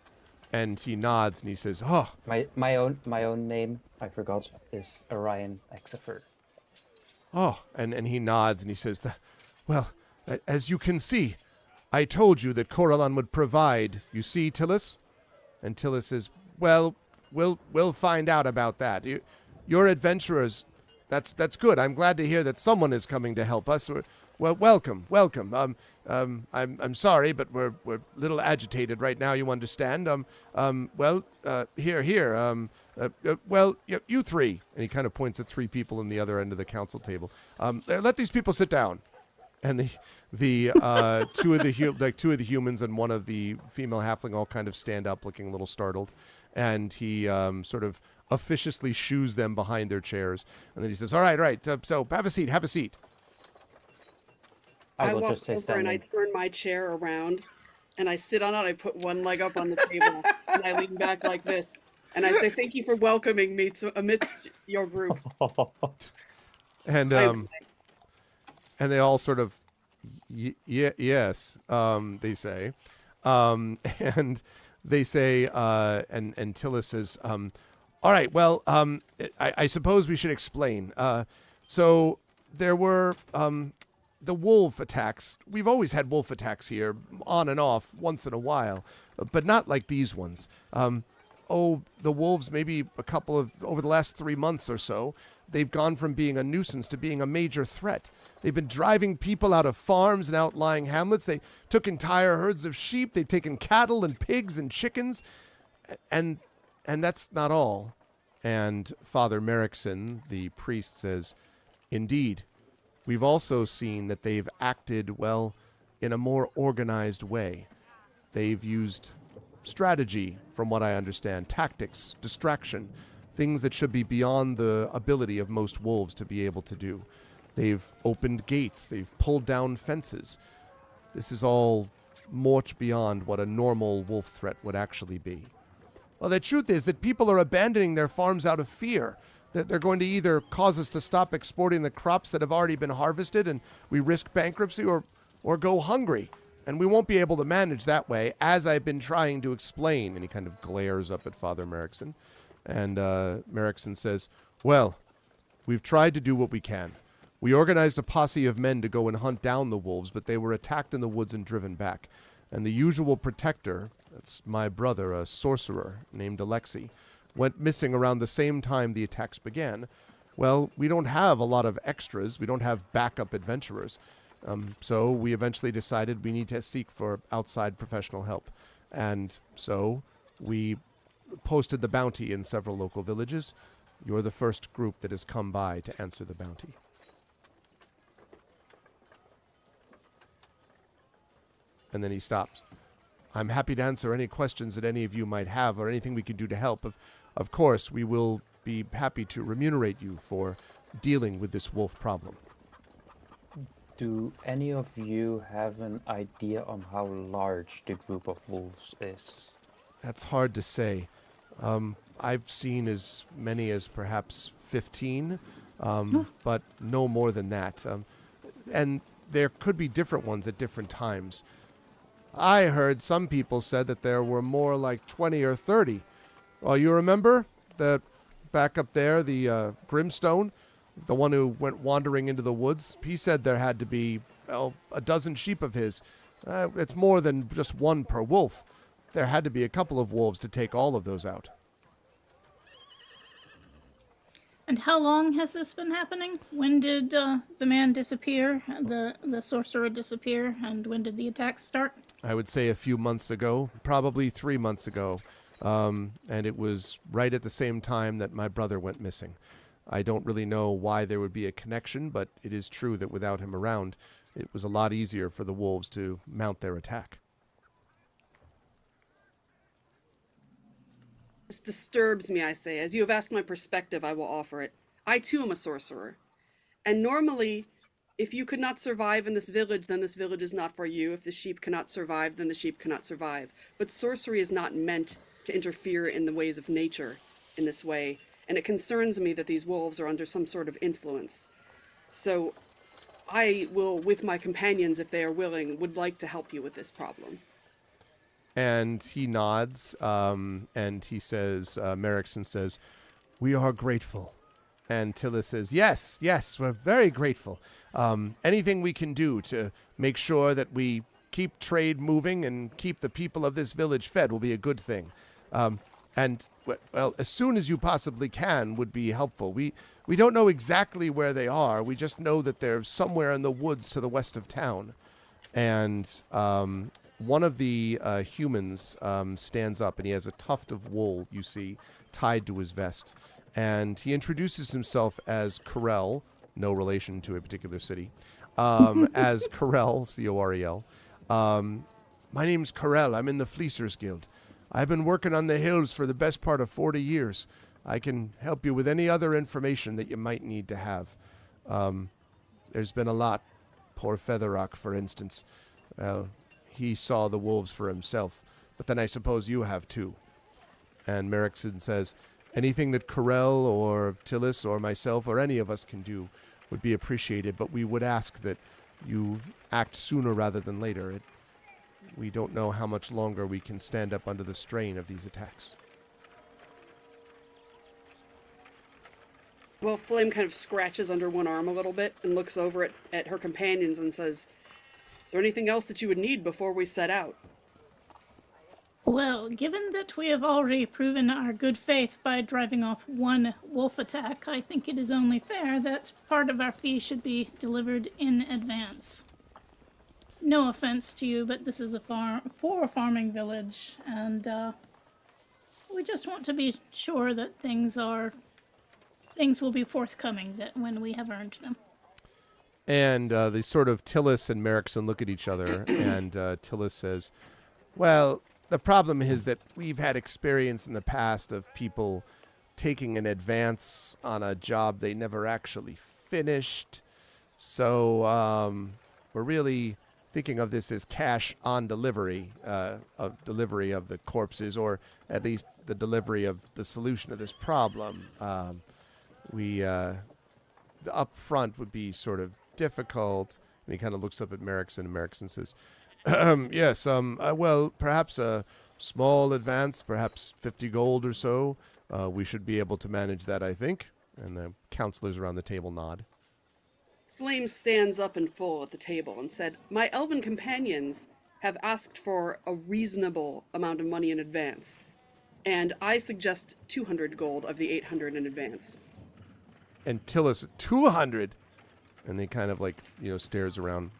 And he nods and he says, Oh, My own name, I forgot, is Orion Exefer. oh. And he nods and he says, Well, as you can see, I told you that Coralon would provide. You see, Tillis? And Tillis says, Well, we'll find out about that. You're adventurers. That's good. I'm glad to hear that someone is coming to help us. Well, welcome. I'm sorry, but we're a little agitated right now. You understand? Here. Well, you three. And he kind of points at three people in the other end of the council table. Let these people sit down. And the two of the humans and one of the female halfling all kind of stand up, looking a little startled, and he sort of officiously shoos them behind their chairs, and then he says, "All right. So have a seat. I will walk just say over and I standing. turn my chair around, and I sit on it. I put one leg up on the table, and I lean back like this, and I say, "Thank you for welcoming me to amidst your group." And and they all sort of, yes, they say, and they say, and Tillis says, all right, well, I suppose we should explain. So there were the wolf attacks. We've always had wolf attacks here, on and off, once in a while, but not like these ones. The wolves, maybe over the last 3 months or so, they've gone from being a nuisance to being a major threat. They've been driving people out of farms and outlying hamlets. They took entire herds of sheep. They've taken cattle and pigs and chickens. And that's not all. And Father Merrickson, the priest, says, indeed, we've also seen that they've acted, well, in a more organized way. They've used strategy, from what I understand, tactics, distraction, things that should be beyond the ability of most wolves to be able to do. They've opened gates. They've pulled down fences. This is all much beyond what a normal wolf threat would actually be. Well, the truth is that people are abandoning their farms out of fear, that they're going to either cause us to stop exporting the crops that have already been harvested and we risk bankruptcy, or go hungry. And we won't be able to manage that way, as I've been trying to explain. And he kind of glares up at Father Merrickson. And Merrickson says, well, we've tried to do what we can. We organized a posse of men to go and hunt down the wolves, but they were attacked in the woods and driven back. And the usual protector, that's my brother, a sorcerer named Alexei, went missing around the same time the attacks began. Well, we don't have a lot of extras. We don't have backup adventurers. So we eventually decided we need to seek for outside professional help. And so we posted the bounty in several local villages. You're the first group that has come by to answer the bounty. And then he stops. I'm happy to answer any questions that any of you might have, or anything we can do to help. Of course, we will be happy to remunerate you for dealing with this wolf problem. Do any of you have an idea on how large the group of wolves is? That's hard to say. I've seen as many as perhaps 15, but no more than that. And there could be different ones at different times. I heard some people said that there were more like 20 or 30. Oh, you remember that back up there, the Grimstone, the one who went wandering into the woods? He said there had to be a dozen sheep of his. It's more than just one per wolf. There had to be a couple of wolves to take all of those out. And how long has this been happening? When did the man disappear, the sorcerer disappear, and when did the attacks start? I would say a few months ago, probably 3 months ago. And it was right at the same time that my brother went missing. I don't really know why there would be a connection, but it is true that without him around, it was a lot easier for the wolves to mount their attack. This disturbs me, I say. As you have asked my perspective, I will offer it. I too am a sorcerer. And normally, if you could not survive in this village, then this village is not for you. If the sheep cannot survive, then the sheep cannot survive. But sorcery is not meant to interfere in the ways of nature in this way. And it concerns me that these wolves are under some sort of influence. So I will, with my companions, if they are willing, would like to help you with this problem. And he nods, and he says, Merrickson says, "We are grateful." And Tillis says, yes, we're very grateful. Anything we can do to make sure that we keep trade moving and keep the people of this village fed will be a good thing. And, well, as soon as you possibly can would be helpful. We don't know exactly where they are. We just know that they're somewhere in the woods to the west of town. And one of the humans stands up, and he has a tuft of wool, you see, tied to his vest. And he introduces himself as Corel, no relation to a particular city, as Corel, C-O-R-E-L. My name's Corel. I'm in the Fleecers Guild. I've been working on the hills for the best part of 40 years. I can help you with any other information that you might need to have. There's been a lot. Poor Featherrock, for instance. Well, he saw the wolves for himself, but then I suppose you have too. And Merrickson says, anything that Corel or Tillis or myself or any of us can do would be appreciated, but we would ask that you act sooner rather than later. We don't know how much longer we can stand up under the strain of these attacks. Well, Flame kind of scratches under one arm a little bit and looks over at her companions and says, is there anything else that you would need before we set out? Well, given that we have already proven our good faith by driving off one wolf attack, I think it is only fair that part of our fee should be delivered in advance. No offense to you, but this is a poor farming village, and we just want to be sure that things will be forthcoming that when we have earned them. And they sort of, Tillis and Merrickson look at each other, and Tillis says, well, the problem is that we've had experience in the past of people taking an advance on a job they never actually finished. So we're really thinking of this as cash on delivery, of delivery of the corpses, or at least the delivery of the solution of this problem. The upfront would be sort of difficult. And he kind of looks up at Merrickson, and Merrickson says, yes, well, perhaps a small advance, perhaps 50 gold or so. We should be able to manage that, I think. And the counselors around the table nod. Flame stands up in full at the table and said, my elven companions have asked for a reasonable amount of money in advance, and I suggest 200 gold of the 800 in advance. And Tillis, 200? And he kind of stares around.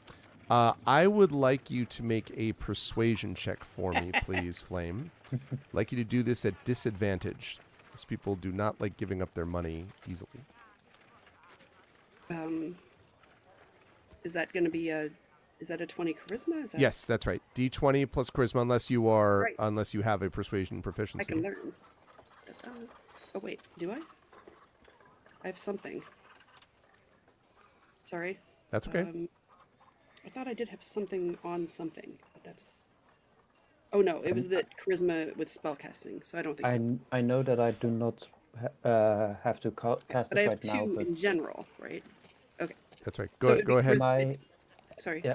I would like you to make a persuasion check for me, please, Flame. I'd like you to do this at disadvantage, because people do not like giving up their money easily. Is that going to be is that a 20 charisma? Yes, that's right. D20 plus charisma, unless you have a persuasion proficiency. I can learn. Oh wait, do I? I have something. Sorry. That's okay. I thought I did have something on something, but that's... Oh no, it was the charisma with spellcasting, so I don't think so. I know that I do not have to cast but it I have right two now, but... in general, right? Okay. That's right. So Go ahead. Sorry. Yeah,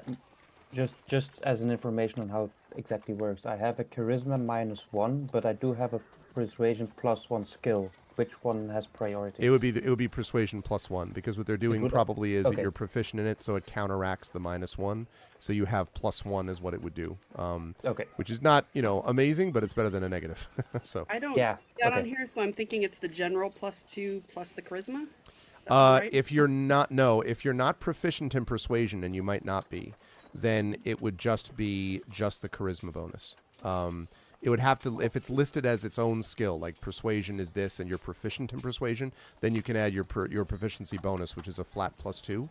just as an information on how it exactly works. I have a charisma -1, but I do have a persuasion +1 skill. Which one has priority? It would be persuasion +1, because what they're doing probably is that okay. you're proficient in it, so it counteracts the -1. So you have +1 is what it would do. Okay. Which is not amazing, but it's better than a negative. So I don't Yeah, see that on okay. here, so I'm thinking it's the general +2 plus the charisma. Does that sound right? if you're not proficient in persuasion, and you might not be, then it would just be the charisma bonus. It would have to, if it's listed as its own skill, like persuasion is this, and you're proficient in persuasion, then you can add your proficiency bonus, which is a flat +2.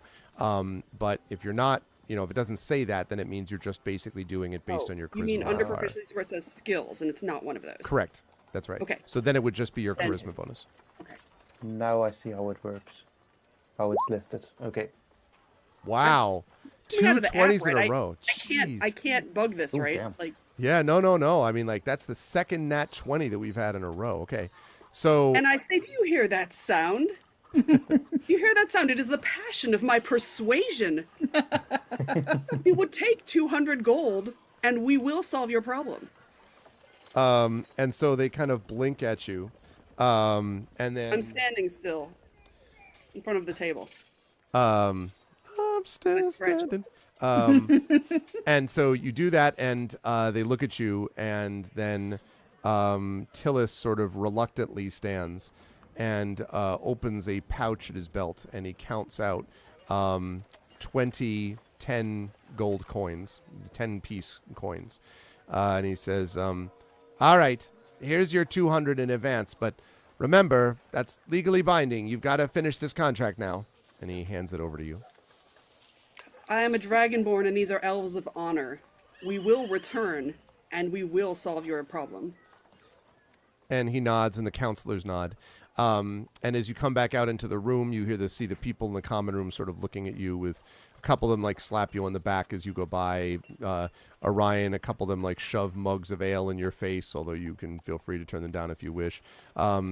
But if you're not, if it doesn't say that, then it means you're just basically doing it based on your charisma. You mean under modifier. proficiency where it says skills, and it's not one of those? Correct. That's right. Okay. So then it would just be your Then- charisma bonus. Okay. Now I see how it works. How it's listed. Okay. Wow. Coming out Two of the app, 20s in right? a row. I Jeez. can't bug this, Ooh, right? damn. Like, Yeah, no. I mean, like, that's the second nat 20 that we've had in a row. Okay. So, and I say, do you hear that sound? You hear that sound? It is the passion of my persuasion. We would take 200 gold, and we will solve your problem. and so they kind of blink at you. And then I'm standing still in front of the table. I'm still Let's scratch. standing. And so you do that, and they look at you, and then Tillis sort of reluctantly stands and opens a pouch at his belt, and he counts out 20 10 gold coins, 10-piece coins. And he says, all right, here's your 200 in advance, but remember, that's legally binding. You've got to finish this contract now. And he hands it over to you. I am a dragonborn, and these are elves of honor. We will return, and we will solve your problem. And he nods, and the counselors nod. And as you come back out into the room, you see the people in the common room sort of looking at you, with a couple of them like slap you on the back as you go by. Orion, a couple of them like shove mugs of ale in your face, although you can feel free to turn them down if you wish.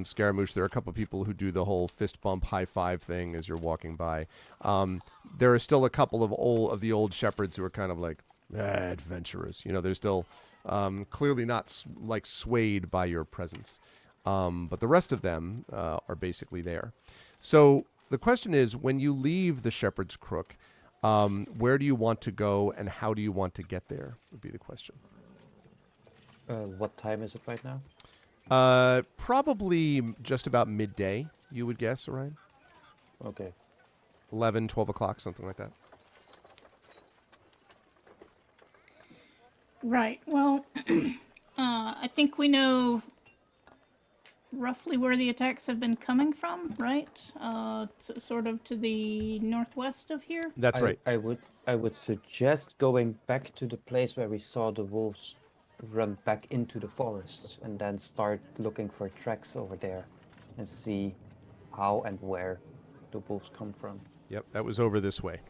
Scaramouche, there are a couple of people who do the whole fist bump high five thing as you're walking by. There are still a couple of the old shepherds who are kind of like adventurous. They're still clearly not swayed by your presence. But the rest of them are basically there. So the question is, when you leave the Shepherd's Crook, where do you want to go, and how do you want to get there, would be the question. What time is it right now? Probably just about midday, you would guess, Orion? Okay. 11, 12 o'clock, something like that. Right. Well, I think we know roughly where the attacks have been coming from, right? Sort of to the northwest of here. That's right. I would suggest going back to the place where we saw the wolves run back into the forest, and then start looking for tracks over there and see how and where the wolves come from. Yep, that was over this way.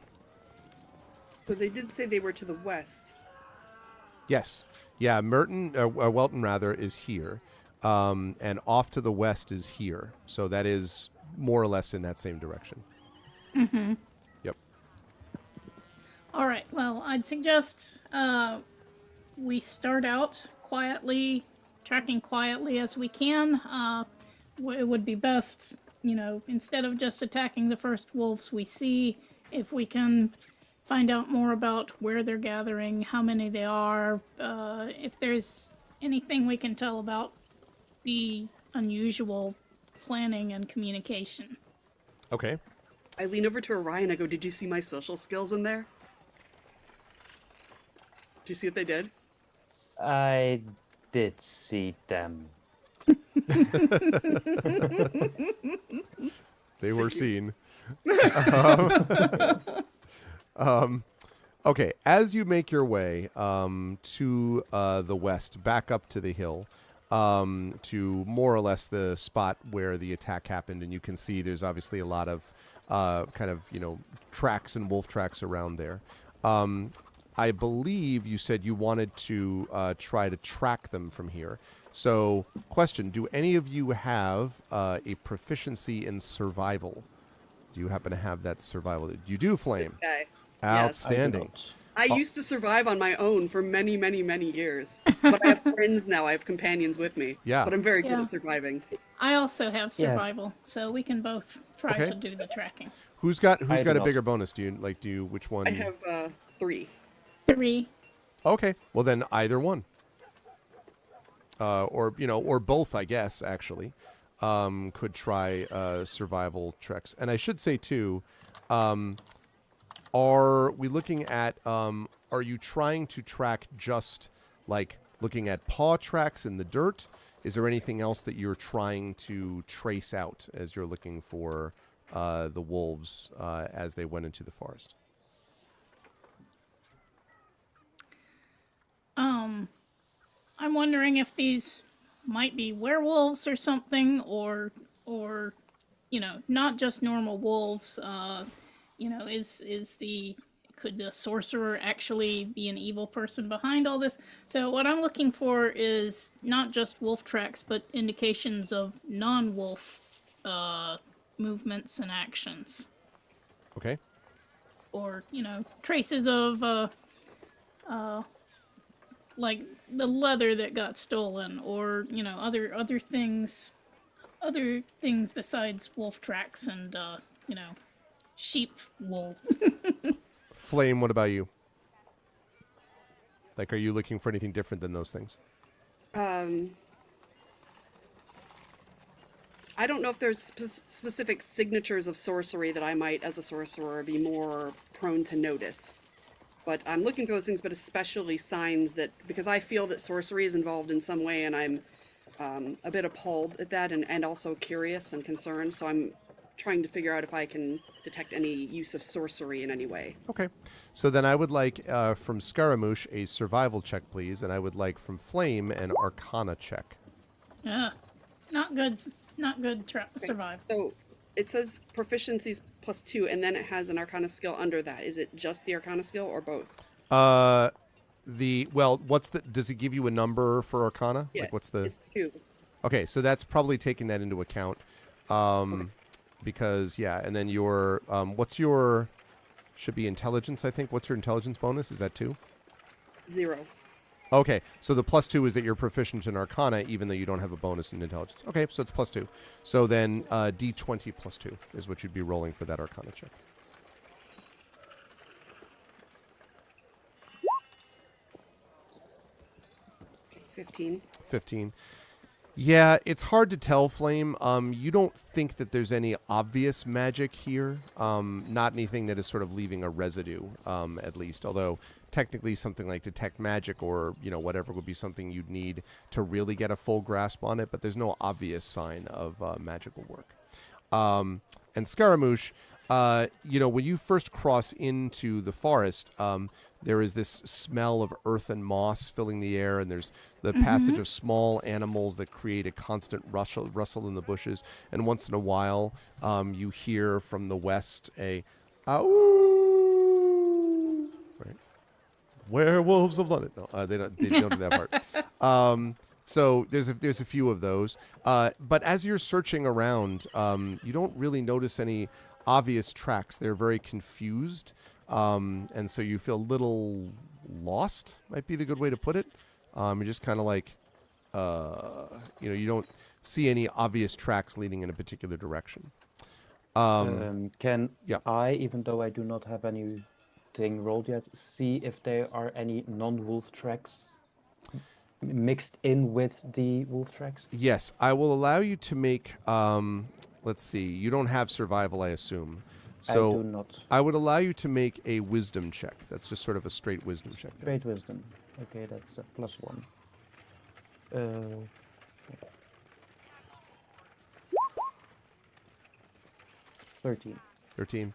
So they did say they were to the west. Yes. Yeah, Welton rather, is here. And off to the west is here. So that is more or less in that same direction. Mm-hmm. Yep. All right. Well, I'd suggest we start out quietly, tracking quietly as we can. It would be best, instead of just attacking the first wolves we see, if we can find out more about where they're gathering, how many they are, if there's anything we can tell about the unusual planning and communication. Okay. I lean over to Orion. I go, did you see my social skills in there? Did you see what they did? I did see them. They were seen. Okay, as you make your way to the west, back up to the hill, to more or less the spot where the attack happened, and you can see there's obviously a lot of tracks and wolf tracks around there. I believe you said you wanted to try to track them from here. So, question, do any of you have a proficiency in survival? Do you happen to have that survival? You do, Flame. Okay. Outstanding. I used to survive on my own for many, many, many years. But I have friends now. I have companions with me. Yeah. But I'm very good Yeah. at surviving. I also have Yeah. survival, so we can both try Okay. to do the tracking. Who's got I a do not. bigger bonus? Which one? I have 3. 3. Okay. Well, then either one. Or both, I guess, actually, could try survival treks. And I should say, too, are we looking at, are you trying to track just, like, looking at paw tracks in the dirt? Is there anything else that you're trying to trace out as you're looking for the wolves as they went into the forest? I'm wondering if these might be werewolves or something, or not just normal wolves. Could the sorcerer actually be an evil person behind all this? So what I'm looking for is not just wolf tracks, but indications of non-wolf movements and actions. Okay. Or, traces of, like the leather that got stolen, or, other things besides wolf tracks and, sheep wool. Flame, what about you? Like, are you looking for anything different than those things? I don't know if there's specific signatures of sorcery that I might, as a sorcerer, be more prone to notice. But I'm looking for those things, but especially signs that, because I feel that sorcery is involved in some way, and I'm a bit appalled at that, and also curious and concerned. So I'm trying to figure out if I can detect any use of sorcery in any way. Okay. So then I would like from Scaramouche a survival check, please, and I would like from Flame an Arcana check. Not good. Not good. Survive. So it says proficiencies +2, and then it has an Arcana skill under that. Is it just the Arcana skill or both? Does it give you a number for Arcana? Yeah, like what's the? It's 2. Okay, so that's probably taking that into account. Okay. Because and then your should be intelligence, I think. What's your intelligence bonus? Is that 2? 0. Okay, so the +2 is that you're proficient in Arcana, even though you don't have a bonus in intelligence. Okay, so it's +2. So then D20 +2 is what you'd be rolling for that Arcana check. $15. 15. Yeah, it's hard to tell, Flame. You don't think that there's any obvious magic here. Not anything that is sort of leaving a residue, at least. Although, technically, something like Detect Magic or, whatever would be something you'd need to really get a full grasp on it. But there's no obvious sign of magical work. And Scaramouche, when you first cross into the forest, there is this smell of earth and moss filling the air, and there's the passage of small animals that create a constant rustle in the bushes. And once in a while, you hear from the west a "ow." Right? Werewolves of London. No, they don't do that part. So there's a few of those. But as you're searching around, you don't really notice any obvious tracks. They're very confused. And so you feel a little lost, might be the good way to put it. You're just kind of like, you don't see any obvious tracks leading in a particular direction. Can yeah. I, even though I do not have anything rolled yet, see if there are any non-wolf tracks mixed in with the wolf tracks? Yes, I will allow you to make, let's see, you don't have survival, I assume. So I do not. I would allow you to make a wisdom check. That's just sort of a straight wisdom check. Straight wisdom. Okay, that's a +1. 13. 13.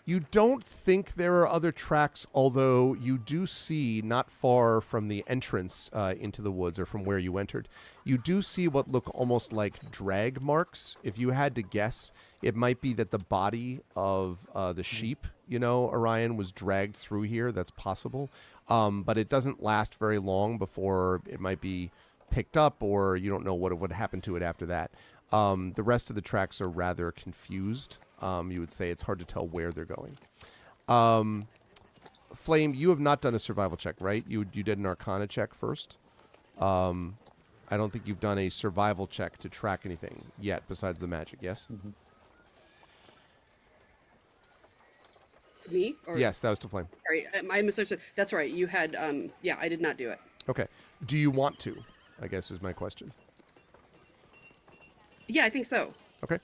You don't think there are other tracks, although you do see not far from the entrance into the woods, or from where you entered, you do see what look almost like drag marks. If you had to guess, it might be that the body of the sheep, Orion, was dragged through here. That's possible. But it doesn't last very long before it might be picked up, or you don't know what would happen to it after that. The rest of the tracks are rather confused. You would say it's hard to tell where they're going. Flame, you have not done a survival check, right? You did an Arcana check first. I don't think you've done a survival check to track anything yet besides the magic, yes? Mm-hmm. Me? Or, yes, that was to Flame. Sorry, I misunderstood. That's right. You had, I did not do it. Okay. Do you want to, I guess is my question. Yeah, I think so. Okay.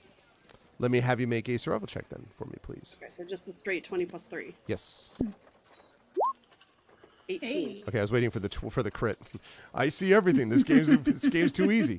Let me have you make a survival check then for me, please. Okay, so just the straight 20 + 3. Yes. 18. Hey. Okay, I was waiting for the crit. I see everything. This game's too easy.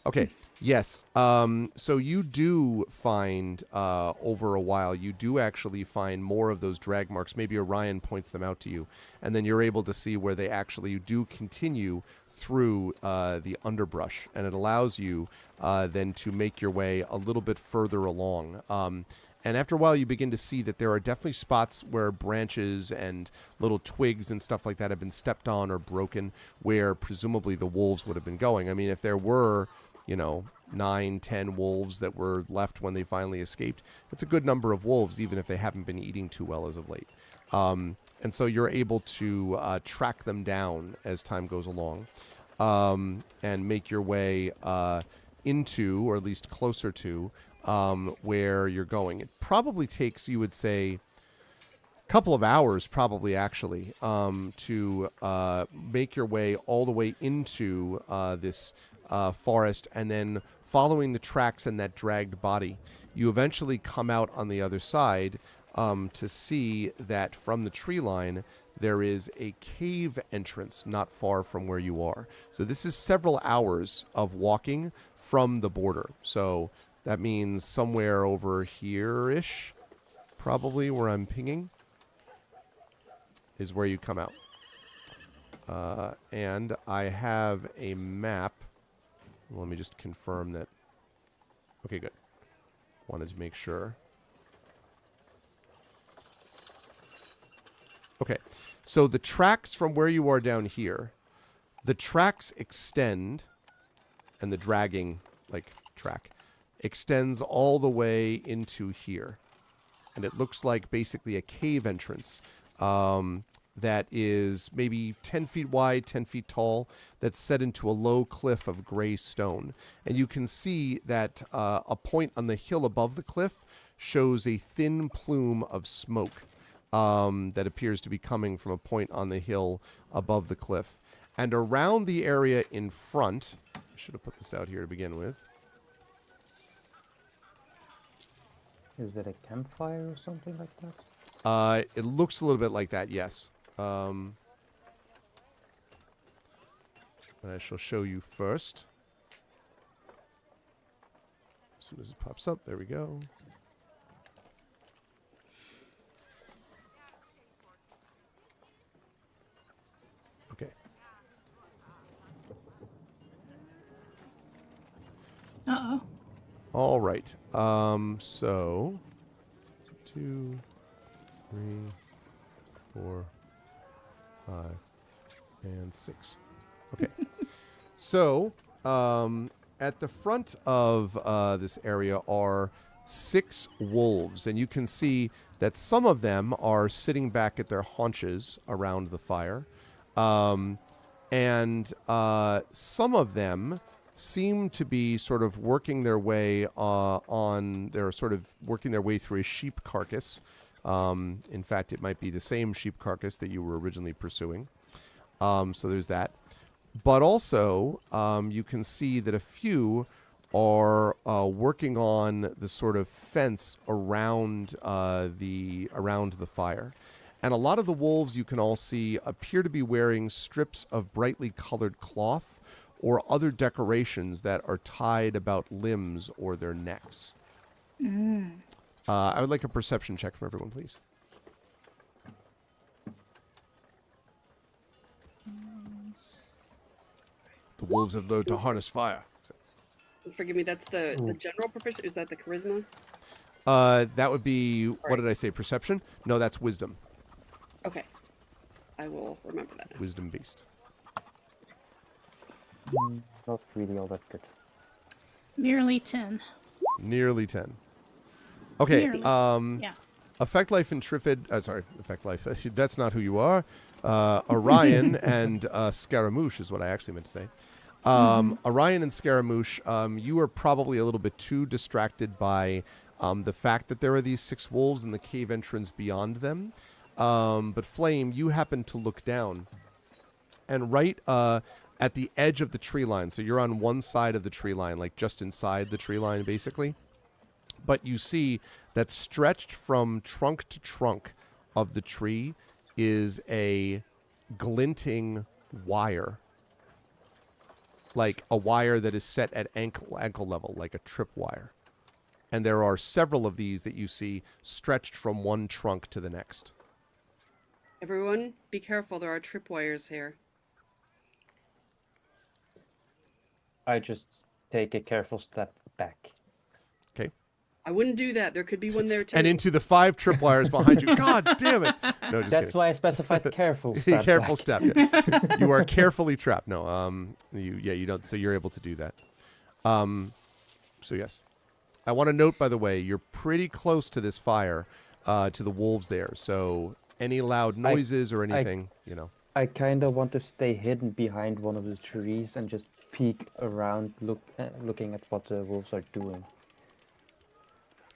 Okay. Yes. So you do find over a while, you do actually find more of those drag marks. Maybe Orion points them out to you, and then you're able to see where they actually do continue through the underbrush, and it allows you then to make your way a little bit further along. And after a while, you begin to see that there are definitely spots where branches and little twigs and stuff like that have been stepped on or broken, where presumably the wolves would have been going. I mean, if there were, 9, 10 wolves that were left when they finally escaped, it's a good number of wolves, even if they haven't been eating too well as of late. And so you're able to track them down as time goes along, and make your way into, or at least closer to, where you're going. It probably takes, you would say, a couple of hours, probably actually, to make your way all the way into this forest, and then following the tracks and that dragged body, you eventually come out on the other side to see that from the tree line there is a cave entrance not far from where you are. So this is several hours of walking from the border. So that means somewhere over here-ish, probably where I'm pinging, is where you come out. And I have a map. Let me just confirm that. Okay, good. Wanted to make sure. Okay, so the tracks from where you are down here, the tracks extend, and the dragging, track, extends all the way into here. And it looks like basically a cave entrance that is maybe 10 feet wide, 10 feet tall, that's set into a low cliff of gray stone. And you can see that a point on the hill above the cliff shows a thin plume of smoke that appears to be coming from a point on the hill above the cliff. And around the area in front, I should have put this out here to begin with. Is it a campfire or something like that? It looks a little bit like that, yes. And I shall show you first. As soon as it pops up, there we go. Okay. Uh-oh. All right. So 2, 3, 4, 5, and 6. Okay. So, at the front of this area are 6 wolves, and you can see that some of them are sitting back at their haunches around the fire, and some of them seem to be sort of working their way they're sort of working their way through a sheep carcass. In fact, it might be the same sheep carcass that you were originally pursuing. So there's that. But also, you can see that a few are working on the sort of fence around the fire. And a lot of the wolves, you can all see, appear to be wearing strips of brightly colored cloth or other decorations that are tied about limbs or their necks. I would like a perception check from everyone, please. The wolves have learned to harness fire. Forgive me, that's the general proficiency. Is that the charisma? That would be, what did I say, perception? No, that's wisdom. Okay. I will remember that. Wisdom based. Not really all that good. Nearly 10. Nearly 10. Okay, Nearly. Yeah. Affect Life and Trifid, Affect Life, that's not who you are. Orion and Scaramouche is what I actually meant to say. Orion and Scaramouche, you are probably a little bit too distracted by the fact that there are these 6 wolves in the cave entrance beyond them. But Flame, you happen to look down, and right at the edge of the tree line, so you're on one side of the tree line, like just inside the tree line, basically. But you see that stretched from trunk to trunk of the tree is a glinting wire. like a wire that is set at ankle level, like a trip wire. And there are several of these that you see stretched from one trunk to the next. Everyone, be careful. There are tripwires here. I just take a careful step back. Okay. I wouldn't do that. There could be one there too. And into the 5 tripwires behind you. God damn it. No, just That's kidding. why I specified careful step Careful back. step. Yeah. You are carefully trapped. No, you don't. So you're able to do that. So yes, I want to note, by the way, you're pretty close to this fire, to the wolves there. So any loud noises or anything, I kind of want to stay hidden behind one of the trees and just peek around, looking at what the wolves are doing.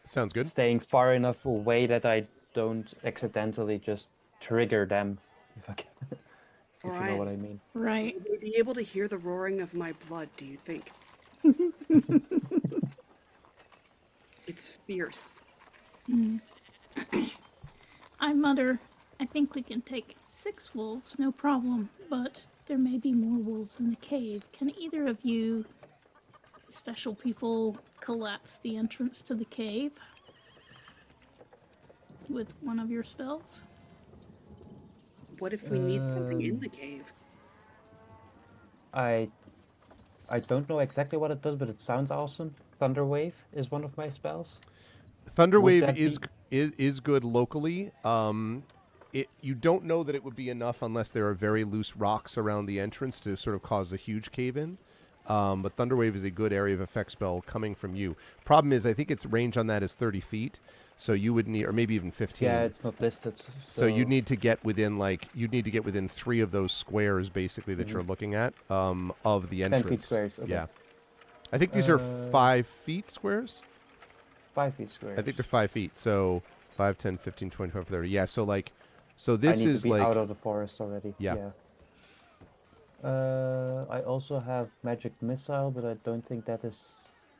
Sounds good. Staying far enough away that I don't accidentally just trigger them, if I can, if you know Alright. what I mean. Right. Would they be able to hear the roaring of my blood, do you think? It's fierce. I mutter, I think we can take 6 wolves, no problem, but there may be more wolves in the cave. Can either of you special people collapse the entrance to the cave with one of your spells? What if we need something in the cave? I don't know exactly what it does, but it sounds awesome. Thunder Wave is one of my spells. Thunderwave that is good locally. You don't know that it would be enough unless there are very loose rocks around the entrance to sort of cause a huge cave-in. But Thunderwave is a good area of effect spell coming from you. Problem is, I think its range on that is 30 feet, so you would need, or maybe even 15. Yeah, it's not listed. So you need to get within 3 of those squares basically that you're looking at of the 10 entrance. feet squares. Okay. Yeah, I think these are 5 feet squares. 5 feet squares. I think they're 5 feet. So 5, 10, 15, 20, 25, 30. Yeah. So I this need is to be like out of the forest already. Yeah. I also have magic missile, but I don't think that is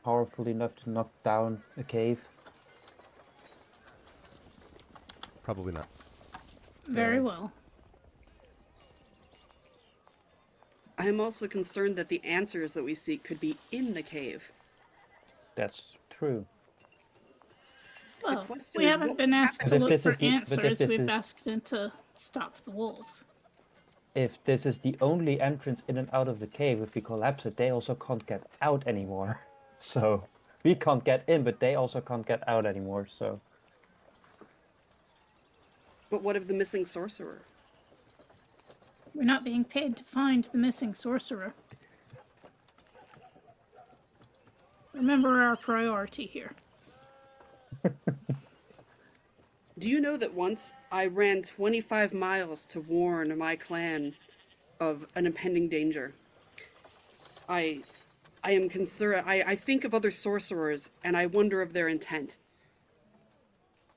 powerful enough to knock down a cave. probably not. Very well. I'm also concerned that the answers that we seek could be in the cave. That's true. Well, question we is, haven't what been asked But to if look this for is the- but if answers. this We've is- asked them to stop the wolves. If this is the only entrance in and out of the cave, if we collapse it, they also can't get out anymore. So we can't get in, but they also can't get out anymore. So But what of the missing sorcerer? We're not being paid to find the missing sorcerer. Remember our priority here. Do you know that once I ran 25 miles to warn my clan of an impending danger? I am concerned. I think of other sorcerers and I wonder of their intent.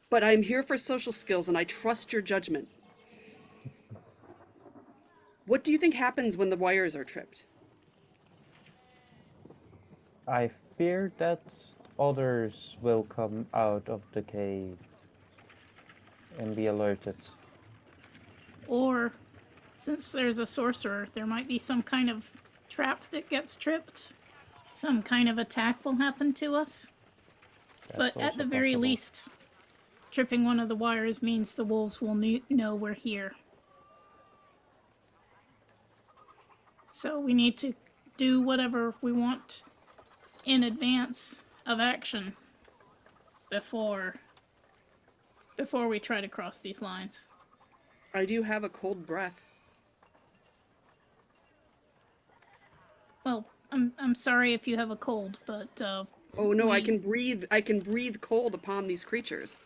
But I'm here for social skills and I trust your judgment. What do you think happens when the wires are tripped? I fear that others will come out of the cave and be alerted. Or, since there's a sorcerer, there might be some kind of trap that gets tripped. Some kind of attack will happen to us. That's But at also the very possible. least, tripping one of the wires means the wolves will know we're here. So we need to do whatever we want in advance of action before we try to cross these lines. I do have a cold breath. Well, I'm sorry if you have a cold, but Oh no, I we- can breathe. I can breathe cold upon these creatures.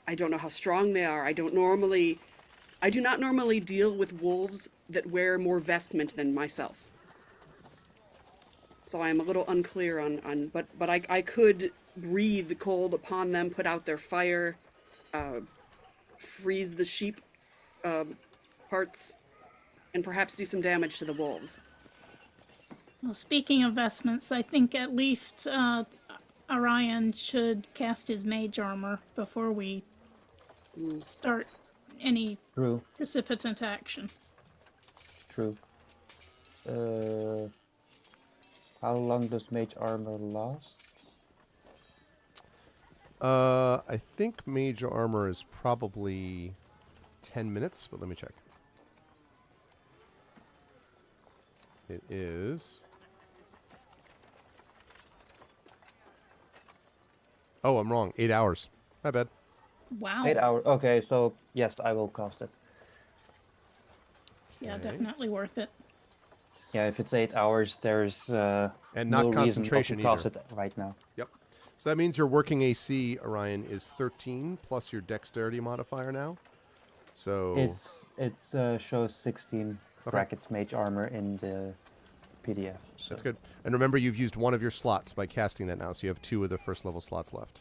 I don't know how strong they are. I do not normally deal with wolves that wear more vestment than myself. So I'm a little unclear but I could breathe cold upon them, put out their fire, freeze the sheep parts, and perhaps do some damage to the wolves. well, speaking of vestments, I think at least Orion should cast his mage armor before we start any True, precipitant action. true. How long does mage armor last? I think mage armor is probably 10 minutes, but let me check. It is... Oh, I'm wrong. 8 hours. My bad. Wow. 8 hours. Okay, so yes, I will cast it. Yeah, Okay. definitely worth it. Yeah, if it's 8 hours, there's And no not reason concentration not to cast either. it right now. Yep. So that means your working AC, Orion, is 13 plus your dexterity modifier now. So It shows 16 Okay. brackets mage armor in the PDF. So. that's good. And remember, you've used one of your slots by casting that now, so you have 2 of the first level slots left.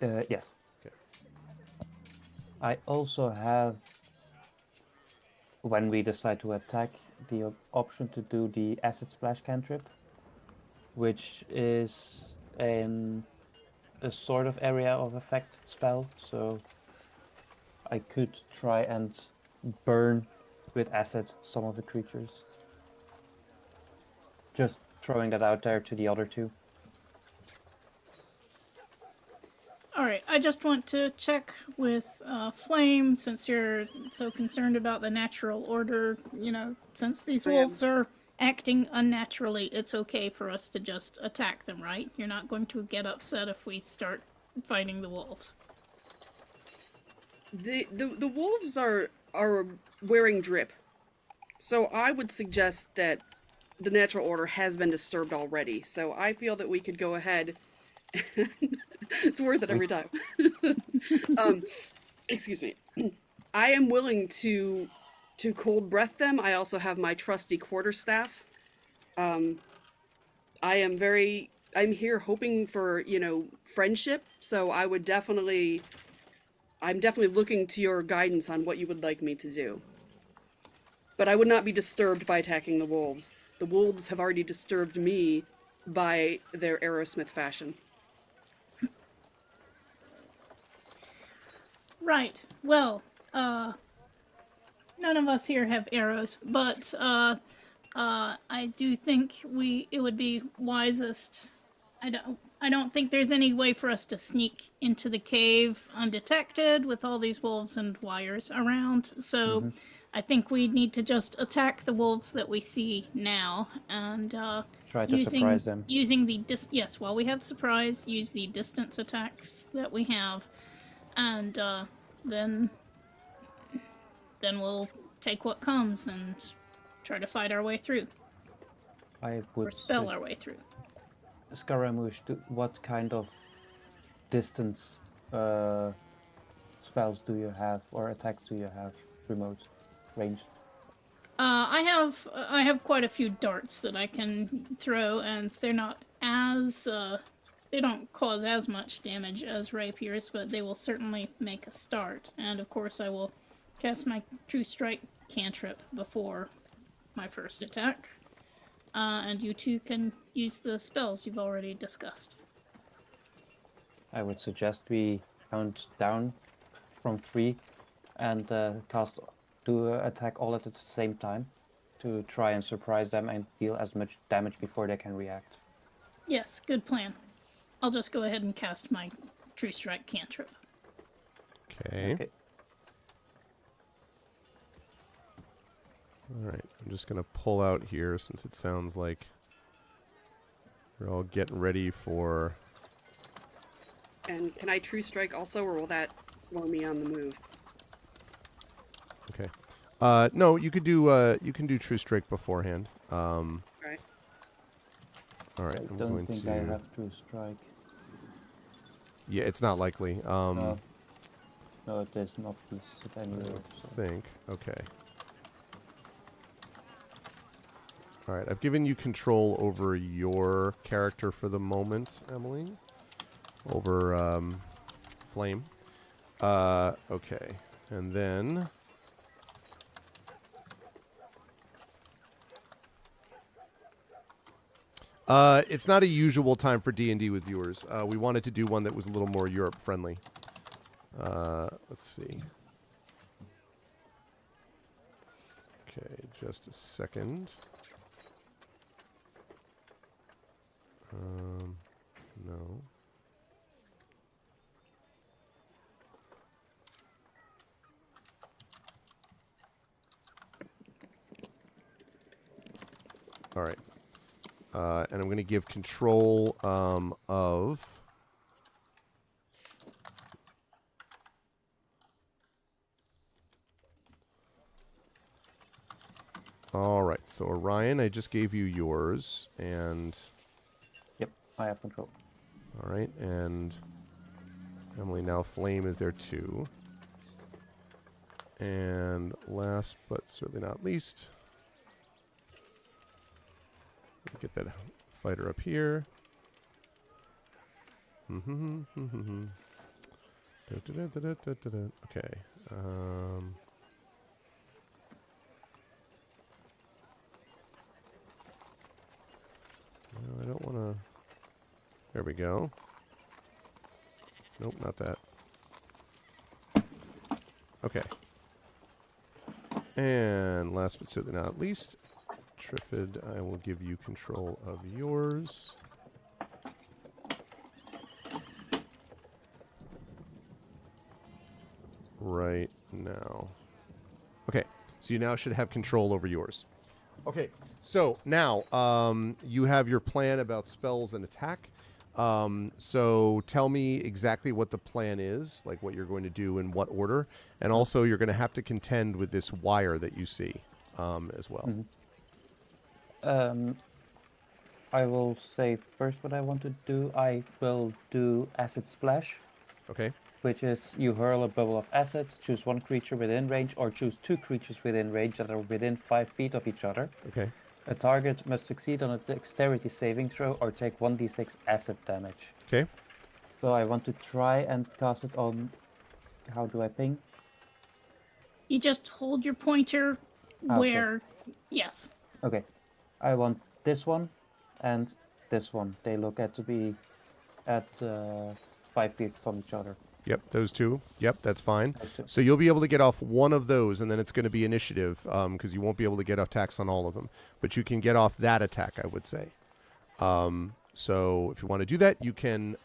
Yes. Okay. I also have, when we decide to attack, the option to do the acid splash cantrip, which is a sort of area of effect spell. So I could try and burn with acid some of the creatures. Just throwing that out there to the other two. All right, I just want to check with Flame, since you're so concerned about the natural order. You know, since these I am. wolves are acting unnaturally, it's okay for us to just attack them, right? You're not going to get upset if we start fighting the wolves. The wolves are wearing drip, so I would suggest that the natural order has been disturbed already. So I feel that we could go ahead. It's worth it every time. Excuse me. I am willing to cold breath them. I also have my trusty quarterstaff. I'm here hoping for, you know, friendship. So I'm definitely looking to your guidance on what you would like me to do. But I would not be disturbed by attacking the wolves. The wolves have already disturbed me by their Aerosmith fashion. Right. Well, none of us here have arrows, but I do think it would be wisest. I don't think there's any way for us to sneak into the cave undetected with all these wolves and wires around. So I think we need to just attack the wolves that we see now and Try to surprise them. Using the yes, while we have surprise, use the distance attacks that we have, and then we'll take what comes and try to fight our way through, I or would spell our way through. Scaramouche, what kind of distance spells do you have, or attacks do you have, remote, ranged? I have quite a few darts that I can throw, and they're not as they don't cause as much damage as rapiers, but they will certainly make a start. And of course, I will cast my True Strike cantrip before my first attack. And you two can use the spells you've already discussed. I would suggest we count down from 3 and attack all at the same time to try and surprise them and deal as much damage before they can react. Yes, good plan. I'll just go ahead and cast my True Strike cantrip. Okay. Okay. All right. I'm just going to pull out here since it sounds like we're all getting ready for... And can I True Strike also, or will that slow me on the move? Okay. No, you could do True Strike beforehand. Right. All right. I I'm don't going think to... I have True Strike. Yeah, it's not likely. No, it is not listed I anywhere. don't So. think. Okay. All right. I've given you control over your character for the moment, Emily. Over Flame. Okay. And then... it's not a usual time for D&D with viewers. We wanted to do one that was a little more Europe friendly. Let's see. Okay, just a second. No. All right. And I'm going to give control of... All right. So, Orion, I just gave you yours. And... Yep, I have control. All right. And Emily, now Flame is there too. And last but certainly not least... Get that fighter up here. Okay. No, I don't want to... There we go. Nope, not that. Okay. And last but certainly not least... Triffid, I will give you control of yours. Right now. Okay, so you now should have control over yours. Okay, so now you have your plan about spells and attack. So tell me exactly what the plan is, like what you're going to do in what order. And also you're going to have to contend with this wire that you see as well. Mm-hmm. I will say first what I want to do. I will do Acid Splash, Okay. which is you hurl a bubble of acid, choose one creature within range, or choose two creatures within range that are within 5 feet of each other. Okay. A target must succeed on a dexterity saving throw or take 1d6 acid damage. Okay. So I want to try and cast it on... How do I ping? You just hold your pointer Okay. where... Yes. Okay. I want this one and this one. They look at to be at 5 feet from each other. Yep, those two. Yep, that's fine. Those two. So you'll be able to get off one of those, and then it's going to be initiative, because you won't be able to get attacks on all of them. But you can get off that attack, I would say. So if you want to do that, you can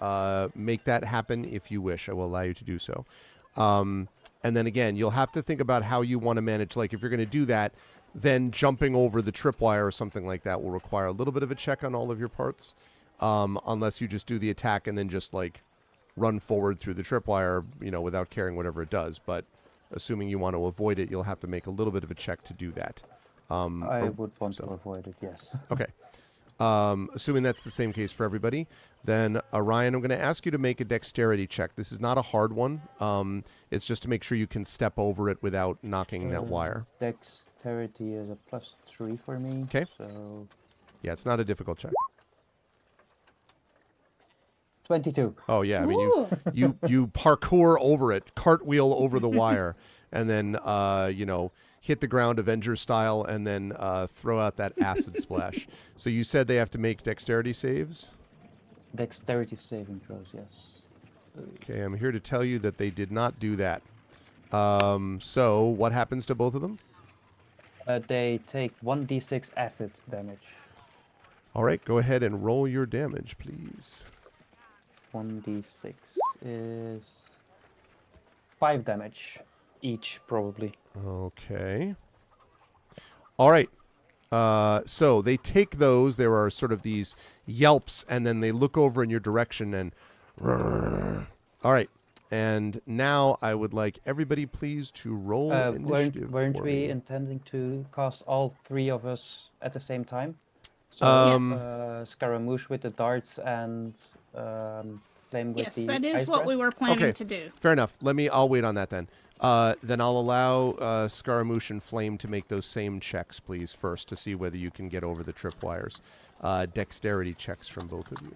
make that happen if you wish. I will allow you to do so. And then again, you'll have to think about how you want to manage. Like if you're going to do that, then jumping over the tripwire or something like that will require a little bit of a check on all of your parts, unless you just do the attack and then just like run forward through the tripwire, you know, without caring whatever it does. But assuming you want to avoid it, you'll have to make a little bit of a check to do that. I would want to avoid it, yes. Okay. Assuming that's the same case for everybody, then Orion, I'm going to ask you to make a dexterity check. This is not a hard one. It's just to make sure you can step over it without knocking that wire. Dexterity is a +3 for me. Okay. So Yeah, it's not a difficult check. 22. Oh yeah, I mean Ooh. you parkour over it, cartwheel over the wire, and then you know, hit the ground Avenger style, and then throw out that acid splash. So you said they have to make dexterity saves? Dexterity saving throws, yes. Okay, I'm here to tell you that they did not do that. So what happens to both of them? They take 1d6 acid damage. All right, go ahead and roll your damage, please. 1d6 is 5 damage each, probably. Okay. All right. So they take those. There are sort of these yelps, and then they look over in your direction and... All right. And now I would like everybody please to roll initiative Weren't for we me. intending to cast all 3 of us at the same time? So, Scaramouche with the darts and Flame with Yes, the that ice is what breath? we were planning Okay. to do. Fair enough. I'll wait on that then. Then I'll allow Scaramouche and Flame to make those same checks, please, first, to see whether you can get over the tripwires. Dexterity checks from both of you.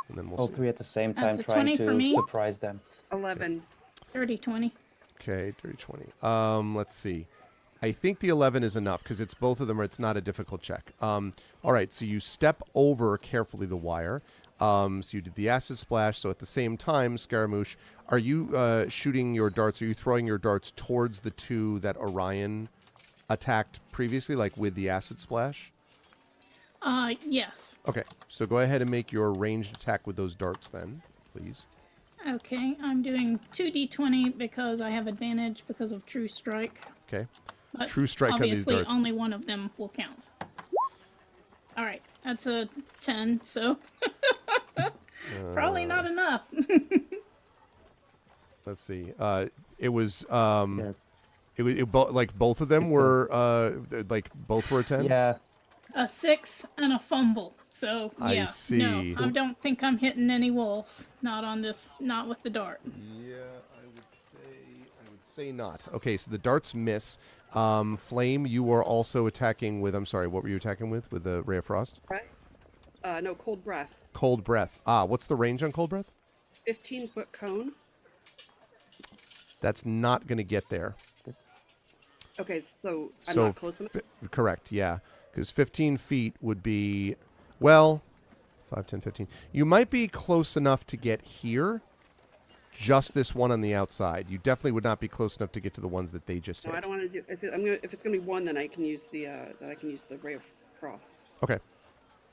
And then we'll All see. 3 at the same That's time, a trying 20 for to me. surprise them. 11. 30-20. Okay, dirty 20. Let's see. I think the 11 is enough because it's both of them, or it's not a difficult check. All right, so you step over carefully the wire. So you did the acid splash. So at the same time, Scaramouche, are you shooting your darts? Are you throwing your darts towards the 2 that Orion attacked previously, like with the acid splash? Yes. Okay, so go ahead and make your ranged attack with those darts then, please. Okay, I'm doing 2d20 because I have advantage because of True Strike. Okay. But True Strike on these obviously, darts. only one of them will count. All right, that's a 10, so probably not enough. Let's see. It was Yeah. like both of them were like both were a 10. Yeah. A 6 and a fumble. So I yeah, see. no, I don't think I'm hitting any wolves. Not on this. Not with the dart. Yeah, I would say not. Okay, so the darts miss. Flame, you are also attacking with. I'm sorry, what were you attacking with? With the Ray of Frost? Right? No, cold breath. Cold breath. What's the range on cold breath? 15-foot cone. That's not going to get there. Okay, so I'm So not close enough. correct, yeah. Because 15 feet would be, well, 5, 10, 15. You might be close enough to get here. Just this one on the outside. You definitely would not be close enough to get to the ones that they just No, hit. I don't want to do. If it's gonna be one, then I can use the Ray of Frost. Okay.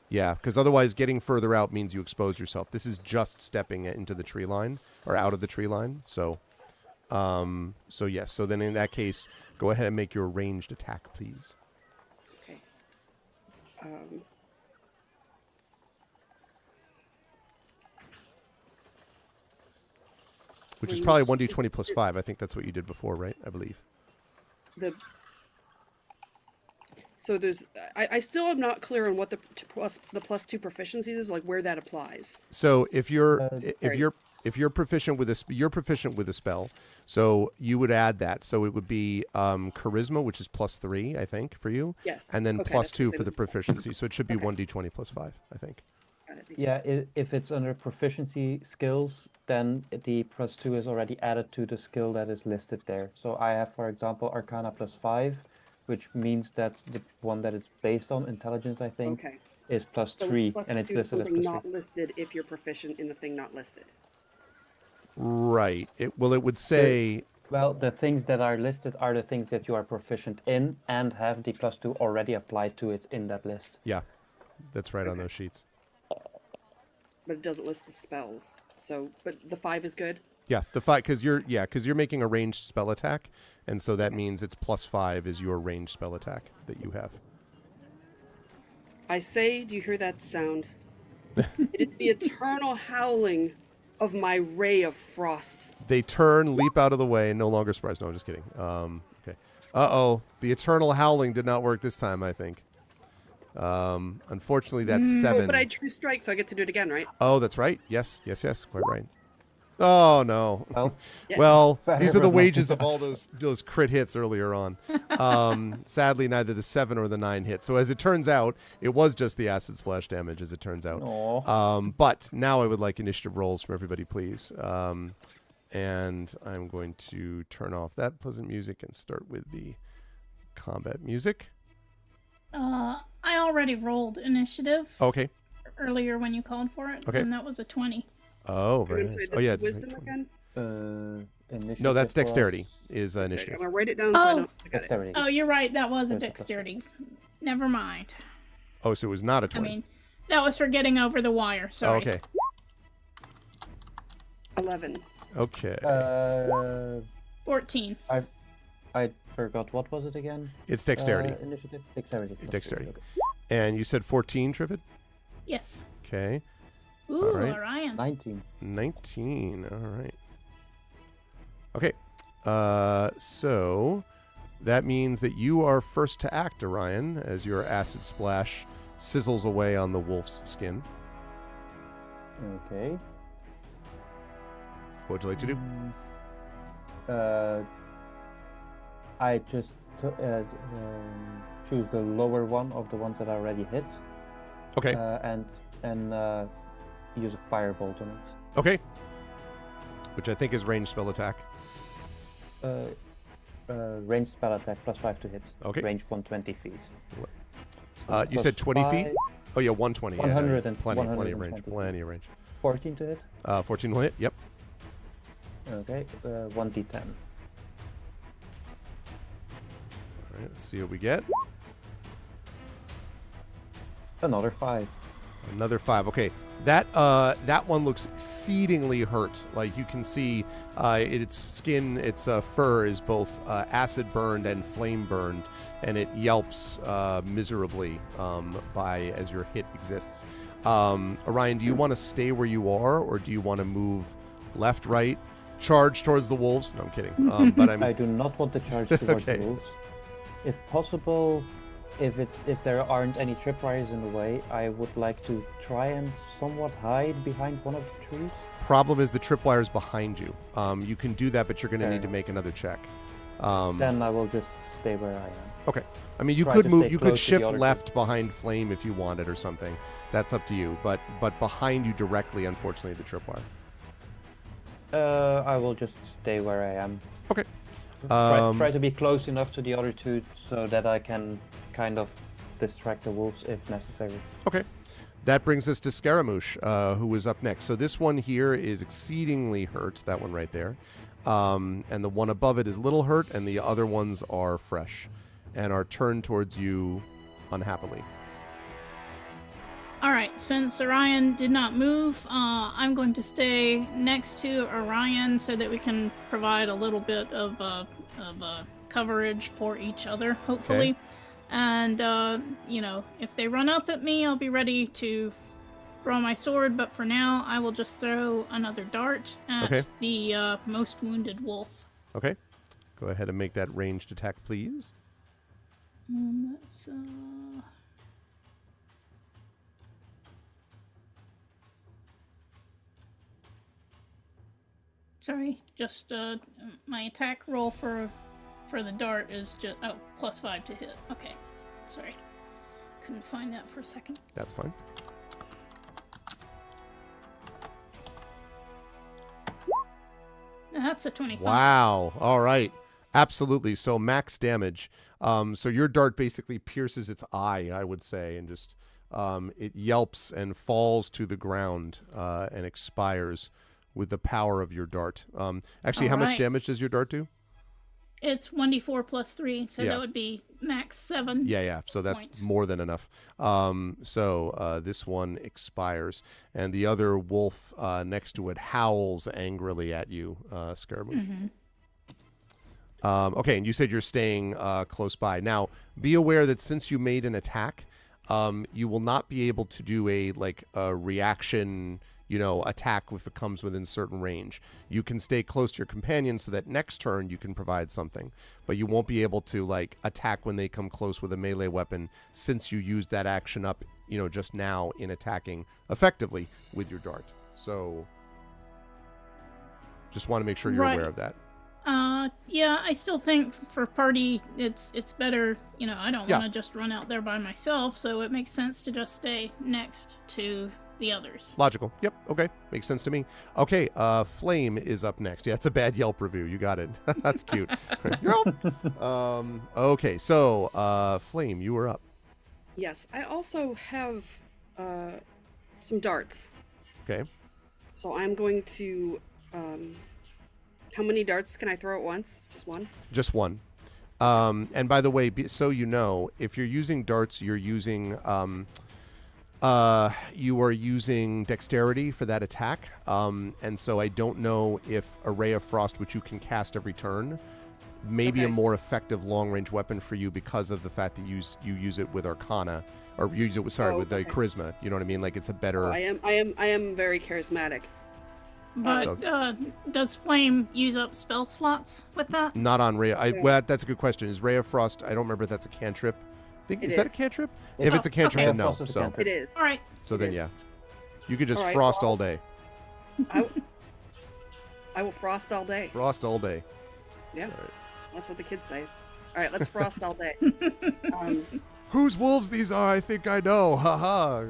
Yeah, because otherwise getting further out means you expose yourself. This is just stepping into the tree line, or out of the tree line. So yes. So then in that case, go ahead and make your ranged attack, please. Okay. Which is probably 1d20 plus 5. I think that's what you did before, right? I believe. So there's. I still am not clear on what the plus 2 proficiencies is, like where that applies. So if you're Sorry. if you're proficient with you're proficient with a spell, so you would add that. So it would be charisma, which is plus 3, I think, for you. Yes. And then Okay, plus that's 2 the for the same. proficiency. So it should be Okay. 1d20 plus 5, I think. Got it. Yeah, if it's under proficiency skills, then the +2 is already added to the skill that is listed there. So I have, for example, Arcana +5, which means that the one that it's based on, intelligence, I think, Okay. is So +3, plus and it's 2 listed as something +3. not listed if you're proficient in the thing not listed. Right. It would say Well, the things that are listed are the things that you are proficient in and have the +2 already applied to it in that list. yeah. That's right on Okay. those sheets. But it doesn't list the spells. So, but the 5 is good. Yeah, the 5 because you're making a ranged spell attack, and so that means it's plus 5 is your ranged spell attack that you have. I say, do you hear that sound? It's the eternal howling of my Ray of Frost. They turn, leap out of the way, no longer surprised. No, I'm just kidding. Okay. Uh-oh. The eternal howling did not work this time, I think. Unfortunately, that's 7. But I True Strike, so I get to do it again, right? Oh, that's right. Yes. Quite right. Oh, no. Well, Yeah. Well, Fair these are the enough. wages of all those crit hits earlier on. Sadly, neither the 7 or the 9 hit. So as it turns out, it was just the acid splash damage, as it turns out. Aw. But now I would like initiative rolls from everybody, please. And I'm going to turn off that pleasant music and start with the combat music. I already rolled initiative Okay. earlier when you called for it, Okay. and that was a 20. Oh, I'm very gonna nice. play Oh, yeah. this Wisdom again. Initiative No, that's dexterity, was is initiative. I'm gonna write it down so I Oh. don't forget it. Dexterity. Oh, you're right. That was a Where's the dexterity. Never mind. Oh, so it was not a I 20. mean, that was for getting over the wire. Oh, Sorry. okay. 11. Okay. 14. I forgot, what was it again? It's dexterity. Initiative? Dexterity. Dexterity. Okay. And you said 14, Triffid? Yes. Okay. Ooh, right. Orion. 19. 19. All right. Okay. So that means that you are first to act, Orion, as your acid splash sizzles away on the wolf's skin. Okay. What would you like to do? I just choose the lower one of the ones that are already hit, Okay. and use a firebolt on it. Okay. Which I think is ranged spell attack. Ranged spell attack +5 to hit. Okay. Range 120 feet. You said 20 feet? 5, Oh, yeah, 120. 100 yeah, and- plenty of range. 120. Plenty of range. 14 to hit. 14 will hit. Yep. Okay. 1d10. All right, let's see what we get. Another 5. Another 5. Okay, that one looks exceedingly hurt. Like you can see, its skin, its fur is both acid burned and flame burned, and it yelps miserably as your hit exists. Orion, do you want to stay where you are, or do you want to move left, right, charge towards the wolves? No, I'm kidding. But I do not want to charge towards Okay. the wolves. If possible, if there aren't any tripwires in the way, I would like to try and somewhat hide behind one of the trees. problem is the tripwire's behind you. You can do that, but you're going to Fair need to enough. make another check. Then I will just stay where I am. Okay. I mean, you Try could to move. stay You could close to the shift other left behind Flame if you wanted, or something. That's up to you. But behind you directly, unfortunately, the tripwire. I will just stay where I am. Okay. Try to be close enough to the other two so that I can kind of distract the wolves if necessary. Okay. That brings us to Scaramouche, who is up next. So this one here is exceedingly hurt. That one right there. And the one above it is little hurt, and the other ones are fresh and are turned towards you unhappily. All right, since Orion did not move, I'm going to stay next to Orion so that we can provide a little bit of coverage for each other, hopefully. Okay. And, if they run up at me, I'll be ready to throw my sword, but for now, I will just throw another dart at Okay. the most wounded wolf. Okay. Go ahead and make that ranged attack, please. That's, Sorry, just my attack roll for the dart is just +5 to hit. Okay, sorry, couldn't find that for a second. That's fine. That's a 25. Wow. All right. Absolutely. So max damage. So your dart basically pierces its eye, I would say, and just it yelps and falls to the ground and expires with the power of your dart. Actually, how much Alright. damage does your dart do? It's 1d4 plus 3, so Yeah. that would be max 7. Yeah. So that's Points. more than enough. So this one expires, and the other wolf next to it howls angrily at you, Scaramouche. Okay, and you said you're staying close by. Now, be aware that since you made an attack, you will not be able to do a reaction, attack if it comes within certain range. You can stay close to your companion so that next turn you can provide something, but you won't be able to attack when they come close with a melee weapon since you used that action up, just now in attacking effectively with your dart. So, just want to make sure you're Right. aware of that. Yeah, I still think for party, it's better, I don't Yeah. want to just run out there by myself, so it makes sense to just stay next to the others. Logical. Yep. Okay. Makes sense to me. Okay. Flame is up next. Yeah, it's a bad Yelp review. You got it. That's cute. You're up. Okay. So, Flame, you were up. Yes, I also have some darts. Okay. So I'm going to. How many darts can I throw at once? Just one? Just one. And by the way, so you know, if you're using darts, you're using you are using dexterity for that attack. And so I don't know if a Ray of Frost, which you can cast every turn, may be a Okay. more effective long-range weapon for you because of the fact that you use it with Arcana, or you use it with with okay. Charisma. You know what I mean? Like it's a better. Oh, I am very charismatic. But does Flame use up spell slots with that? Not on Ray. Well, that's a good question. Is Ray of Frost? I don't remember if that's a cantrip. It Is that a is. cantrip? Yeah. If it's a cantrip, okay. then no. Frost is a So cantrip. It is. All right. so It then is. yeah, you could just All right, frost well- all day. I will frost all day. Frost all day. Yeah, All right. that's what the kids say. All right, let's frost all day. Whose wolves these are? I think I know. Ha ha.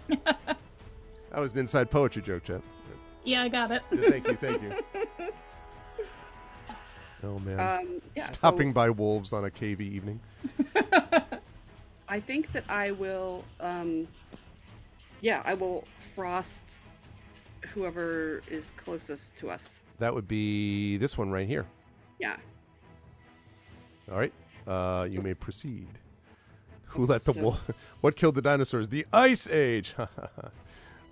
That was an inside poetry joke, Chet. Yeah, I got it. Thank you. Oh man. Yeah, Stopping so by wolves on a cavey evening. I think that I will. I will frost whoever is closest to us. That would be this one right here. Yeah. All right. You may proceed. Who let the So- wolf? What killed the dinosaurs? The Ice Age.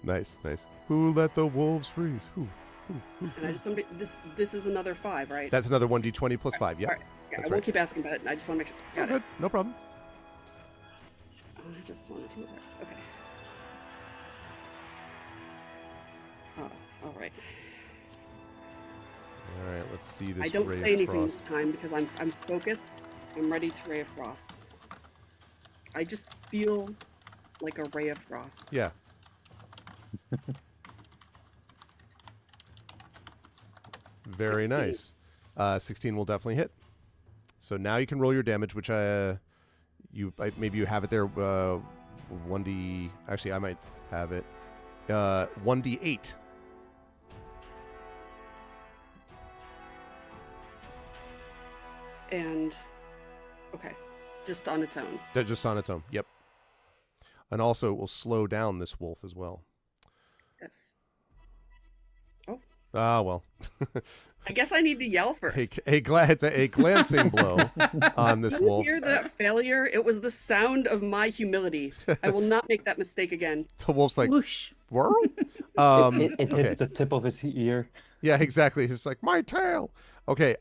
Nice, nice. Who let the wolves freeze? Who? And I just want to this is another 5, right? That's another 1d20 plus 5. Yep. All right. Yeah, That's I right. won't keep asking about it. I just want to make sure. It's all Got it. good. No problem. I just wanted to. Okay. Oh, all right. All right. Let's see this. I don't Ray say of anything this Frost. time because I'm focused. I'm ready to Ray of Frost. I just feel like a Ray of Frost. Yeah. Very 16. nice. 16 will definitely hit. So now you can roll your damage, which maybe you have it there. 1d. Actually, I might have it. 1d8. And okay, just on its own. That just on its own. Yep. And also, it will slow down this wolf as well. Yes. Ah, well. I guess I need to yell first. It's a glancing blow on this Did you wolf. hear that failure? It was the sound of my humility. I will not make that mistake again. The wolf's like, Whoosh. whirl? It okay. hits the tip of his ear. Yeah, exactly. It's like, my tail. Okay,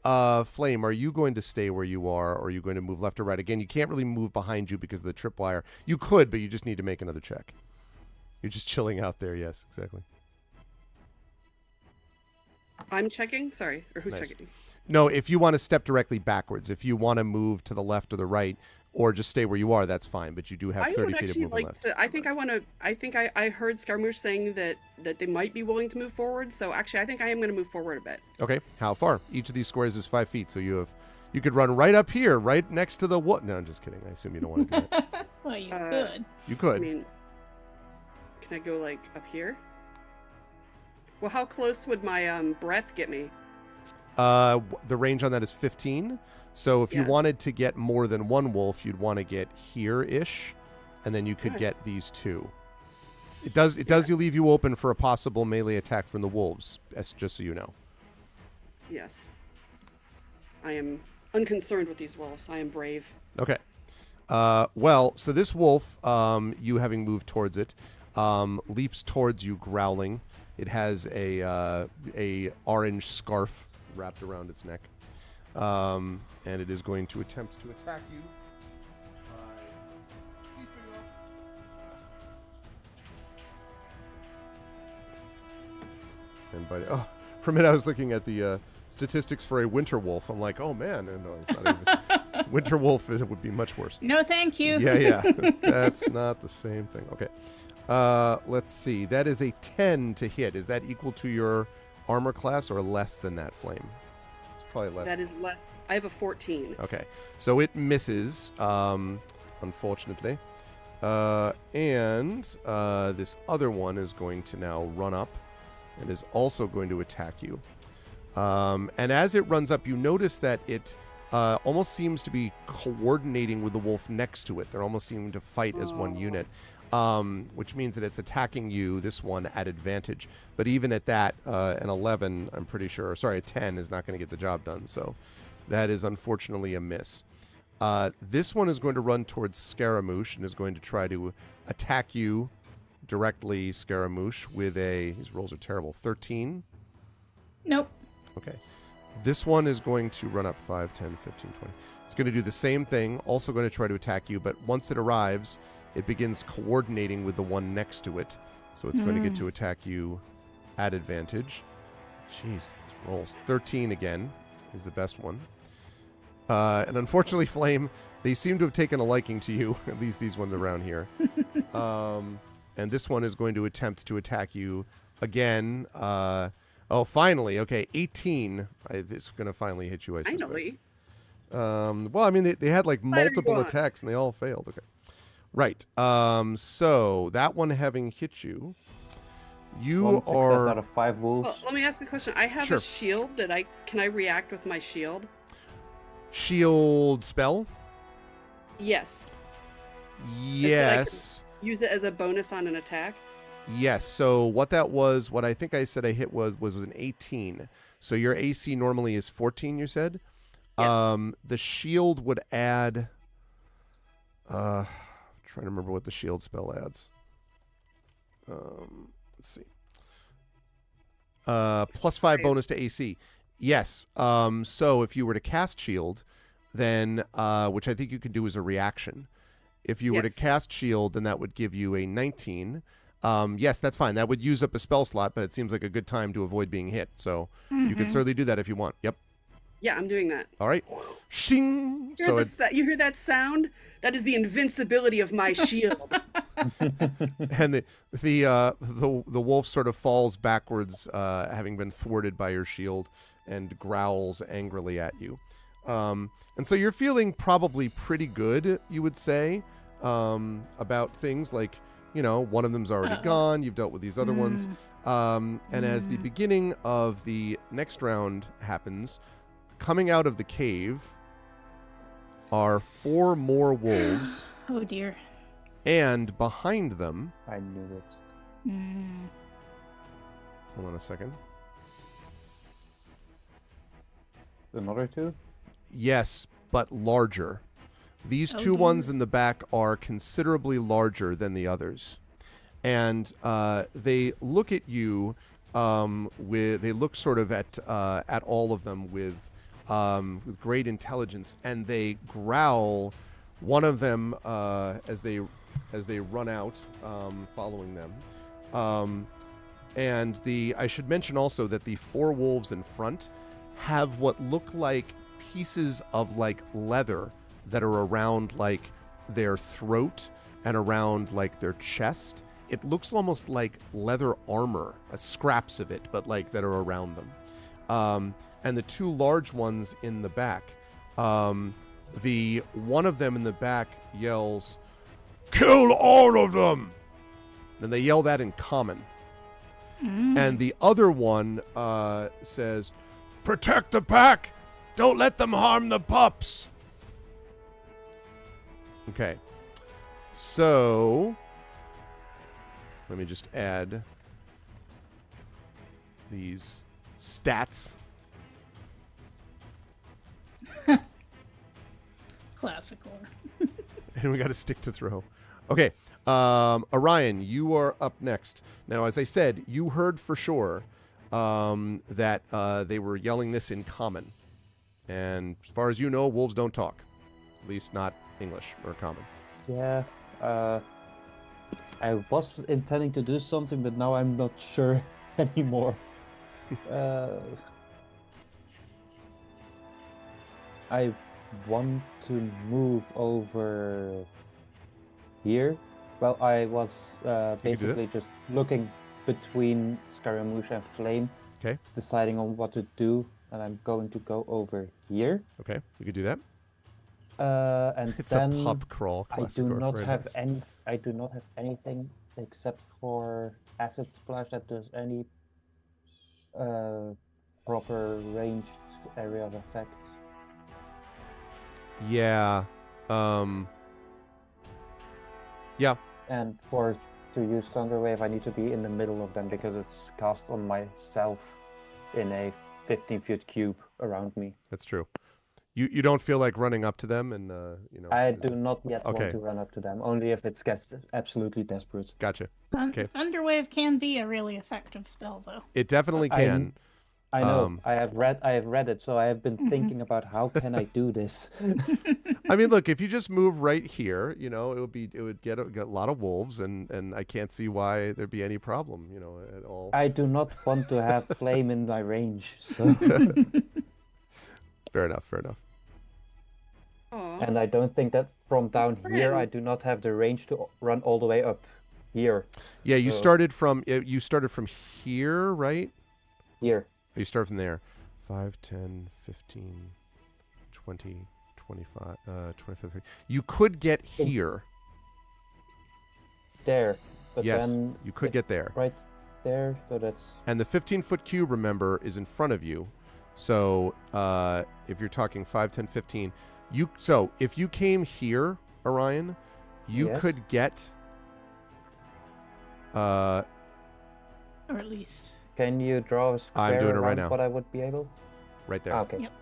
Flame, are you going to stay where you are, or are you going to move left or right? Again, you can't really move behind you because of the tripwire. You could, but you just need to make another check. You're just chilling out there. Yes, exactly. I'm checking. Sorry, or who's Nice. checking? No, if you want to step directly backwards, if you want to move to the left or the right, or just stay where you are, that's fine. But you do have I 30 would feet of actually movement like left. to. I think I want to. I think I heard Scaramouche saying that they might be willing to move forward. So actually, I think I am going to move forward a bit. Okay, how far? Each of these squares is 5 feet, so you could run right up here, right next to the what? No, I'm just kidding. I assume you don't want to do that. Well, you Uh, could. You I could. mean, can I go like up here? Well, how close would my breath get me? The range on that is 15. So if you Yeah. wanted to get more than one wolf, you'd want to get here-ish, and then you could Right. get these two. It does leave you open for a possible melee attack from the wolves, just so you know. Yes. I am unconcerned with these wolves. I am brave. Okay. Well, so this wolf, you having moved towards it, leaps towards you growling. It has a orange scarf wrapped around its neck. And it is going to attempt to attack you by leaping up. And for a minute I was looking at the statistics for a winter wolf. I'm like, oh man, and no, it's not even. Winter wolf would be much worse. No, thank you. Yeah. That's not the same thing. Okay. Let's see. That is a 10 to hit. Is that equal to your armor class or less than that, Flame? It's probably less. That is less. I have a 14. Okay. So it misses, unfortunately. And this other one is going to now run up and is also going to attack you. And as it runs up, you notice that it almost seems to be coordinating with the wolf next to it. They're almost seeming to fight as one unit, which means that it's attacking you, this one, at advantage. But even at that, an 11, I'm pretty sure, sorry, a 10 is not going to get the job done. So that is unfortunately a miss. This one is going to run towards Scaramouche and is going to try to attack you directly, Scaramouche, with these rolls are terrible, 13. Nope. Okay. This one is going to run up 5, 10, 15, 20. It's going to do the same thing, also going to try to attack you, but once it arrives, it begins coordinating with the one next to it. So it's going to get to attack you at advantage. Jeez, these rolls. 13 again is the best one. And unfortunately, Flame, they seem to have taken a liking to you, at least these ones around here. And this one is going to attempt to attack you again. Finally. Okay, 18. It's going to finally hit you, I suspect. Finally. Well, I mean, they had like multiple on. attacks and they all failed. Okay. Right. So that one having hit you, you One success are out of 5 wolves. Well, let me ask a question. I have Sure. a shield. Can I react with my shield? shield spell. Yes. Yes. Use it as a bonus on an attack. Yes. So what I think I said I hit was an 18. So your AC normally is 14, you said? Yes. The shield would add. Trying to remember what the shield spell adds. Let's see. +5 bonus to AC. Yes. So if you were to cast shield, then which I think you can do as a reaction. If you were to Yes. cast shield, then that would give you a 19. Yes, that's fine. That would use up a spell slot, but it seems like a good time to avoid being hit. So you could certainly do that if you want. Yep. Yeah, I'm doing that. All right. Shing. You So hear, you hear that sound? That is the invincibility of my shield. and the wolf sort of falls backwards, having been thwarted by your shield, and growls angrily at you. And so you're feeling probably pretty good, you would say, about things like, one of them's already gone. You've dealt with these other ones. And as the beginning of the next round happens, coming out of the cave are 4 more wolves, Oh dear. and behind them, I knew it. hold on a second. Another 2? Yes, but larger. These Oh, 2 dear. ones in the back are considerably larger than the others, and they look at you. They look sort of at all of them with great intelligence, and they growl. One of them as they run out, following them. And I should mention also that the 4 wolves in front have what look like pieces of like leather that are around like their throat and around like their chest. It looks almost like leather armor, scraps of it, but like that are around them. And the 2 large ones in the back, the one of them in the back yells, "Kill all of them!" And they yell that in common. And the other one says, "Protect the pack! Don't let them harm the pups!" Okay. So, let me just add these stats. Classical. And we got to stick to throw. Okay. Orion, you are up next. Now, as I said, you heard for sure that they were yelling this in common. And as far as you know, wolves don't talk. At least not English or common. Yeah. I was intending to do something, but now I'm not sure anymore. I want to move over here. Well, I was You can do basically just looking between Scaramouche and Flame, Okay. deciding on what to do, and I'm going to go over here. Okay. We could do that. And It's then a pub crawl. I do Classic not very have nice. any. I do not have anything except for Acid Splash that does any proper ranged area of effect. Yeah. Yeah. And to use Thunder Wave, I need to be in the middle of them because it's cast on myself in a 15-foot cube around me. That's true. You don't feel like running up to them and I do not yet Okay. want to run up to them, only if it gets absolutely desperate. Gotcha. Okay. Thunderwave can be a really effective spell, though. It definitely can. I know. Um, I have read it, so I have been thinking about how can I do this. I mean, look, if you just move right here, it would get a lot of wolves, and I can't see why there'd be any problem, at all. I do not want to have Flame in my range, so Fair enough. Fair enough. Aw. and I don't think that from down here I Friends. do not have the range to run all the way up here. Yeah, you So- started from here, right? Here. You start from there. 5, 10, 15, 20, 25, 25. You could get here. There. But Yes, then you could get there. right there, so that's And the 15-foot cube, remember, is in front of you. So if you're talking 5, 10, 15, if you came here, Orion, you Yes. could get Or at least. can you draw a square I'm doing it right around now. what I would be able? right there. Ah, okay. Yep.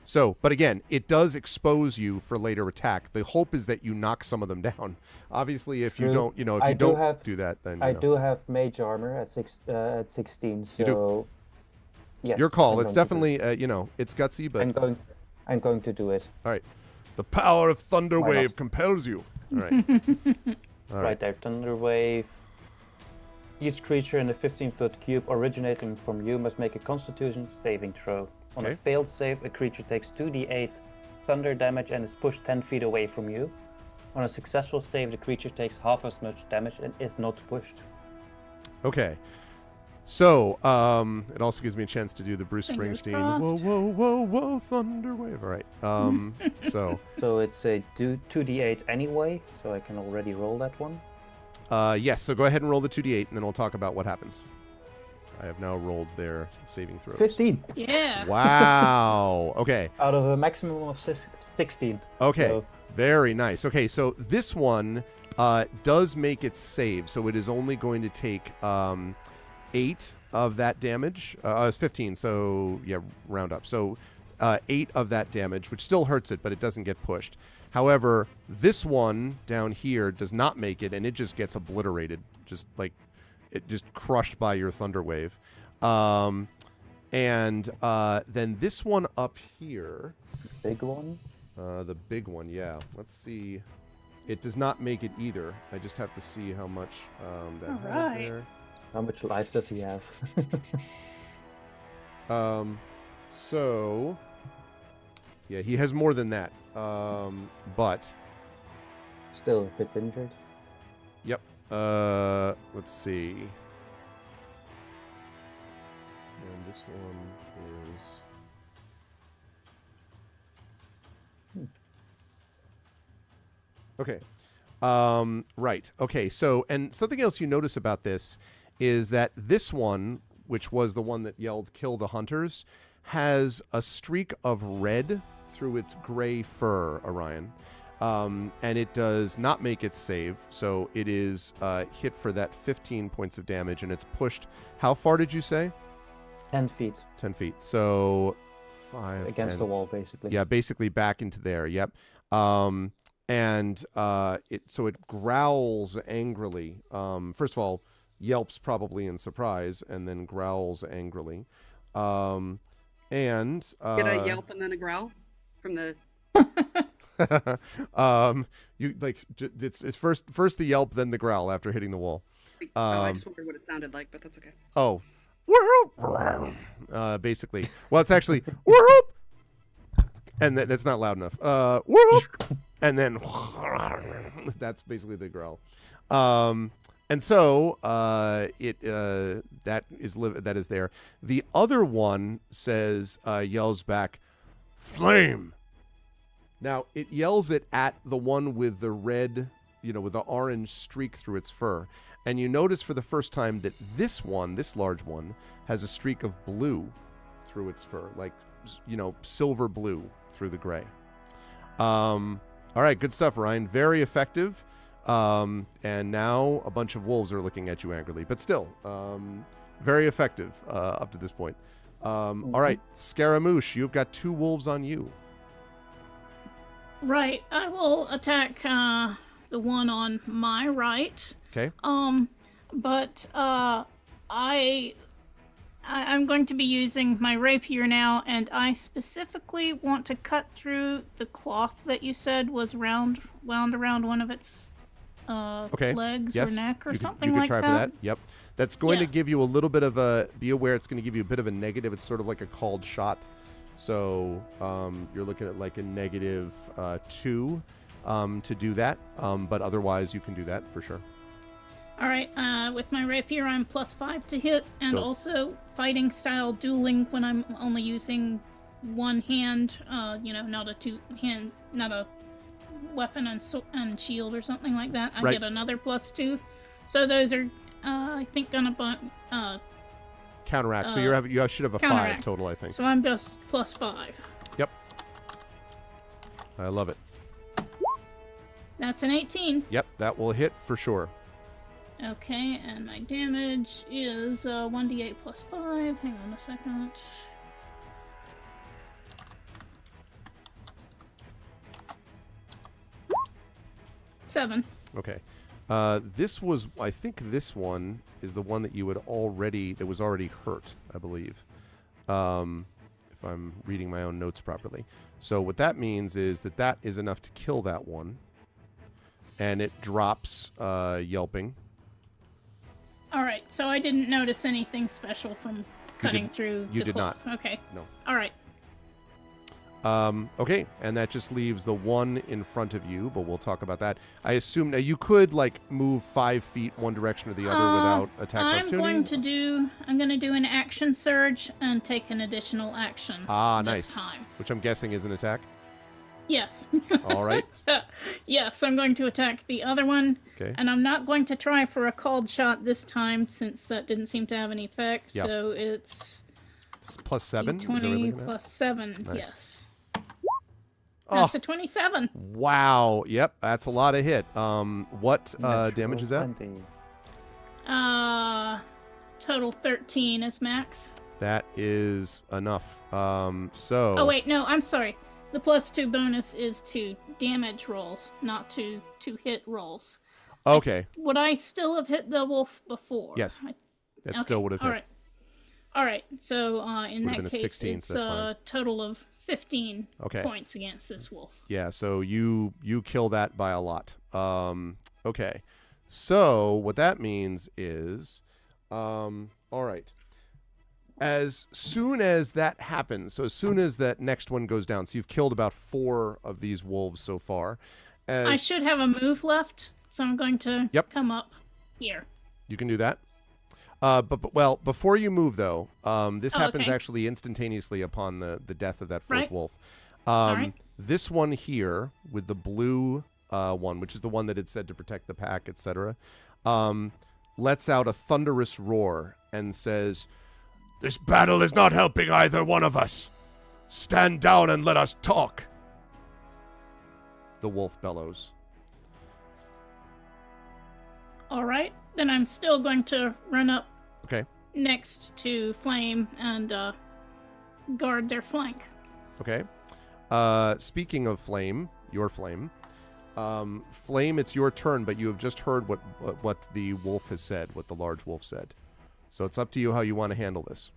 So, but again, it does expose you for later attack. The hope is that you knock some of them down. Obviously, if you True. don't, if I you do don't have- do that, then I do have mage armor at 16, You do. so yes. Your call. I'm It's going to do it. definitely, it's gutsy, but I'm going to do it. all right. The power of Thunder Why not? Wave compels you. All right. All Right right. there, Thunder Wave. Each creature in a 15-foot cube originating from you must make a Constitution saving throw. On Okay. a failed save, a creature takes 2d8 thunder damage and is pushed 10 feet away from you. On a successful save, the creature takes half as much damage and is not pushed. Okay. So, it also gives me a chance to do the Bruce Fingers Springsteen. crossed. Whoa, whoa, whoa, whoa, Thunder Wave. All right. So, So it's a 2d8 anyway, so I can already roll that one. yes. So go ahead and roll the 2d8, and then we'll talk about what happens. I have now rolled their saving throws. 15 Yeah. Wow. Okay. out of a maximum of 16. Okay. So- Very nice. Okay, so this one does make its save, so it is only going to take 8 of that damage. It's 15, so yeah, round up. So 8 of that damage, which still hurts it, but it doesn't get pushed. However, this one down here does not make it, and it just gets obliterated, just like it just crushed by your Thunder Wave. And then this one up here. Big one. The big one, yeah. Let's see. It does not make it either. I just have to see how much that has Alright. there. How much life does he have? So, yeah, he has more than that. But, Still, if it's injured. yep. Let's see. And this one is... Okay. Right. Okay. So, and something else you notice about this is that this one, which was the one that yelled "Kill the Hunters," has a streak of red through its gray fur, Orion. And it does not make its save, so it is hit for that 15 points of damage, and it's pushed. How far did you say? 10 feet 10 feet. So 5, against 10. the wall, basically. Yeah, basically back into there. Yep. And it growls angrily. First of all, yelps probably in surprise, and then growls angrily. And Get a yelp and then a growl from the. you like it's first the yelp, then the growl after hitting the wall. I just wondered what it sounded like, but that's okay. Oh, whoop! Basically, well, it's actually whoop, and that's not loud enough. Whoop, and then that's basically the growl. And so that is there. The other one says yells back, "Flame." Now it yells it at the one with the red, with the orange streak through its fur. And you notice for the first time that this large one, has a streak of blue through its fur, like, silver blue through the gray. All right, good stuff, Ryan. Very effective. And now a bunch of wolves are looking at you angrily, but still, very effective up to this point. All right, Scaramouche, you've got 2 wolves on you. Right. I will attack the one on my right. Okay. But I'm going to be using my rapier now, and I specifically want to cut through the cloth that you said was wound around one of its legs Yes. or neck or you something could, you like could try that. for that. Yep. That's going to Yeah. give you a little bit of a, be aware it's going to give you a bit of a negative. It's sort of like a called shot. So you're looking at like a negative 2 to do that. But otherwise you can do that for sure. All right. With my rapier, I'm +5 to hit, and So- also fighting style dueling when I'm only using one hand. Not a two-hand, not a weapon and shield or something like that. I Right. get another +2. So those are, I think, gonna Counteract. So you should have a 5 counteract. total, I think. So I'm just +5. Yep. I love it. That's an 18. Yep. That will hit for sure. Okay, and my damage is 1d8 +5. Hang on a second. 7. Okay. This was, I think this one is the one that you had already, that was already hurt, I believe. If I'm reading my own notes properly. So what that means is that that is enough to kill that one. And it drops yelping. All right, so I didn't notice anything special from cutting through you the did cloth. not. Okay. No. All right. Okay, and that just leaves the one in front of you, but we'll talk about that. I assume now you could like move 5 feet one direction or the other without attack opportunity. I'm going to do an action surge and take an additional action. Nice. Time. Which I'm guessing is an attack. Yes. All right. Yes, I'm going to attack the other one. Okay. And I'm not going to try for a called shot this time since that didn't seem to have any effect. Yep. So it's Plus 7. Is that what you're 20 looking at? plus 7. Nice. Yes. Oh. That's a 27. Wow. Yep, that's a lot of hit. What damage is that? 20. Total 13 is max. That is enough. Oh wait, no, I'm sorry. The +2 bonus is to damage rolls, not to hit rolls. Okay. Would I still have hit the wolf before? Yes. That Okay, still would have hit. All right. All right. So in Would've been that a case, 16, it's so that's fine. a total of 15 Okay. points against this wolf. Yeah, so you kill that by a lot. Okay. So what that means is, all right. As soon as that happens, so as soon as that next one goes down, so you've killed about 4 of these wolves so far. I should have a move left, so I'm going to come up here. You can do that. But before you move though, this happens okay. actually instantaneously upon the death of that 4th Right. wolf. All right. This one here with the blue one, which is the one that had said to protect the pack, etc., lets out a thunderous roar and says, "This battle is not helping either one of us. Stand down and let us talk." The wolf bellows. All right. Then I'm still going to run up Okay. next to Flame and guard their flank. Okay. Speaking of Flame, your Flame. Flame, it's your turn, but you have just heard what the wolf has said, what the large wolf said. So it's up to you how you want to handle this.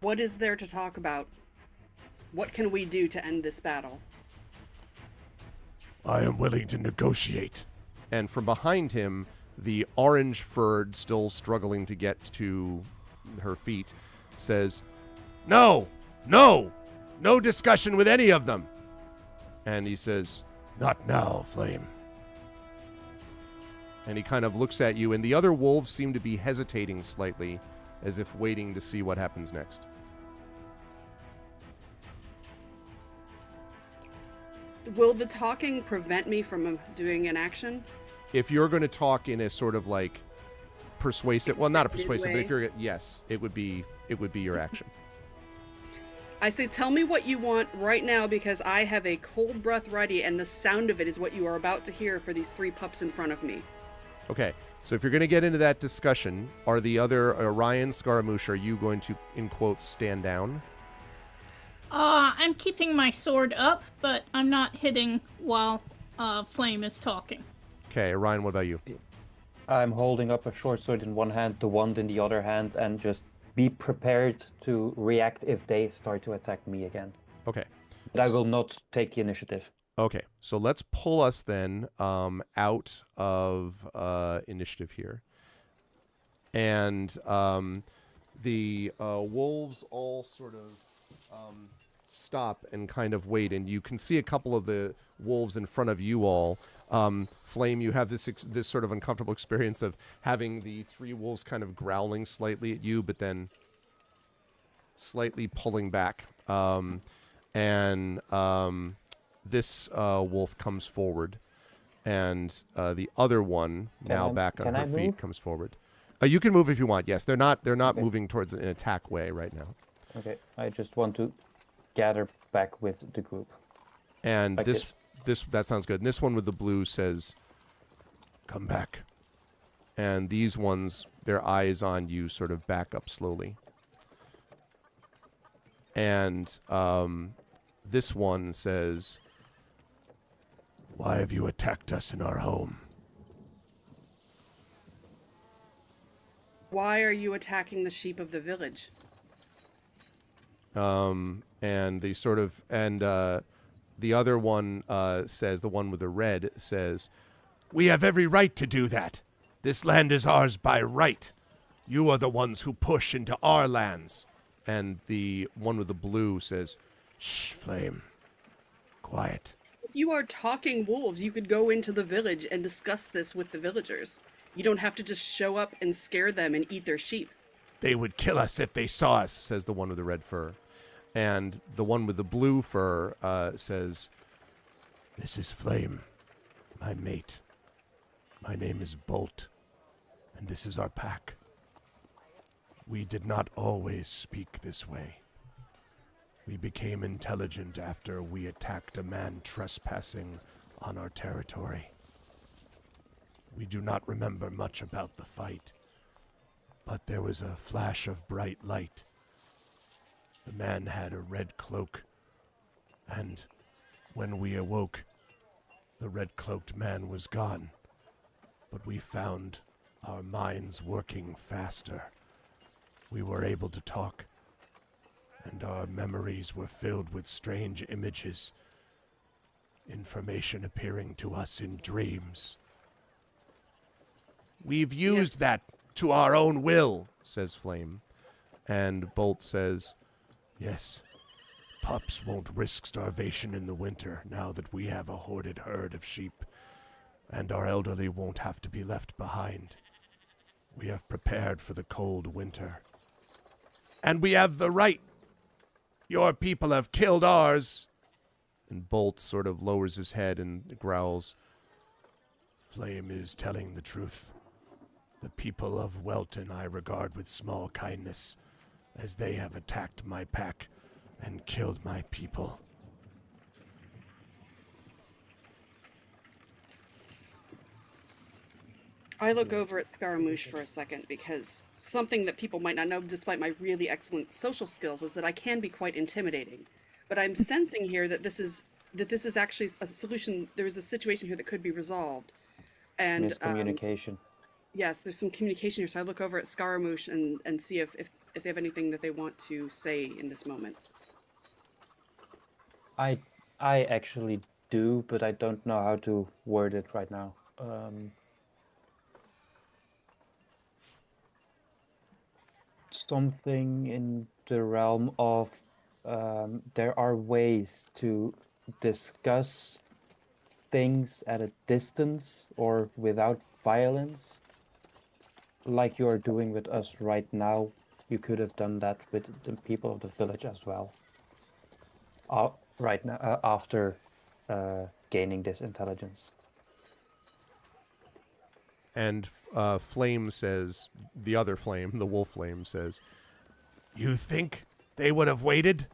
What is there to talk about? What can we do to end this battle? I am willing to negotiate. And from behind him, the orange-furred, still struggling to get to her feet, says, "No! No! No discussion with any of them!" And he says, "Not now, Flame." And he kind of looks at you, and the other wolves seem to be hesitating slightly, as if waiting to see what happens next. Will the talking prevent me from doing an action? If you're going to talk in a sort of like persuasive, well, not a Expected persuasive, but if way. you're, yes, it would be your action. I say, tell me what you want right now because I have a cold breath ready and the sound of it is what you are about to hear for these 3 pups in front of me. Okay, so if you're going to get into that discussion, are the other Orion, Scaramouche, are you going to, in quotes, stand down? I'm keeping my sword up, but I'm not hitting while Flame is talking. Okay, Orion, what about you? I'm holding up a short sword in one hand, the wand in the other hand, and just be prepared to react if they start to attack me again. Okay. But I will not take the initiative. Okay, so let's pull us then out of initiative here. And the wolves all sort of stop and kind of wait, and you can see a couple of the wolves in front of you all. Flame, you have this sort of uncomfortable experience of having the 3 wolves kind of growling slightly at you, but then slightly pulling back. This wolf comes forward, and the other one, now back on her feet, comes forward. You can move if you want. Yes, they're not moving towards an attack way right now. Okay, I just want to gather back with the group. And Like this that sounds good. And this one with the blue says, "Come back." And these ones, their eyes on you, sort of back up slowly. And This one says, "Why have you attacked us in our home?" Why are you attacking the sheep of the village? And the other one says, the one with the red says, "We have every right to do that. This land is ours by right. You are the ones who push into our lands." And the one with the blue says, "Shh, Flame. Quiet." If you are talking wolves, you could go into the village and discuss this with the villagers. You don't have to just show up and scare them and eat their sheep. "They would kill us if they saw us," says the one with the red fur. And the one with the blue fur says, "This is Flame, my mate. My name is Bolt, and this is our pack. We did not always speak this way. We became intelligent after we attacked a man trespassing on our territory. We do not remember much about the fight, but there was a flash of bright light. The man had a red cloak, and when we awoke, the red-cloaked man was gone, but we found our minds working faster. We were able to talk, and our memories were filled with strange images, information appearing to us in dreams. We've used that to our own will," says Flame. And Bolt says, "Yes, pups won't risk starvation in the winter now that we have a hoarded herd of sheep, and our elderly won't have to be left behind. We have prepared for the cold winter. And we have the right. Your people have killed ours." And Bolt sort of lowers his head and growls, "Flame is telling the truth. The people of Welton I regard with small kindness, as they have attacked my pack and killed my people." I look over at Scaramouche for a second because something that people might not know, despite my really excellent social skills, is that I can be quite intimidating. But I'm sensing here that this is actually a solution. There is a situation here that could be resolved, and Miscommunication. yes, there's some communication here. So I look over at Scaramouche and see if they have anything that they want to say in this moment. I actually do, but I don't know how to word it right now. Something in the realm of there are ways to discuss things at a distance or without violence, like you are doing with us right now. You could have done that with the people of the village as well. Right now, after gaining this intelligence. And Flame says, the other Flame, the wolf Flame says, "You think they would have waited?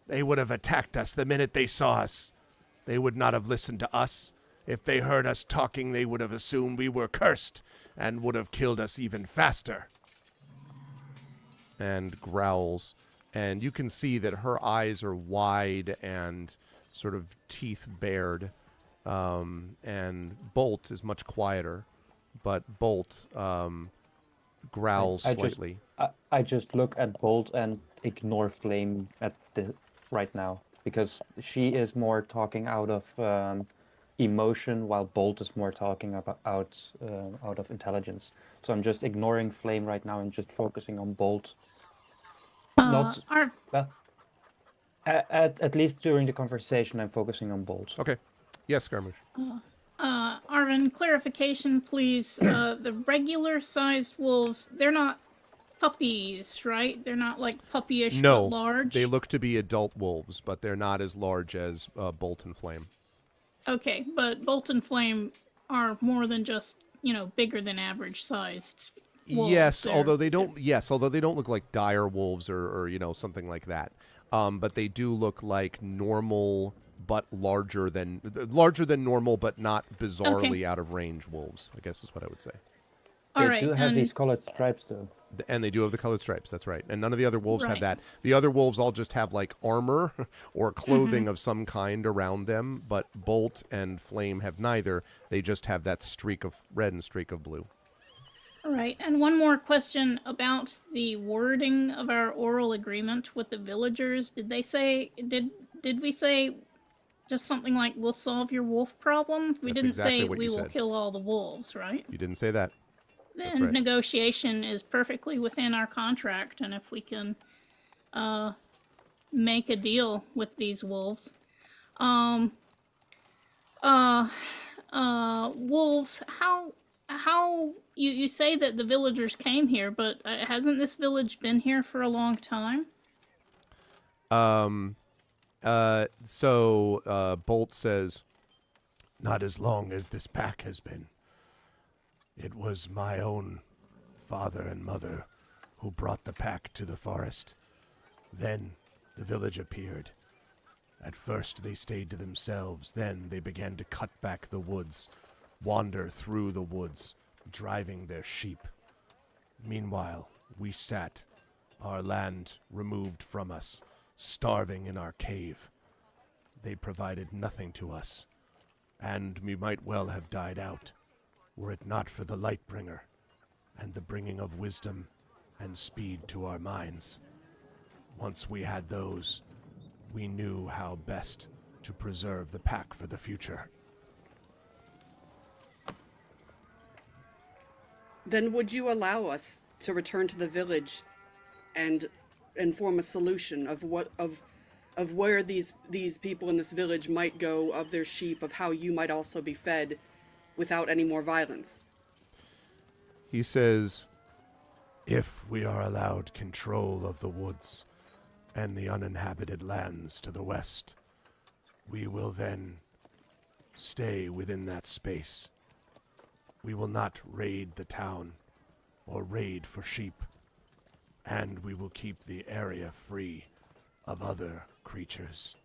They would have attacked us the minute they saw us. They would not have listened to us. If they heard us talking, they would have assumed we were cursed and would have killed us even faster." And growls. And you can see that her eyes are wide and sort of teeth bared. And Bolt is much quieter, but Bolt growls slightly. I just look at Bolt and ignore Flame right now, because she is more talking out of emotion, while Bolt is more talking out of intelligence. So I'm just ignoring Flame right now and just focusing on Bolt. At least during the conversation, I'm focusing on Bolt. Okay. Yes, Scaramouche. Arvin, clarification, please. The regular-sized wolves, they're not puppies, right? They're not like puppyish, No, but large? they look to be adult wolves, but they're not as large as Bolt and Flame. Okay, but Bolt and Flame are more than just, bigger than average-sized wolves. Yes, although they don't look like dire wolves or something like that. But they do look like normal, but larger than normal, but not bizarrely out of range wolves, I guess is what I would say. All They right, do have and these colored stripes, though. And they do have the colored stripes. That's right. And none of the other wolves have Right. that. The other wolves all just have like armor or clothing of some kind around them. But Bolt and Flame have neither. They just have that streak of red and streak of blue. all right, and one more question about the wording of our oral agreement with the villagers. Did they say did we say just something like we'll solve your wolf problem? We That's didn't exactly say what we you will said. kill all the wolves, right? You didn't say that. Then right. negotiation is perfectly within our contract, and if we can make a deal with these wolves, wolves, how you say that the villagers came here, but hasn't this village been here for a long time? So Bolt says, not as long as this pack has been. It was my own father and mother who brought the pack to the forest. Then the village appeared. At first they stayed to themselves, then they began to cut back the woods, wander through the woods, driving their sheep. Meanwhile, we sat, our land removed from us, starving in our cave. They provided nothing to us, and we might well have died out, were it not for the Lightbringer, and the bringing of wisdom and speed to our minds. Once we had those, we knew how best to preserve the pack for the future. Then would you allow us to return to the village and form a solution of where these people in this village might go, of their sheep, of how you might also be fed without any more violence? He says, if we are allowed control of the woods and the uninhabited lands to the west, we will then stay within that space. We will not raid the town or raid for sheep, and we will keep the area free of other creatures.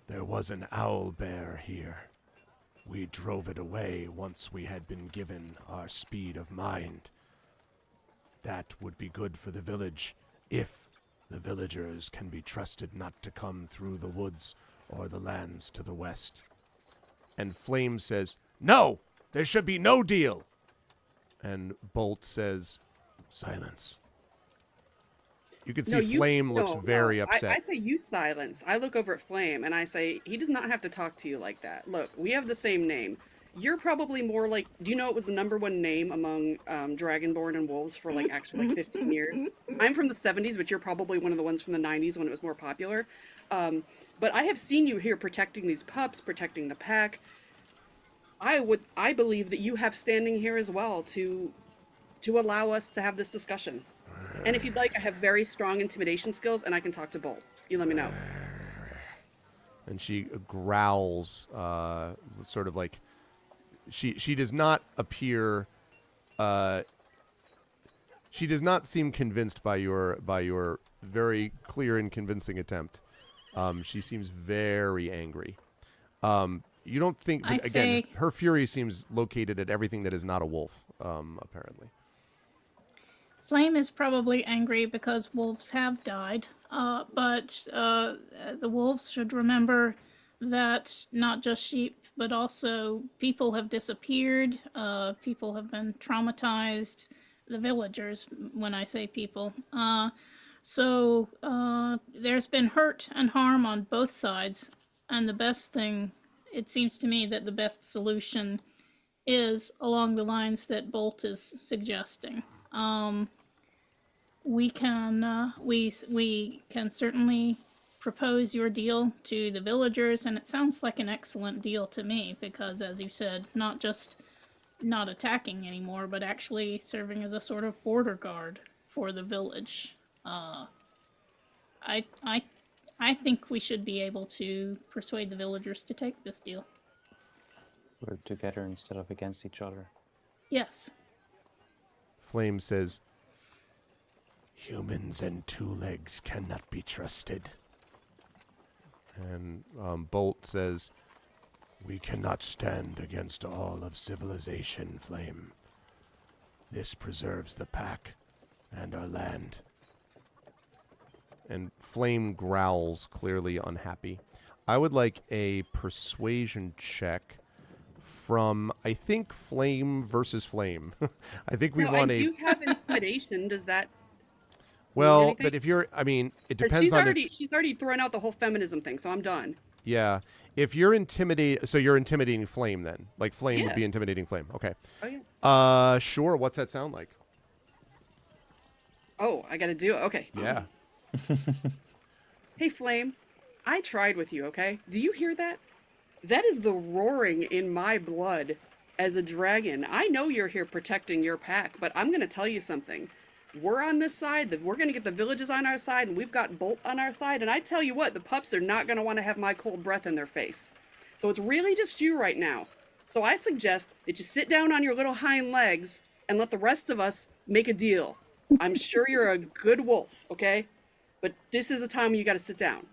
There was an owl bear here. We drove it away once we had been given our speed of mind. That would be good for the village if the villagers can be trusted not to come through the woods or the lands to the west. And Flame says, no! There should be no deal! And Bolt says, silence. You can see Flame looks very upset. I say you silence. I look over at Flame and I say, he does not have to talk to you like that. Look, we have the same name. You're probably more like, do you know it was the #1 name among Dragonborn and wolves for like actually like 15 years? I'm from the 70s, but you're probably one of the ones from the 90s when it was more popular. But I have seen you here protecting these pups, protecting the pack. I believe that you have standing here as well to allow us to have this discussion. And if you'd like, I have very strong intimidation skills, and I can talk to Bolt. You let me know. And she growls, sort of like she does not appear. She does not seem convinced by your very clear and convincing attempt. She seems very angry. You don't think, but again, her fury seems located at everything that is not a wolf, apparently. Flame is probably angry because wolves have died, but the wolves should remember that not just sheep, but also people have disappeared, people have been traumatized, the villagers, when I say people. So there's been hurt and harm on both sides, and the best thing, it seems to me that the best solution is along the lines that Bolt is suggesting. We can certainly propose your deal to the villagers, and it sounds like an excellent deal to me because, as you said, not just not attacking anymore, but actually serving as a sort of border guard for the village. I think we should be able to persuade the villagers to take this deal. Work together instead of against each other. Yes. Flame says, humans and two legs cannot be trusted. And Bolt says, we cannot stand against all of civilization, Flame. This preserves the pack and our land. And Flame growls, clearly unhappy. I would like a persuasion check from, I think, Flame versus Flame. I think we No, want I a... do have intimidation. Does that? Well, anything? but if you're... I mean, it 'Cause depends on if... she's already thrown out the whole feminism thing, so I'm done. Yeah. If you're intimidating... So you're intimidating Flame, then. Like, Flame would Yeah. be intimidating Flame. Okay. Oh yeah. Sure. What's that sound like? Oh, I gotta do it. Okay. Yeah. Hey, Flame. I tried with you. Okay. Do you hear that? That is the roaring in my blood as a dragon. I know you're here protecting your pack, but I'm gonna tell you something. We're on this side. We're gonna get the villages on our side, and we've got Bolt on our side. And I tell you what, the pups are not gonna want to have my cold breath in their face. So it's really just you right now. So I suggest that you sit down on your little hind legs and let the rest of us make a deal. I'm sure you're a good wolf, okay? But this is a time when you got to sit down.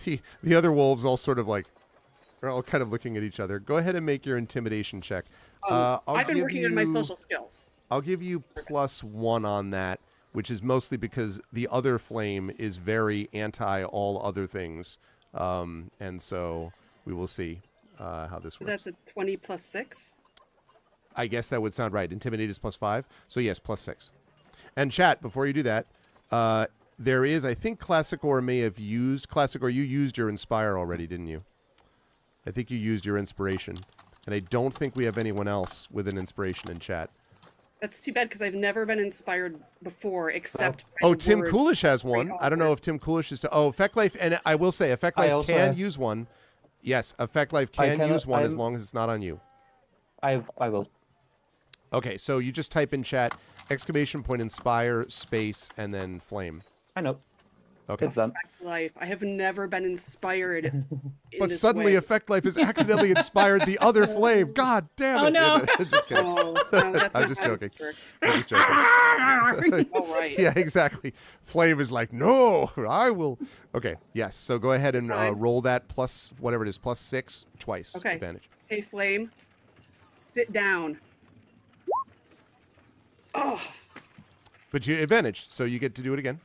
The other wolves all sort of like... are all kind of looking at each other. Go ahead and make your intimidation check. I've been working on my social skills. I'll give you +1 on that, which is mostly because the other Flame is very anti all other things. And so we will see how this works. That's a 20 plus 6. I guess that would sound right. Intimidate is +5. So yes, +6. And chat, before you do that, there is, I think Classicor may have used... Classicor, you used your Inspire already, didn't you? I think you used your Inspiration. And I don't think we have anyone else with an Inspiration in chat. That's too bad because I've never been inspired before except by Oh, the Tim word Coolish has one. great I don't know if authors. Tim Coolish is... Oh, Effect Life... And I will say, Effect I Life also can have- use one. Yes, Effect Life I can cannot- use one as I'm- long as it's not on you. I will. Okay, so you just type in chat, exclamation point Inspire, space, and then Flame. I know. Okay. It's done. Effect Life. I have never been inspired. in But this suddenly way. Effect Life has accidentally inspired the other Flame. God damn it. Oh, no. Just kidding. Oh, no, that's I'm not just how this joking. works. I'm just joking. Oh, right. Yeah, exactly. Flame is like, no, I will. Okay, yes. So go ahead and Fine. roll that plus whatever it is, +6 twice. Okay. Advantage. Hey, Flame. Sit down. Oh, But you advantage, so you get to do it again.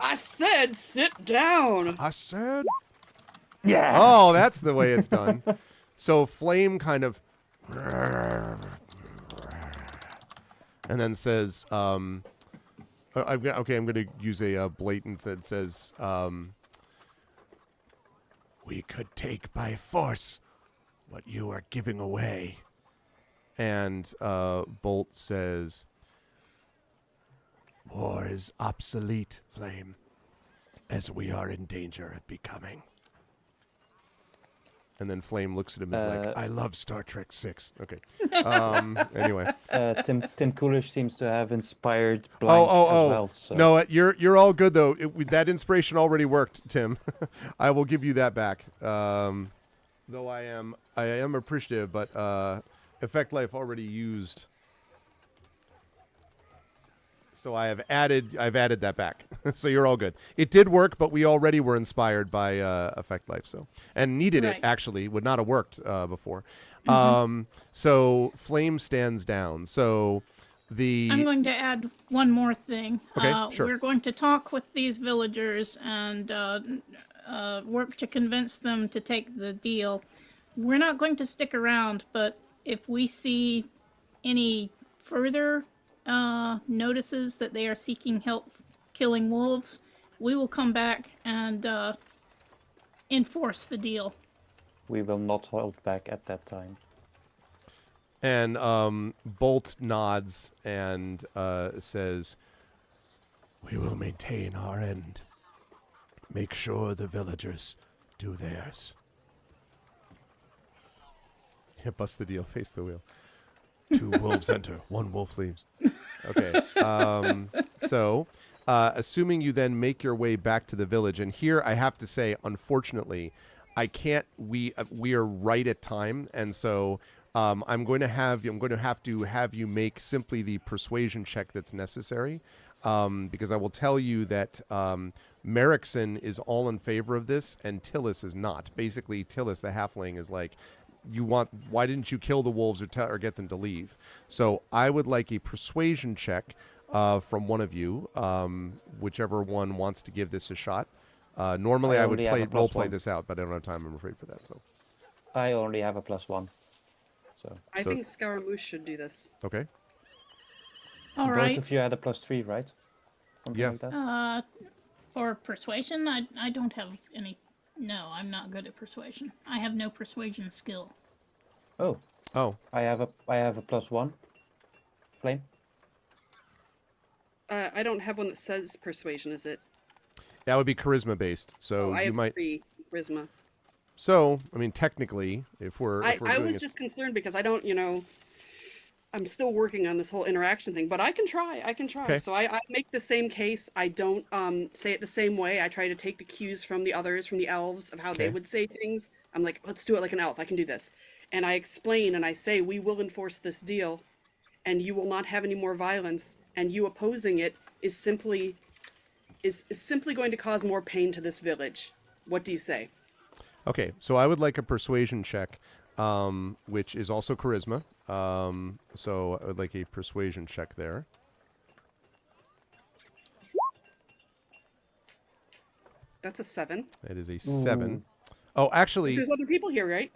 I said sit down. I said. Yeah. Oh, that's the way it's done. So Flame kind of, and then says, I'm going to use a blatant that says, we could take by force what you are giving away. And Bolt says, war is obsolete, Flame, as we are in danger of becoming. And then Flame looks at him as like, I love Star Trek 6. Okay. Anyway. Tim Coolish seems to have inspired Blind as well. So. No, you're all good though. That inspiration already worked, Tim. I will give you that back. Though I am appreciative, but Effect Life already used. So I've added that back. So you're all good. It did work, but we already were inspired by Effect Life, so and needed it Right. actually. Would not have worked before. Mm-hmm. So Flame stands down. So I'm going to add one more thing. Okay, sure. We're going to talk with these villagers and work to convince them to take the deal. We're not going to stick around, but if we see any further notices that they are seeking help killing wolves, we will come back and enforce the deal. We will not hold back at that time. And Bolt nods and says, we will maintain our end. Make sure the villagers do theirs. Yeah, bust the deal. Face the wheel. 2 wolves enter. 1 wolf leaves. Okay. So, assuming you then make your way back to the village, and here I have to say, unfortunately, I can't. We are right at time, and so I'm going to have to have you make simply the persuasion check that's necessary, because I will tell you that Merrickson is all in favor of this, and Tillis is not. Basically, Tillis, the halfling, is like, why didn't you kill the wolves or get them to leave? So I would like a persuasion check from one of you, whichever one wants to give this a shot. Normally I would only have a role plus play one. this out, but I don't have time, I'm afraid, for that. So I only have a +1. So I So- think Scaramouche should do this. okay. All both right. of you had a +3, right? Something Yeah. like that? For persuasion, I don't have any. No, I'm not good at persuasion. I have no persuasion skill. Oh, Oh, I have a +1. Flame. I don't have one that says persuasion, is it? that would be charisma based. So I you have might. 3 charisma. So I mean, technically, if we're I doing was it, just concerned because I don't, I'm still working on this whole interaction thing, but I can try. Okay. So I make the same case. I don't say it the same way. I try to take the cues from the others, from the elves, of how they Okay. would say things. I'm like, let's do it like an elf. I can do this. And I explain and I say, we will enforce this deal and you will not have any more violence. And you opposing it is simply going to cause more pain to this village. What do you say? Okay, so I would like a persuasion check, which is also charisma. So I would like a persuasion check there. That's a 7. It is a 7. Oh, actually, There's other people here, right?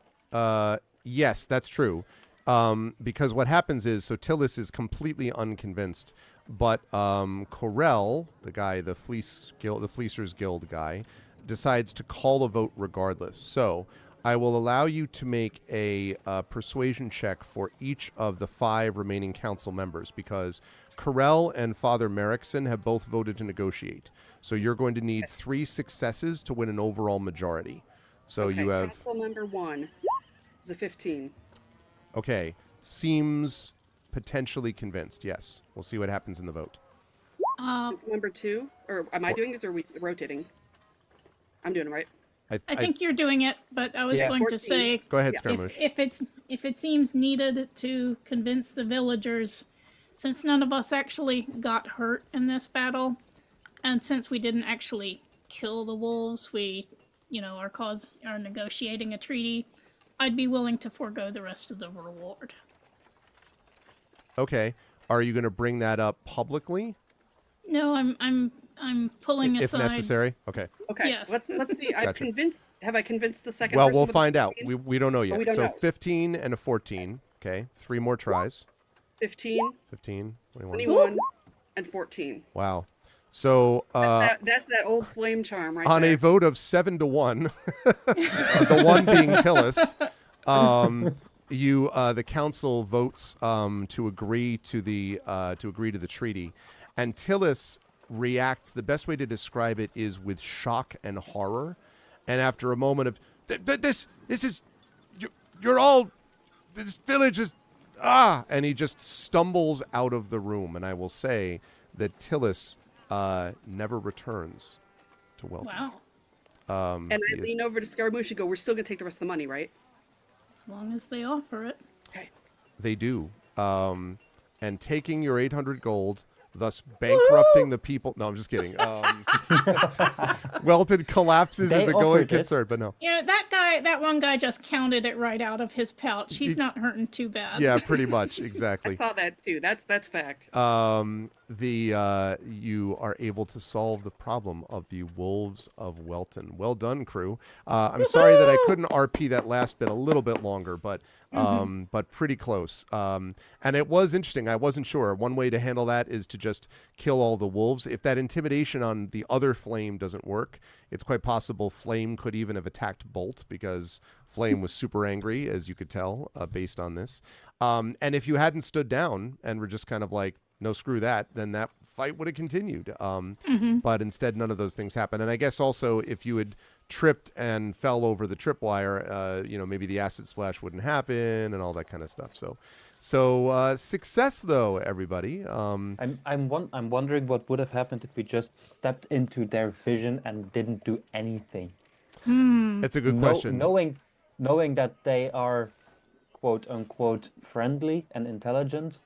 yes, that's true. Because what happens is, so Tillis is completely unconvinced, but Corell, the guy, the Fleecers Guild guy, decides to call a vote regardless. So I will allow you to make a persuasion check for each of the 5 remaining council members, because Corell and Father Merrickson have both voted to negotiate. So you're going to need 3 successes to win an overall majority. So Okay, you have, council member 1 is a 15. okay, seems potentially convinced. Yes. We'll see what happens in the vote. Council member 2, or am I doing this or are we rotating? I'm doing it right. I think you're doing it, but I was Yeah. going 14. to say Go ahead, Yeah. Skirmish. if it seems needed to convince the villagers, since none of us actually got hurt in this battle, and since we didn't actually kill the wolves, we, are negotiating a treaty, I'd be willing to forego the rest of the reward. Okay. Are you going to bring that up publicly No, I'm pulling if aside. necessary? Okay. Okay, Yes. let's see. Gotcha. Have I convinced the second Well, person we'll with find out. 15? We don't know yet. we don't So know. 15 and a 14. Okay. 3 more tries. 15, 15, 21. 21, and 14. Wow. So That's that old flame charm right on there. a vote of 7-1, the one being Tillis, the council votes to agree to the treaty, and Tillis reacts. The best way to describe it is with shock and horror, and after a moment of this is you're all, this village is and he just stumbles out of the room. And I will say that Tillis never returns to Welton. Wow. And I he is- lean over to Scaramouche and go, we're still going to take the rest of the money, right? As long as they offer it. Okay. They do. And taking your 800 gold, thus bankrupting the people. No, I'm just kidding. Welton collapses They as a going offered it. concern, but no. That one guy just counted it right out of his pouch. He's not hurting too bad. Yeah, pretty much. I Exactly. saw that too. That's fact. You are able to solve the problem of the Wolves of Welton. Well done, crew. I'm sorry that I couldn't RP that last bit a little bit longer, but pretty close. And it was interesting. I wasn't sure. One way to handle that is to just kill all the wolves. If that intimidation on the other Flame doesn't work, it's quite possible Flame could even have attacked Bolt, because Flame was super angry, as you could tell, based on this. And if you hadn't stood down and were just kind of like, no, screw that, then that fight would have continued. But instead, none of those things happened. And I guess also, if you had tripped and fell over the tripwire, maybe the acid splash wouldn't happen and all that kind of stuff. So success, though, everybody. I'm wondering what would have happened if we just stepped into their vision and didn't do anything. It's a good question. Knowing that they are quote unquote friendly and intelligent.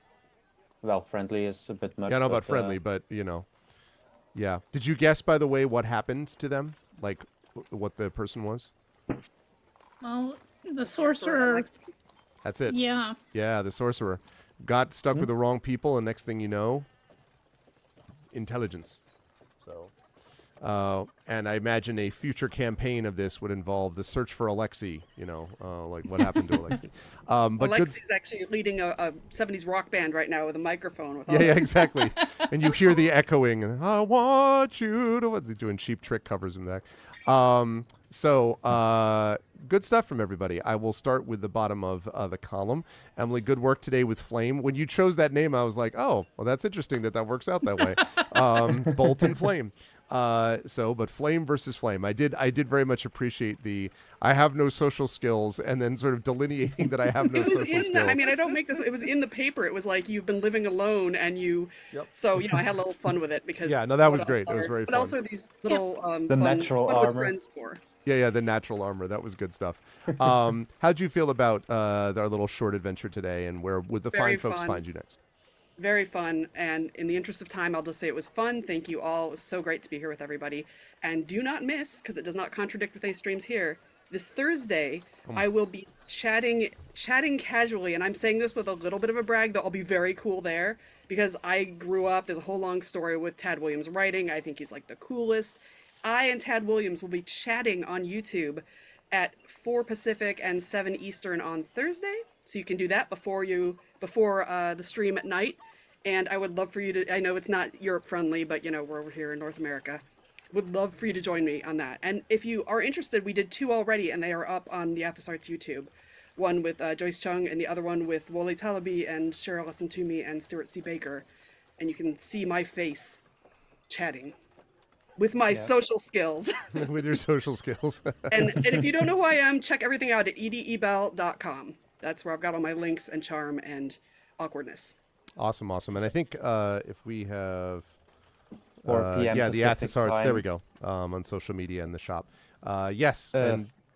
Well, friendly is a bit much. Yeah, I don't know about but, friendly, but, yeah. Did you guess, by the way, what happened to them? Like, what the person was? Well, The sorcerer. That's it. Yeah. Yeah, the sorcerer got stuck with the wrong people, and next thing you know, intelligence. So, and I imagine a future campaign of this would involve the search for Alexei. Like what happened to Alexei. But Alexei's actually leading a 70s rock band right now with a microphone. With all yeah, this. exactly. And you hear the echoing. And, I want you to. What's he doing? Cheap Trick covers in the back. Good stuff from everybody. I will start with the bottom of the column. Emily, good work today with Flame. When you chose that name, I was like, oh, well, that's interesting that works out that way. Bolt and Flame. But Flame versus Flame. I did very much appreciate I have no social skills, and then sort of delineating that I have no social skills. I mean, I don't make this. It was in the paper. It was like, you've been living alone, and you. Yep. So I had a little fun with it because. Yeah, no, that was great. It was very but fun. But also these little the fun, natural fun armor. with friends for. Yeah, the natural armor. That was good stuff. How'd you feel about our little short adventure today, and where would the Very fine folks fun. find you next? Very fun, and in the interest of time, I'll just say it was fun. Thank you all. It was so great to be here with everybody. And do not miss, because it does not contradict with any streams here, this Thursday, I will be chatting casually, and I'm saying this with a little bit of a brag, but I'll be very cool there, because I grew up, there's a whole long story with Tad Williams writing. I think he's like the coolest. I and Tad Williams will be chatting on YouTube at 4 Pacific and 7 Eastern on Thursday. So you can do that before the stream at night. And I would love for you to, I know it's not Europe friendly, but we're over here in North America. Would love for you to join me on that. And if you are interested, we did 2 already, and they are up on the Athos Arts YouTube. One with Joyce Chung, and the other one with Wole Talabi and Cheryl Lessentumi and Stuart C. Baker. And you can see my face chatting with my social skills. With your social skills. and if you don't know who I am, check everything out at edebell.com. That's where I've got all my links and charm and awkwardness. Awesome. And I think if we have 4 p.m. the Pacific Athos Arts, time. there we go, on social media in the shop. Yes.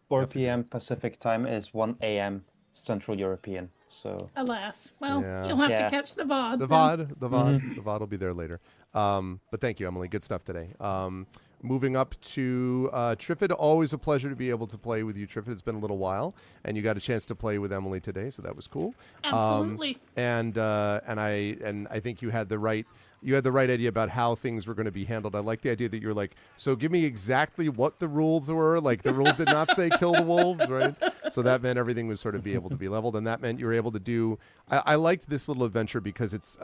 4 p.m. Pacific time is 1 a.m. Central European. So Alas. Well, Yeah. you'll have Yeah. to catch the VOD. The then. VOD will be there later. But thank you, Emily. Good stuff today. Moving up to Triffid, always a pleasure to be able to play with you, Triffid. It's been a little while, and you got a chance to play with Emily today, so that was cool. Absolutely. And I think you had the right idea about how things were going to be handled. I like the idea that you're like, so give me exactly what the rules were. Like the rules did not say kill the wolves, right? So that meant everything was sort of be able to be leveled, and that meant you were able to do. I liked this little adventure because it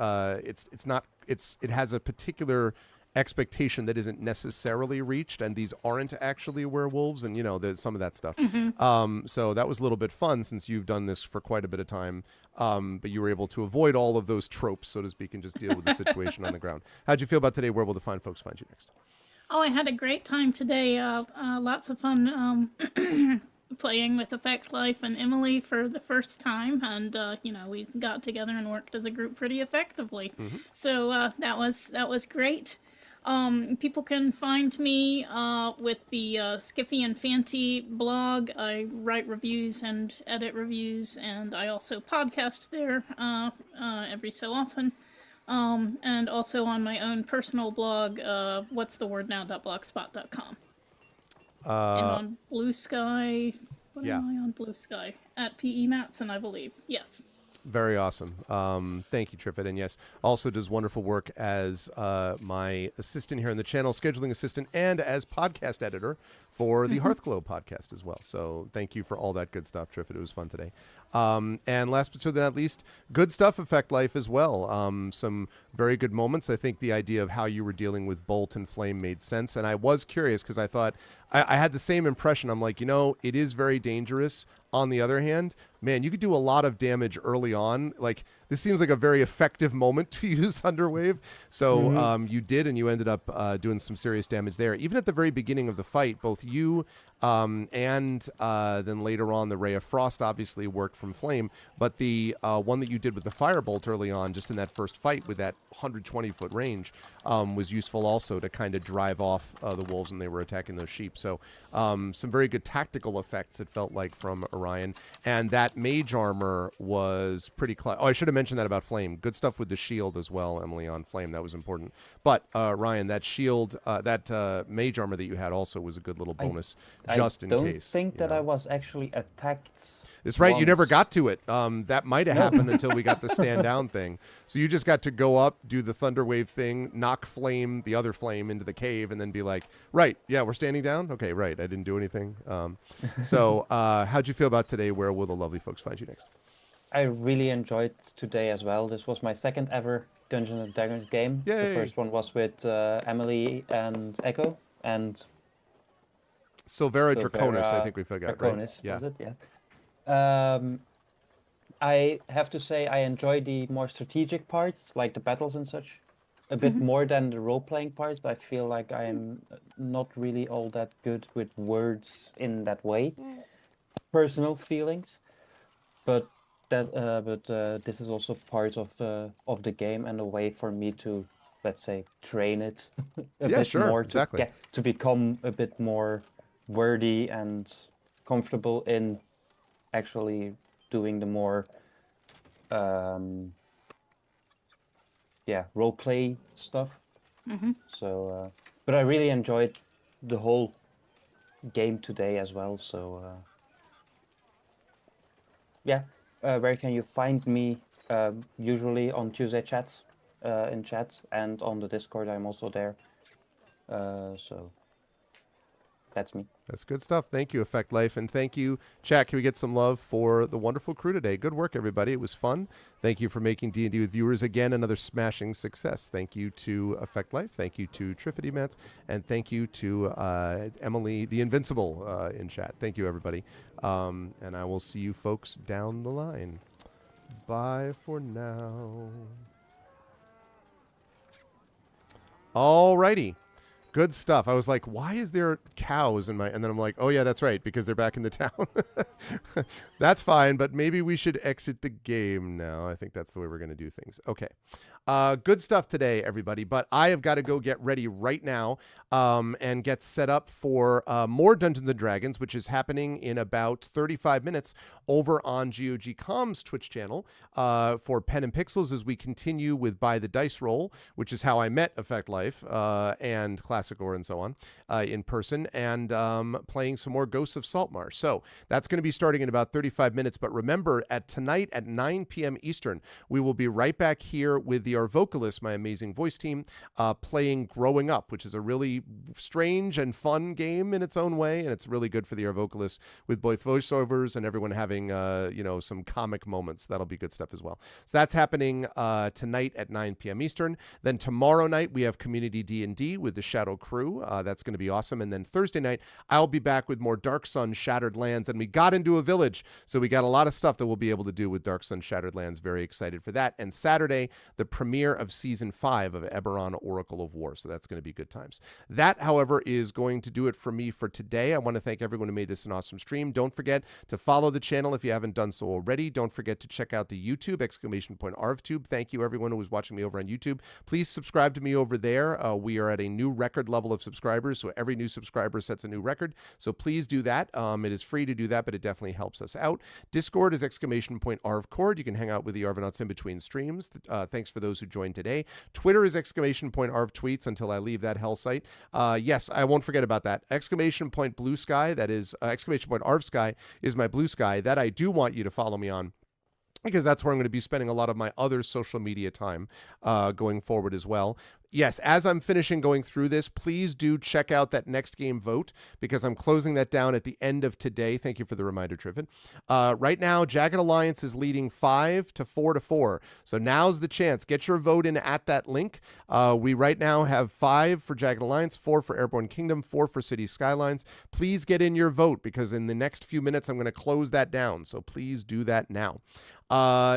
has a particular expectation that isn't necessarily reached, and these aren't actually werewolves, and there's some of that stuff. So that was a little bit fun since you've done this for quite a bit of time, but you were able to avoid all of those tropes, so to speak, and just deal with the situation on the ground. How'd you feel about today? Where will the fine folks find you next? Oh, I had a great time today. Lots of fun playing with Effect Life and Emily for the first time, and we got together and worked as a group pretty effectively. So that was great. People can find me with the Skiffy and Fanty blog. I write reviews and edit reviews, and I also podcast there every so often. And also on my own personal blog, what'sthewordnow.blogspot.com. And on Blue Sky, am I on Blue Sky? At PE Matson, I believe. Yes. Very awesome. Thank you, Triffid. And yes, also does wonderful work as my assistant here on the channel, scheduling assistant, and as podcast editor for the Hearthglow podcast as well. So thank you for all that good stuff, Triffid. It was fun today. And last but certainly not least, good stuff, Effect Life as well. Some very good moments. I think the idea of how you were dealing with Bolt and Flame made sense. And I was curious because I thought I had the same impression. I'm like, it is very dangerous. On the other hand, man, you could do a lot of damage early on. Like, this seems like a very effective moment to use Thunderwave. So you did, and you ended up doing some serious damage there. Even at the very beginning of the fight, both you and then later on the Ray of Frost obviously worked from Flame. But the one that you did with the Firebolt early on, just in that first fight with that 120-foot range, was useful also to kind of drive off the wolves when they were attacking those sheep. So some very good tactical effects, it felt like, from Orion. And that mage armor was pretty I should have mention that about Flame. Good stuff with the shield as well, Emily, on Flame. That was important. But Ryan, that shield, that mage armor that you had also was a good little bonus, just in case. I don't think that I was actually attacked. It's right. You never once. got to it. That might have happened until we got the stand down thing. So you just got to go up, do the thunder wave thing, knock Flame, the other Flame, into the cave, and then be like, right, yeah, we're standing down? Okay, right. I didn't do anything. So how'd you feel about today? Where will the lovely folks find you next? I really enjoyed today as well. This was my second ever Dungeons and Dragons game. Yay. The first one was with Emily and Echo and Silvera Draconis, I think we forgot. Draconis, Right? Yeah. was it? Yeah. I have to say I enjoy the more strategic parts, like the battles and such, a bit more than the role-playing parts. I feel like I am not really all that good with words in that way. Personal feelings, but this is also part of the game and a way for me to, let's say, train it a bit more to become a bit more wordy and comfortable in actually doing the more role play stuff. So but I really enjoyed the whole game today as well. So where can you find me? Usually on Tuesday chats, in chat, and on the Discord I'm also there. So that's me. That's good stuff. Thank you, Effect Life. And thank you, chat. Can we get some love for the wonderful crew today? Good work, everybody. It was fun. Thank you for making D&D with viewers again another smashing success. Thank you to Effect Life. Thank you to Triffity Mats. And thank you to Emily the Invincible in chat. Thank you, everybody. And I will see you folks down the line. Bye for now. All righty. Good stuff. I was like, why is there cows in my... And then I'm like, oh, yeah, that's right, because they're back in the town. That's fine, but maybe we should exit the game now. I think that's the way we're going to do things. Okay. Good stuff today, everybody, but I have got to go get ready right now and get set up for more Dungeons & Dragons, which is happening in about 35 minutes over on GOG Comms Twitch channel for Pen and Pixels as we continue with By the Dice Roll, which is how I met Effect Life and Classic Or and so on in person, and playing some more Ghosts of Saltmarsh. So that's going to be starting in about 35 minutes, but remember, tonight at 9 p.m. Eastern, we will be right back here with the Our Vocalists, my amazing voice team, playing Growing Up, which is a really strange and fun game in its own way, and it's really good for the Our Vocalists with both voiceovers and everyone having some comic moments. That'll be good stuff as well. So that's happening tonight at 9 p.m. Eastern. Then tomorrow night we have Community D&D with the Shadow Crew. That's going to be awesome. And then Thursday night I'll be back with more Dark Sun Shattered Lands, and we got into a village, so we got a lot of stuff that we'll be able to do with Dark Sun Shattered Lands. Very excited for that. And Saturday, the premiere of Season 5 of Eberron Oracle of War, so that's going to be good times. That, however, is going to do it for me for today. I want to thank everyone who made this an awesome stream. Don't forget to follow the channel if you haven't done so already. Don't forget to check out the YouTube, !ArvTube. Thank you, everyone who was watching me over on YouTube. Please subscribe to me over there. We are at a new record level of subscribers, so every new subscriber sets a new record. So please do that. It is free to do that, but it definitely helps us out. Discord is !ArvCord. You can hang out with the Arvanauts in between streams. Thanks for those who joined today. Twitter is !ArvTweets until I leave that hell site. Yes, I won't forget about that. !Blue Sky, that is !ArvSky is my blue sky. That I do want you to follow me on, because that's where I'm going to be spending a lot of my other social media time going forward as well. Yes, as I'm finishing going through this, please do check out that next game vote, because I'm closing that down at the end of today. Thank you for the reminder, Triffin. Right now, Jagged Alliance is leading 5 to 4 to 4. So now's the chance. Get your vote in at that link. We right now have 5 for Jagged Alliance, 4 for Airborne Kingdom, 4 for City Skylines. Please get in your vote, because in the next few minutes, I'm going to close that down. So please do that now.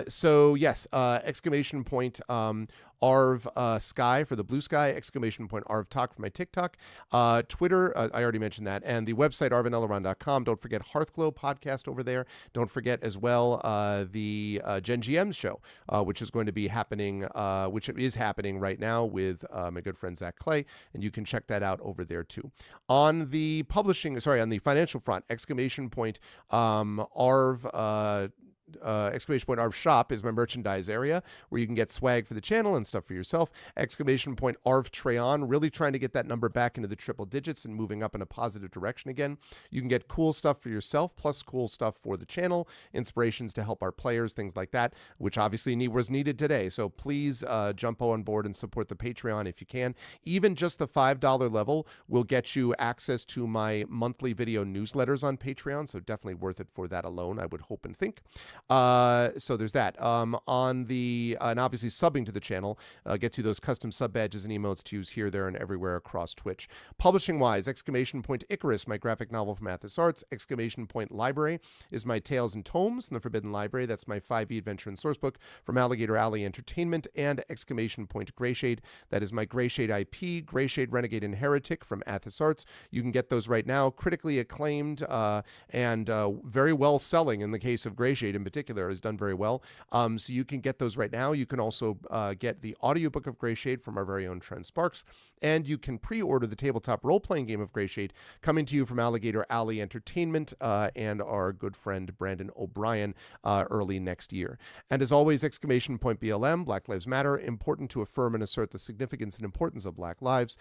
So yes, Arv Sky for the blue sky, Arv Talk for my TikTok, Twitter, I already mentioned that, and the website arvanelleron.com. Don't forget Hearthglow podcast over there. Don't forget as well the Gen GM's show, which is going to be happening, which is happening right now with my good friend Zach Clay, and you can check that out over there too. On the financial front, Arv ARV shop is my merchandise area where you can get swag for the channel and stuff for yourself. ARV Treon, really trying to get that number back into the triple digits and moving up in a positive direction again. You can get cool stuff for yourself, plus cool stuff for the channel, inspirations to help our players, things like that, which obviously was needed today. So please jump on board and support the Patreon if you can. Even just the $5 level will get you access to my monthly video newsletters on Patreon, so definitely worth it for that alone, I would hope and think. So there's that. And obviously subbing to the channel gets you those custom sub badges and emotes to use here, there, and everywhere across Twitch. Publishing-wise, Icarus, my graphic novel from Athos Arts. Library is my Tales and Tomes in the Forbidden Library. That's my 5e adventure and sourcebook from Alligator Alley Entertainment. And Greyshade. That is my Greyshade IP, Greyshade Renegade and Heretic from Athos Arts. You can get those right now. Critically acclaimed and very well selling in the case of Greyshade in particular, has done very well. So you can get those right now. You can also get the audiobook of Greyshade from our very own Trent Sparks. And you can pre-order the tabletop role-playing game of Greyshade coming to you from Alligator Alley Entertainment and our good friend Brandon O'Brien early next year. And as always, BLM, Black Lives Matter, important to affirm and assert the significance and importance of Black lives.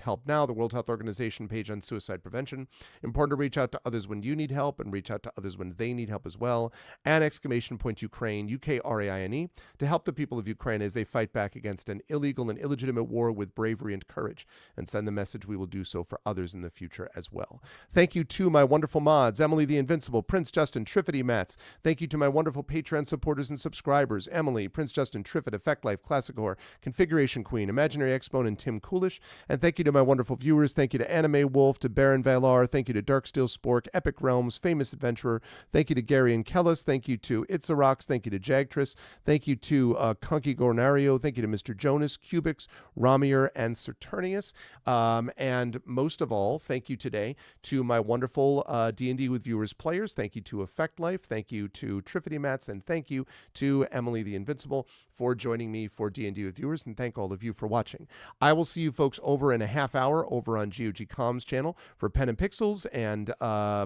Help Now, the World Health Organization page on suicide prevention. Important to reach out to others when you need help and reach out to others when they need help as well. And Ukraine, Ukraine, to help the people of Ukraine as they fight back against an illegal and illegitimate war with bravery and courage, and send the message we will do so for others in the future as well. Thank you to my wonderful mods, Emily the Invincible, Prince Justin, Triffity Mats. Thank you to my wonderful Patreon supporters and subscribers, Emily, Prince Justin, Triffid, Effect Life, Classic Horror, Configuration Queen, Imaginary Exponent, and Tim Coolish. And thank you to my wonderful viewers. Thank you to Anime Wolf, to Baron Valar. Thank you to Darksteel Spork, Epic Realms, Famous Adventurer. Thank you to Gary and Kellis. Thank you to Itzarox. Thank you to Jagtris. Thank you to Kunky Gornario. Thank you to Mr. Jonas, Cubix, Ramier, and Saturnius. And most of all, thank you today to my wonderful D&D with Viewers players. Thank you to Effect Life. Thank you to Triffity Mats. And thank you to Emily the Invincible for joining me for D&D with Viewers. And thank all of you for watching. I will see you folks over in a half hour over on GOG Comms channel for Pen and Pixels and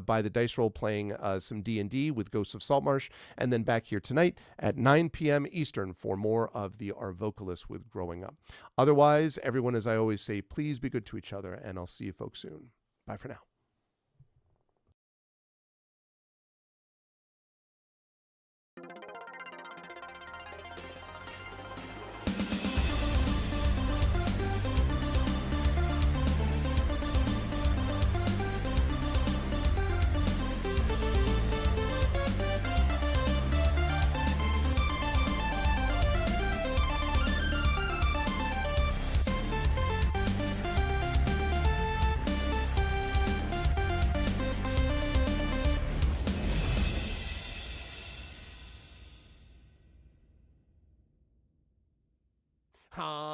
by the Dice Roll playing some D&D with Ghosts of Saltmarsh. And then back here tonight at 9 p.m. Eastern for more of the Our Vocalists with Growing Up. Otherwise, everyone, as I always say, please be good to each other, and I'll see you folks soon. Bye for now. Ha!